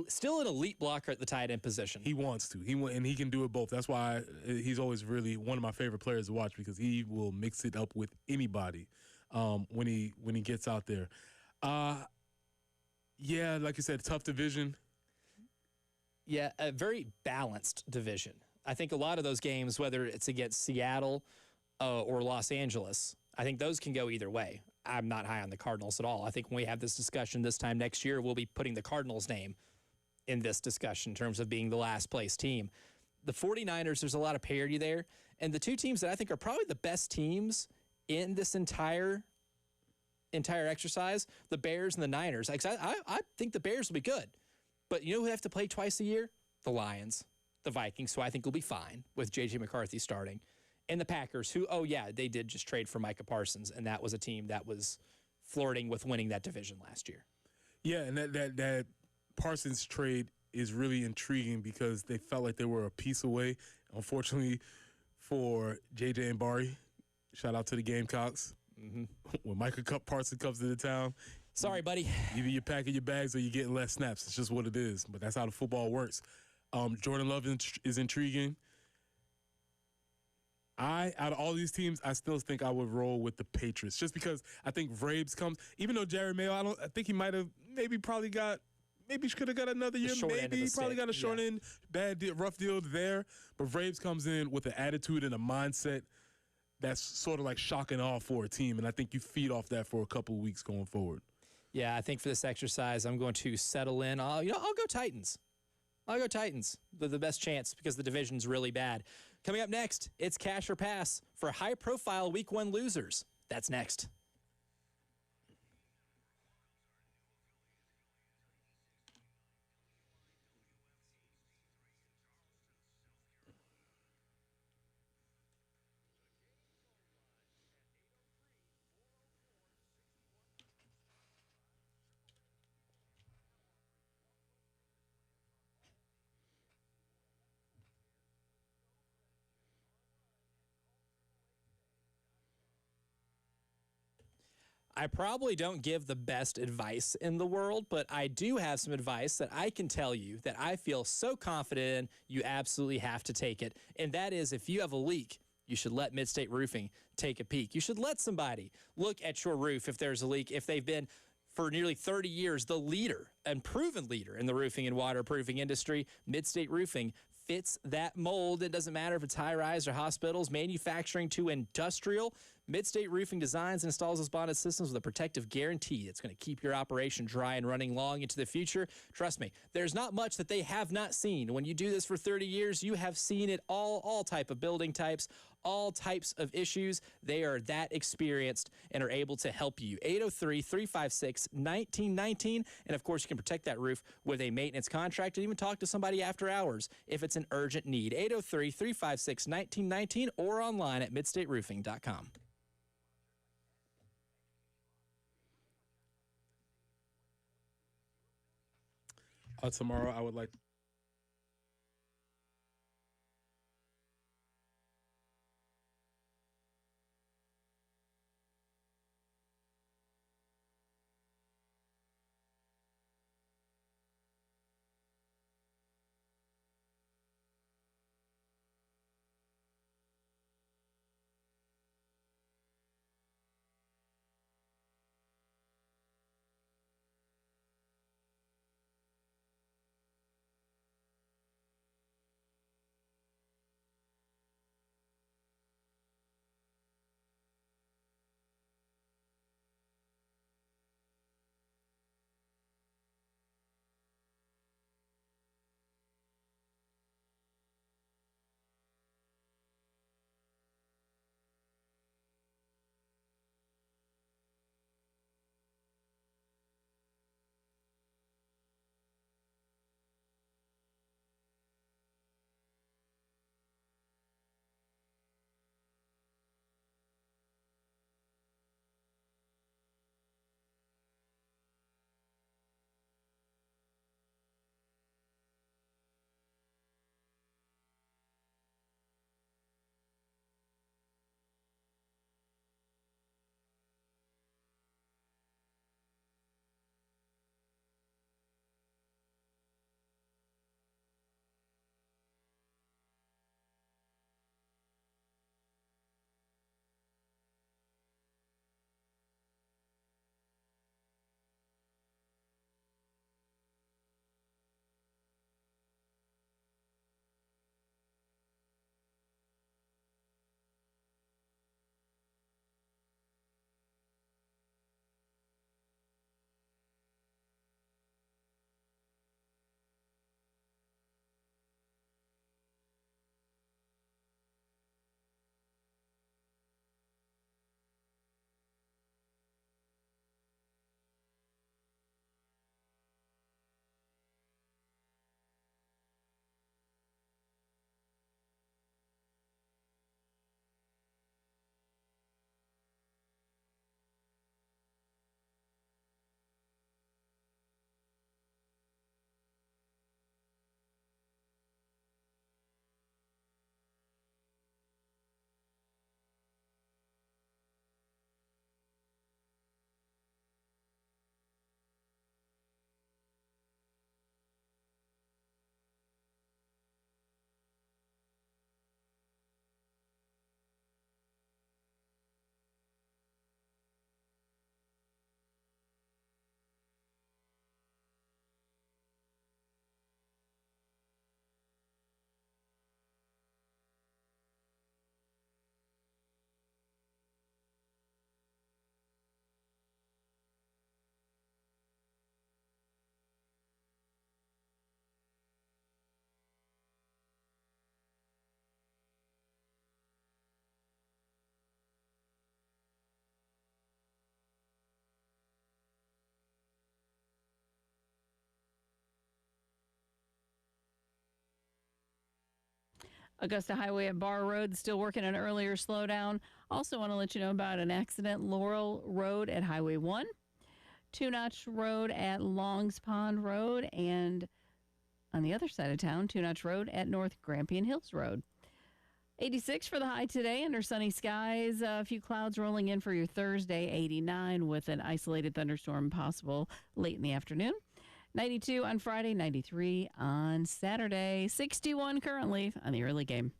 Still an elite blocker at the tight end position. He wants to. And he can do it both. That's why he's always really one of my favorite players to watch because he will mix it up with anybody when he gets out there. Yeah, like you said, tough division. Yeah, a very balanced division. I think a lot of those games, whether it's against Seattle or Los Angeles, I think those can go either way. I'm not high on the Cardinals at all. I think when we have this discussion this time next year, we'll be putting the Cardinals' name in this discussion in terms of being the last place team. The 49ers, there's a lot of parity there. And the two teams that I think are probably the best teams in this entire exercise, the Bears and the Niners. I think the Bears will be good. But you know who have to play twice a year? The Lions, the Vikings, who I think will be fine with J.J. McCarthy starting. And the Packers, who, they did just trade for Micah Parsons, and that was a team that was flirting with winning that division last year. Yeah, and that Parsons trade is really intriguing because they felt like they were a piece away. Unfortunately for J.J. and Barry, shout out to the Gamecocks. Mm-hmm. When Micah Parsons comes into town, sorry, buddy. Either you're packing your bags or you're getting less snaps. It's just what it is. But that's how the football works. Jordan Love is intriguing. Out of all these teams, I still think I would roll with the Patriots just because I think Vrabes comes. Even though Jerry Mayo, I think he might have maybe could have got another year. Maybe he probably got a short end, rough deal there. But Vrabes comes in with an attitude and a mindset that's sort of like shock and awe for a team, and I think you feed off that for a couple of weeks going forward. Yeah, I think for this exercise, I'm going to settle in. I'll go Titans. I'll go Titans. They're the best chance because the division's really bad. Coming up next, it's Cash or Pass for high-profile Week 1 losers. That's next. I probably don't give the best advice in the world, but I do have some advice that I can tell you that I feel so confident in, you absolutely have to take it. And that is if you have a leak, you should let Midstate Roofing take a peek. You should let somebody look at your roof if there's a leak, if they've been for nearly 30 years the leader and proven leader in the roofing and waterproofing industry. Midstate Roofing fits that mold. It doesn't matter if it's high-rise or hospitals, manufacturing to industrial. Midstate Roofing designs and installs those bonded systems with a protective guarantee that's going to keep your operation dry and running long into the future. Trust me, there's not much that they have not seen. When you do this for 30 years, you have seen it all type of building types, all types of issues. They are that experienced and are able to help you. 803-356-1919. And of course, you can protect that roof with a maintenance contract and even talk to somebody after hours if it's an urgent need. 803-356-1919 or online at midstateroofing.com. Tomorrow, I would like Augusta Highway at Bar Road still working an earlier slowdown. Also want to let you know about an accident. Laurel Road at Highway 1. Two Notch Road at Longs Pond Road. And on the other side of town, Two Notch Road at North Grampian Hills Road. 86 for the high today under sunny skies. A few clouds rolling in for your Thursday. 89 with an isolated thunderstorm possible late in the afternoon. 92 on Friday, 93 on Saturday, 61 currently on the early game.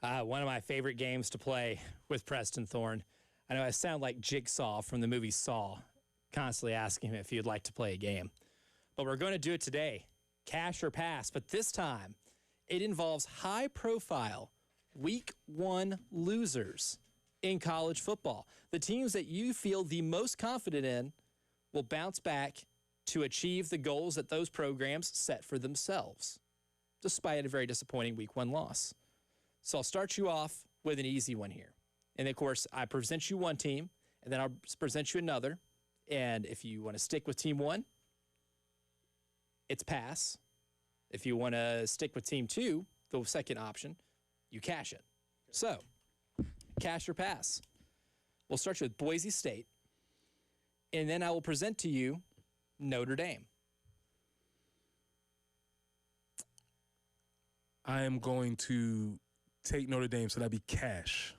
One of my favorite games to play with Preston Thorne. I know I sound like Jigsaw from the movie Saw, constantly asking him if he would like to play a game. But we're going to do it today, cash or pass. But this time, it involves high-profile Week 1 losers in college football. The teams that you feel the most confident in will bounce back to achieve the goals that those programs set for themselves, despite a very disappointing Week 1 loss. So I'll start you off with an easy one here. And, of course, I present you one team, and then I'll present you another. And if you want to stick with Team 1, it's pass. If you want to stick with Team 2, the second option, you cash it. So, cash or pass. We'll start you with Boise State, and then I will present to you Notre Dame. I am going to take Notre Dame, so that'd be cash.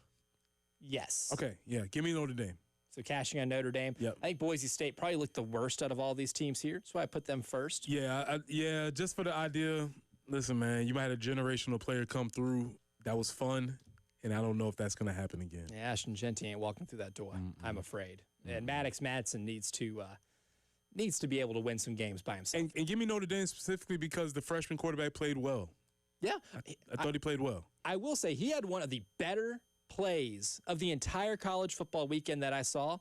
Yes. Okay, yeah, give me Notre Dame. So cashing on Notre Dame. Yep. I think Boise State probably looked the worst out of all these teams here. That's why I put them first. Yeah, yeah, just for the idea. Listen, man, you might have a generational player come through. That was fun, and I don't know if that's going to happen again. Yeah, Ashton Genty ain't walking through that door, I'm afraid. And Maddox Madsen needs to be able to win some games by himself. And give me Notre Dame specifically because the freshman quarterback played well. Yeah. I thought he played well. I will say he had one of the better plays of the entire college football weekend that I saw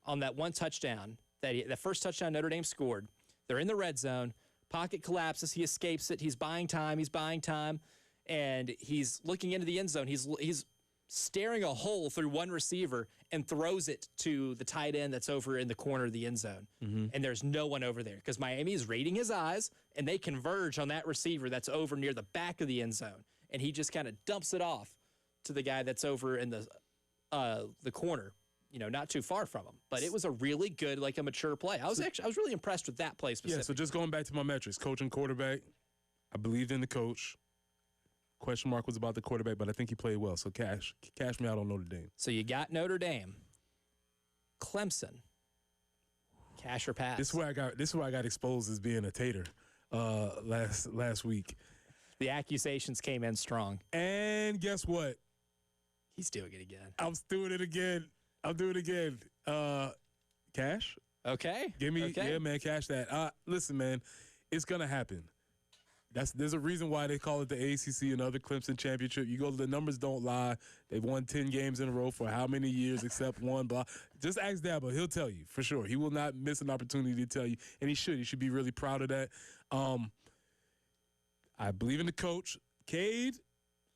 on that one touchdown, the first touchdown Notre Dame scored. They're in the red zone. Pocket collapses. He escapes it. He's buying time. And he's looking into the end zone. He's staring a hole through one receiver and throws it to the tight end that's over in the corner of the end zone. And there's no one over there because Miami is reading his eyes, and they converge on that receiver that's over near the back of the end zone. And he just kind of dumps it off to the guy that's over in the corner, not too far from him. But it was a really good, a mature play. I was really impressed with that play specifically. Yeah, so just going back to my metrics, coach and quarterback, I believed in the coach. Question mark was about the quarterback, but I think he played well. So cash me out on Notre Dame. So you got Notre Dame, Clemson, cash or pass. This is where I got exposed as being a tater last week. The accusations came in strong. And guess what? He's doing it again. I'm doing it again. Cash? Okay. Give me, okay. Yeah, man, cash that. Listen, man, it's gonna happen. There's a reason why they call it the ACC and other Clemson championship. You go, the numbers don't lie. They've won 10 games in a row for how many years except one. Blah. Just ask Dabo. He'll tell you for sure. He will not miss an opportunity to tell you, and he should. He should be really proud of that. I believe in the coach. Cade,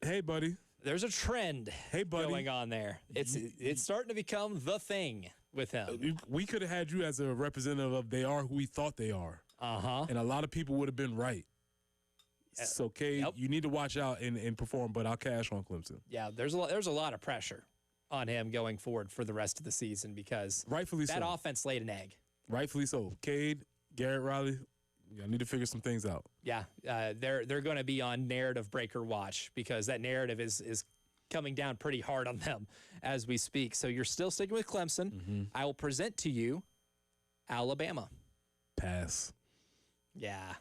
hey, buddy. There's a trend going on there. It's starting to become the thing with him. We could have had you as a representative of they are who we thought they are. Uh-huh. And a lot of people would have been right. So, Cade, you need to watch out and perform, but I'll cash on Clemson. Yeah, there's a lot of pressure on him going forward for the rest of the season because rightfully that offense laid an egg. Rightfully so. Cade, Garrett Riley, I need to figure some things out. Yeah, they're going to be on narrative breaker watch because that narrative is coming down pretty hard on them as we speak. So you're still sticking with Clemson. Mm-hmm. I will present to you Alabama. Pass. Yeah.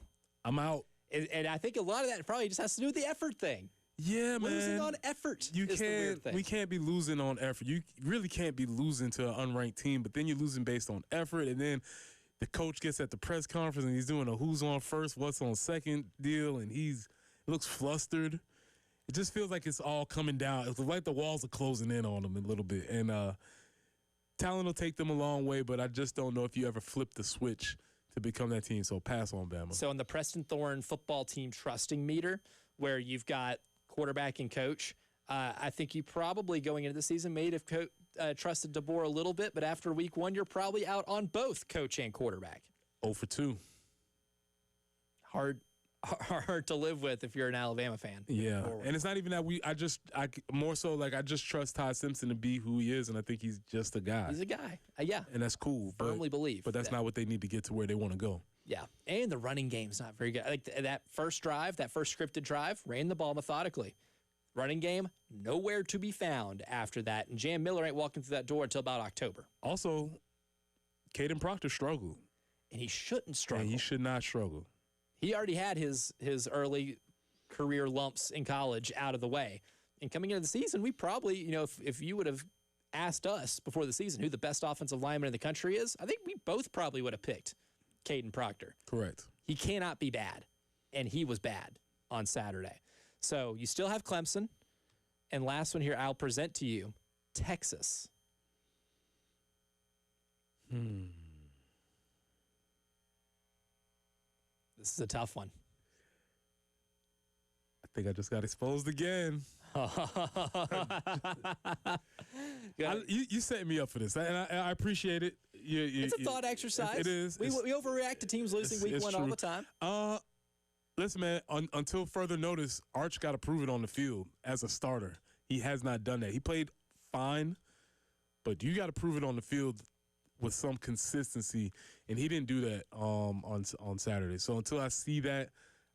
I'm out. And I think a lot of that probably just has to do with the effort thing. Yeah, man. Losing on effort is the weird thing. We can't be losing on effort. You really can't be losing to an unranked team, but then you're losing based on effort, and then the coach gets at the press conference and he's doing a who's on first, what's on second deal, and he looks flustered. It just feels like it's all coming down. It's like the walls are closing in on him a little bit. And talent will take them a long way, but I just don't know if you ever flip the switch to become that team. So pass on Bama. So in the Preston Thorne football team trusting meter, where you've got quarterback and coach, I think you probably going into the season may have trusted DeBoer a little bit, but after week 1, you're probably out on both coach and quarterback. 0 for 2. Hard to live with if you're an Alabama fan. Yeah, and it's not even that I just trust Todd Simpson to be who he is, and I think he's just a guy. He's a guy. Yeah. And that's cool. Firmly believe. But that's not what they need to get to where they want to go. Yeah, and the running game's not very good. Like that first scripted drive, ran the ball methodically. Running game, nowhere to be found after that. And Jam Miller ain't walking through that door until about October. Also, Caden Proctor struggled. And he shouldn't struggle. And he should not struggle. He already had his early career lumps in college out of the way. And coming into the season, we probably, if you would have asked us before the season who the best offensive lineman in the country is, I think we both probably would have picked Caden Proctor. Correct. He cannot be bad, and he was bad on Saturday. So you still have Clemson. And last one here, I'll present to you Texas. This is a tough one. I think I just got exposed again. You set me up for this, and I appreciate it. It's a thought exercise. It is. We overreact to teams losing week one all the time. Listen, man, until further notice, Arch got to prove it on the field as a starter. He has not done that. He played fine, but you got to prove it on the field with some consistency, and he didn't do that on Saturday. So until I see that,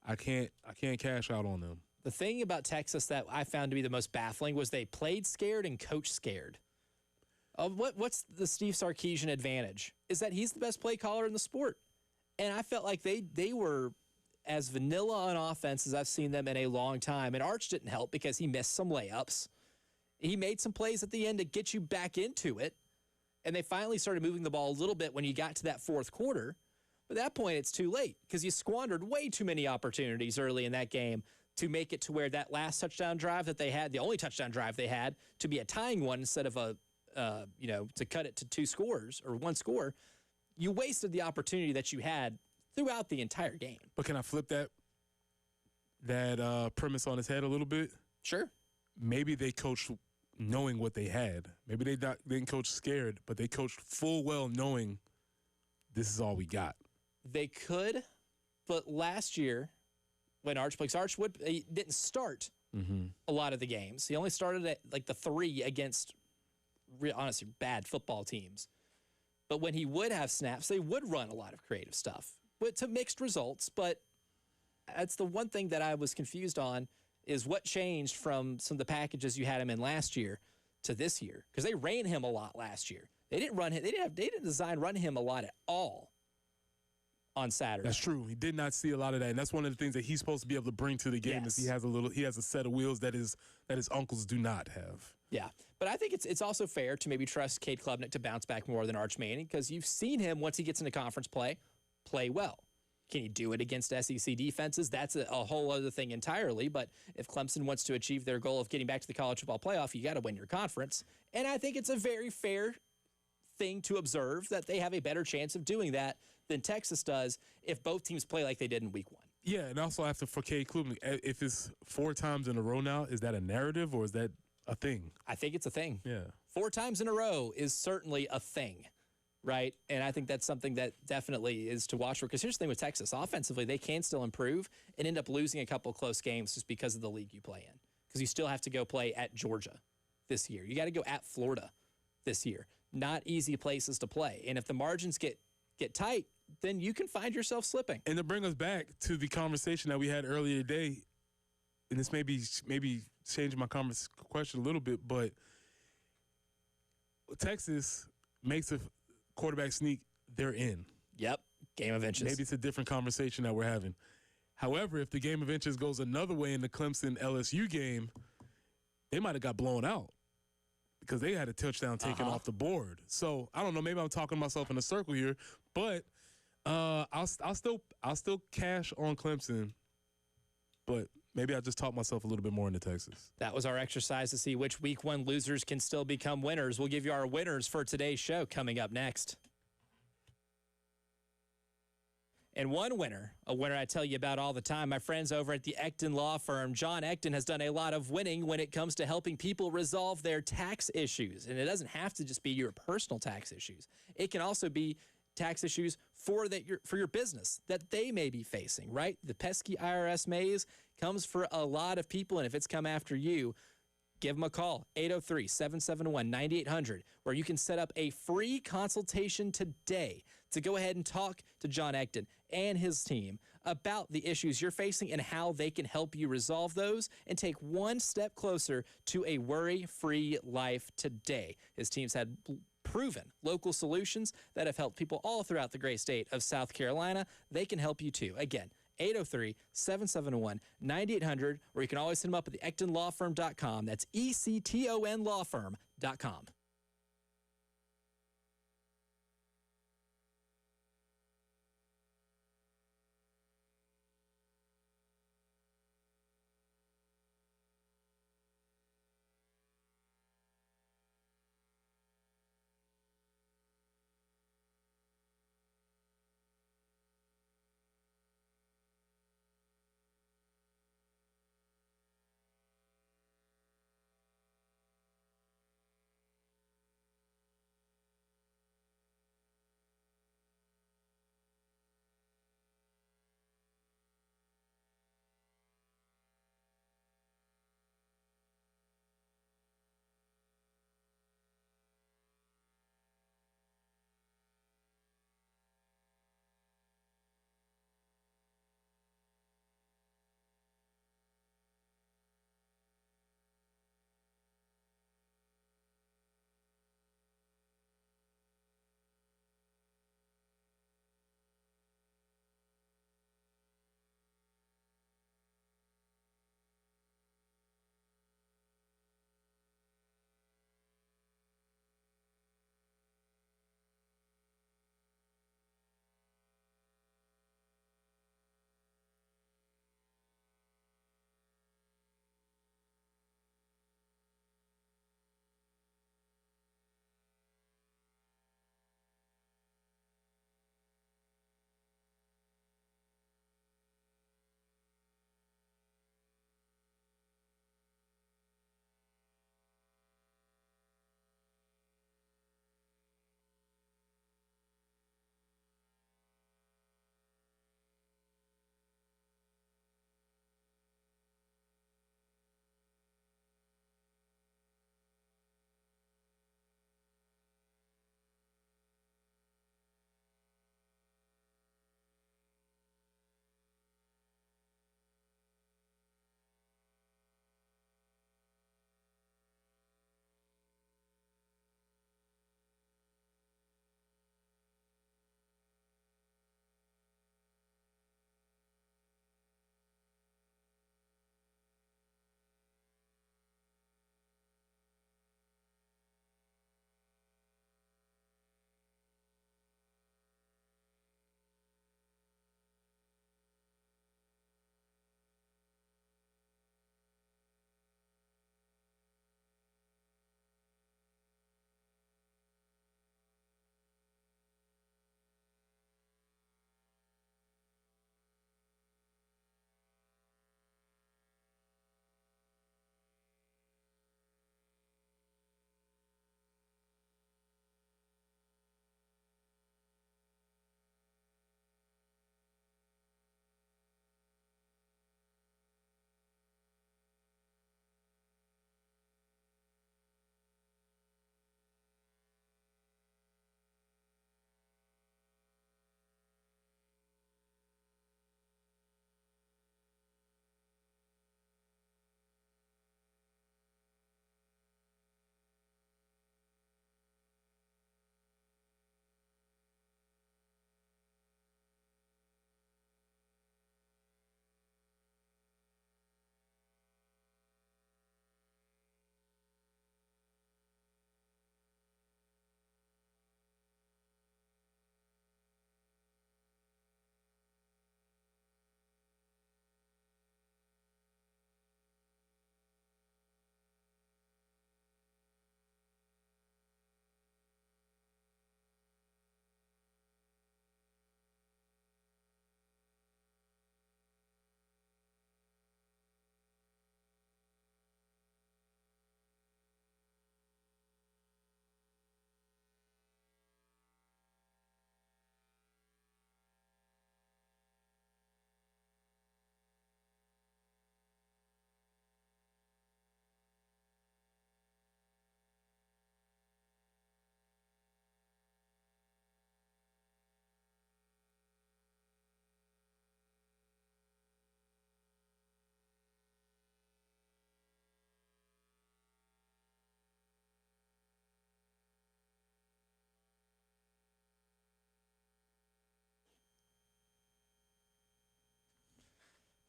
I can't cash out on them. The thing about Texas that I found to be the most baffling was they played scared and coached scared. What's the Steve Sarkisian advantage? Is that he's the best play caller in the sport. And I felt like they were as vanilla on offense as I've seen them in a long time. And Arch didn't help because he missed some layups. He made some plays at the end to get you back into it. And they finally started moving the ball a little bit when you got to that fourth quarter. But at that point, it's too late because you squandered way too many opportunities early in that game to make it to where that last touchdown drive that they had, the only touchdown drive they had, to be a tying one instead of to cut it to 2 scores or 1 score. You wasted the opportunity that you had throughout the entire game. But can I flip that premise on his head a little bit? Sure. Maybe they coached knowing what they had. Maybe they didn't coach scared, but they coached full well knowing this is all we got. They could, but last year when Arch played, he didn't start a lot of the games. He only started at like the 3 against, honestly, bad football teams. But when he would have snaps, they would run a lot of creative stuff. But to mixed results, but that's the one thing that I was confused on is what changed from some of the packages you had him in last year to this year, because they ran him a lot last year. They didn't run him. They didn't design run him a lot at all on Saturday. That's true. He did not see a lot of that, and that's one of the things that he's supposed to be able to bring to the game. Yes. Is he has a set of wheels that his uncles do not have. Yeah, but I think it's also fair to maybe trust Cade Klubnik to bounce back more than Arch Manning, because you've seen him once he gets into conference play well. Can he do it against SEC defenses? That's a whole other thing entirely. But if Clemson wants to achieve their goal of getting back to the college football playoff, you got to win your conference. And I think it's a very fair thing to observe that they have a better chance of doing that than Texas does if both teams play like they did in week 1. Yeah, and also after for Cade Klubnik, if it's 4 times in a row now, is that a narrative or is that a thing? I think it's a thing. Yeah. 4 times in a row is certainly a thing, right? And I think that's something that definitely is to watch for. Because here's the thing with Texas. Offensively, they can still improve and end up losing a couple close games just because of the league you play in. Because you still have to go play at Georgia this year. You got to go at Florida this year. Not easy places to play. And if the margins get tight, then you can find yourself slipping. And to bring us back to the conversation that we had earlier today, and this maybe changing my question a little bit, but Texas makes a quarterback sneak, they're in. Yep, game of inches. Maybe it's a different conversation that we're having. However, if the game of inches goes another way in the Clemson-LSU game, they might have got blown out because they had a touchdown taken off the board. So I don't know. Maybe I'm talking myself in a circle here, but I'll still cash on Clemson, but maybe I just talked myself a little bit more into Texas. That was our exercise to see which week 1 losers can still become winners. We'll give you our winners for today's show coming up next. And one winner, a winner I tell you about all the time, my friends over at the Ecton Law Firm. John Ecton has done a lot of winning when it comes to helping people resolve their tax issues. And it doesn't have to just be your personal tax issues. It can also be tax issues for your business that they may be facing, right? The pesky IRS maze comes for a lot of people, and if it's come after you, give them a call, 803-771-9800, where you can set up a free consultation today to go ahead and talk to John Ecton and his team about the issues you're facing and how they can help you resolve those and take one step closer to a worry-free life today. His team's had proven local solutions that have helped people all throughout the great state of South Carolina. They can help you too. Again, 803-771-9800, or you can always hit them up at the ectonlawfirm.com. That's ECTONlawfirm.com.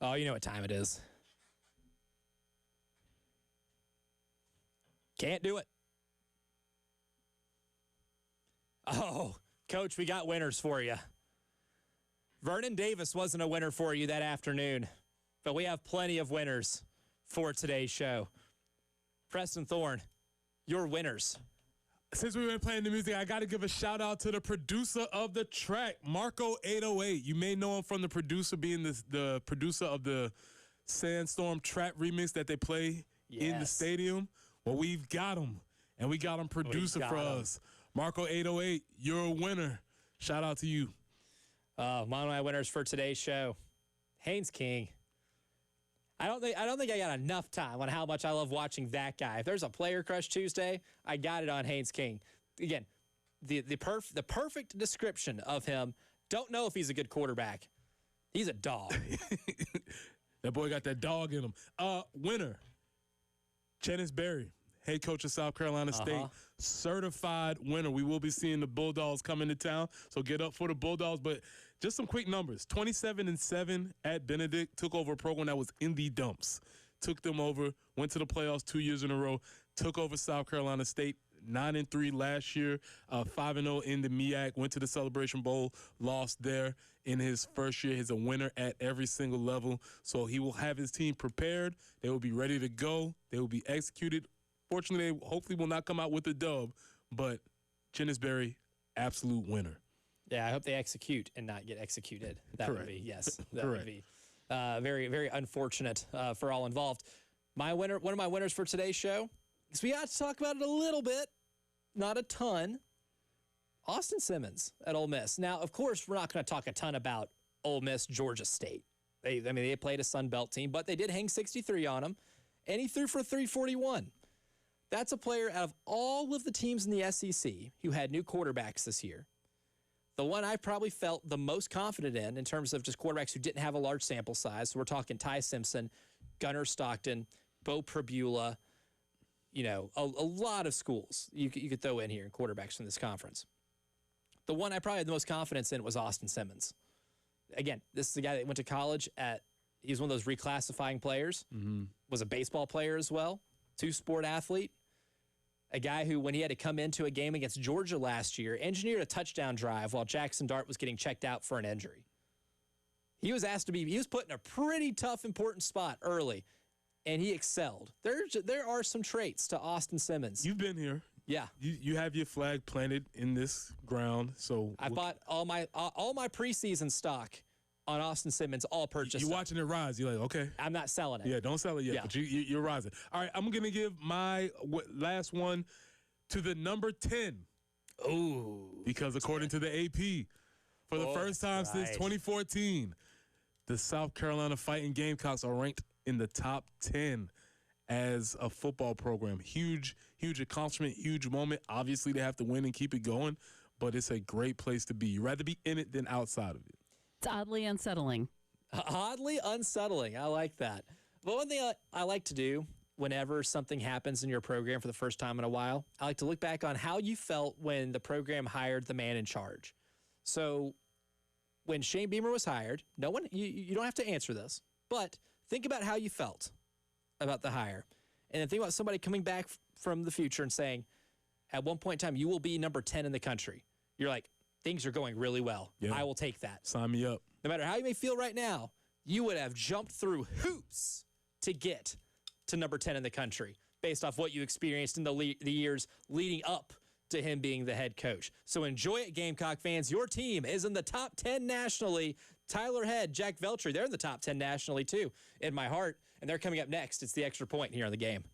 Oh, you know what time it is. Can't do it. Oh, Coach, we got winners for you. Vernon Davis wasn't a winner for you that afternoon, but we have plenty of winners for today's show. Preston Thorne, your winners. Since we've been playing the music, I got to give a shout out to the producer of the track, Marco 808. You may know him from the producer being the producer of the Sandstorm Trap remix that they play in the stadium. Well, we've got him, and we got him producer for us. Marco 808, you're a winner. Shout out to you. One of my winners for today's show, Haynes King. I don't think I got enough time on how much I love watching that guy. If there's a Player Crush Tuesday, I got it on Haynes King. Again, the perfect description of him. Don't know if he's a good quarterback. He's a dog. That boy got that dog in him. Winner, Chennis Berry, head coach of South Carolina State, certified winner. We will be seeing the Bulldogs come into town, so get up for the Bulldogs. But just some quick numbers: 27-7 at Benedict, took over a program that was in the dumps, took them over, went to the playoffs 2 years in a row, took over South Carolina State. 9-3 last year, 5-0 in the MEAC, went to the Celebration Bowl, lost there in his first year. He's a winner at every single level, so he will have his team prepared. They will be ready to go. They will be executed. Fortunately, they hopefully will not come out with a dub, but Chennis Berry, absolute winner. Yeah, I hope they execute and not get executed. That Correct. would be, yes, that Correct. would be very, very unfortunate for all involved. One of my winners for today's show, because we got to talk about it a little bit, not a ton, Austin Simmons at Ole Miss. Now, of course, we're not going to talk a ton about Ole Miss, Georgia State. They played a Sun Belt team, but they did hang 63 on him, and he threw for 341. That's a player out of all of the teams in the SEC who had new quarterbacks this year. The one I probably felt the most confident in terms of just quarterbacks who didn't have a large sample size. So we're talking Ty Simpson, Gunnar Stockton, Bo Prabula, a lot of schools you could throw in here in quarterbacks from this conference. The one I probably had the most confidence in was Austin Simmons. Again, this is a guy that went to college he was one of those reclassifying players, was a baseball player as well, two-sport athlete, a guy who, when he had to come into a game against Georgia last year, engineered a touchdown drive while Jackson Dart was getting checked out for an injury. He was put in a pretty tough, important spot early, and he excelled. There are some traits to Austin Simmons. You've been here. Yeah. You have your flag planted in this ground, so I bought all my preseason stock on Austin Simmons, all purchased. you're watching it rise. You're like, okay. I'm not selling it. Yeah, don't sell it yet, Yeah. but you're rising. All right, I'm going to give my last one to the number 10. Ooh. Because according to the AP, for the first time since 2014, the South Carolina Fighting Gamecocks are ranked in the top 10 as a football program. Huge accomplishment, huge moment. Obviously, they have to win and keep it going, but it's a great place to be. You'd rather be in it than outside of it. It's oddly unsettling. Oddly unsettling. I like that. But one thing I like to do whenever something happens in your program for the first time in a while, I like to look back on how you felt when the program hired the man in charge. So when Shane Beamer was hired, you don't have to answer this, but think about how you felt about the hire. And then think about somebody coming back from the future and saying, at one point in time, you will be number 10 in the country. You're like, things are going really well. Yeah. I will take that. Sign me up. No matter how you may feel right now, you would have jumped through hoops to get to number 10 in the country based off what you experienced in the years leading up to him being the head coach. So enjoy it, Gamecock fans. Your team is in the top 10 nationally. Tyler Head, Jack Veltri, they're in the top 10 nationally too, in my heart. And they're coming up next. It's the Extra Point here on the game.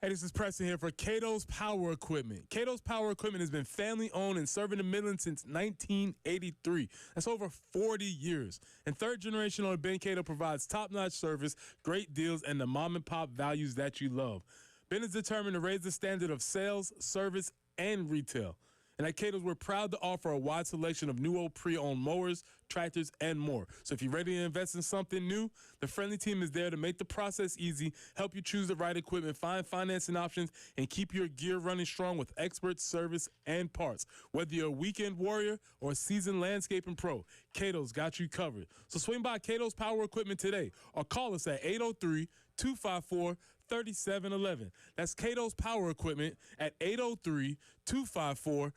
Hey, this is Preston here for Cato's Power Equipment. Cato's Power Equipment has been family-owned and serving the Midlands since 1983. That's over 40 years. And third-generation owner Ben Cato provides top-notch service, great deals, and the mom-and-pop values that you love. Ben is determined to raise the standard of sales, service, and retail. And at Cato's, we're proud to offer a wide selection of new old pre-owned mowers, tractors, and more. So if you're ready to invest in something new, the friendly team is there to make the process easy, help you choose the right equipment, find financing options, and keep your gear running strong with expert service and parts. Whether you're a weekend warrior or a seasoned landscaping pro, Cato's got you covered. So swing by Cato's Power Equipment today or call us at 803-254-3711. That's Cato's Power Equipment at 803-254-3711.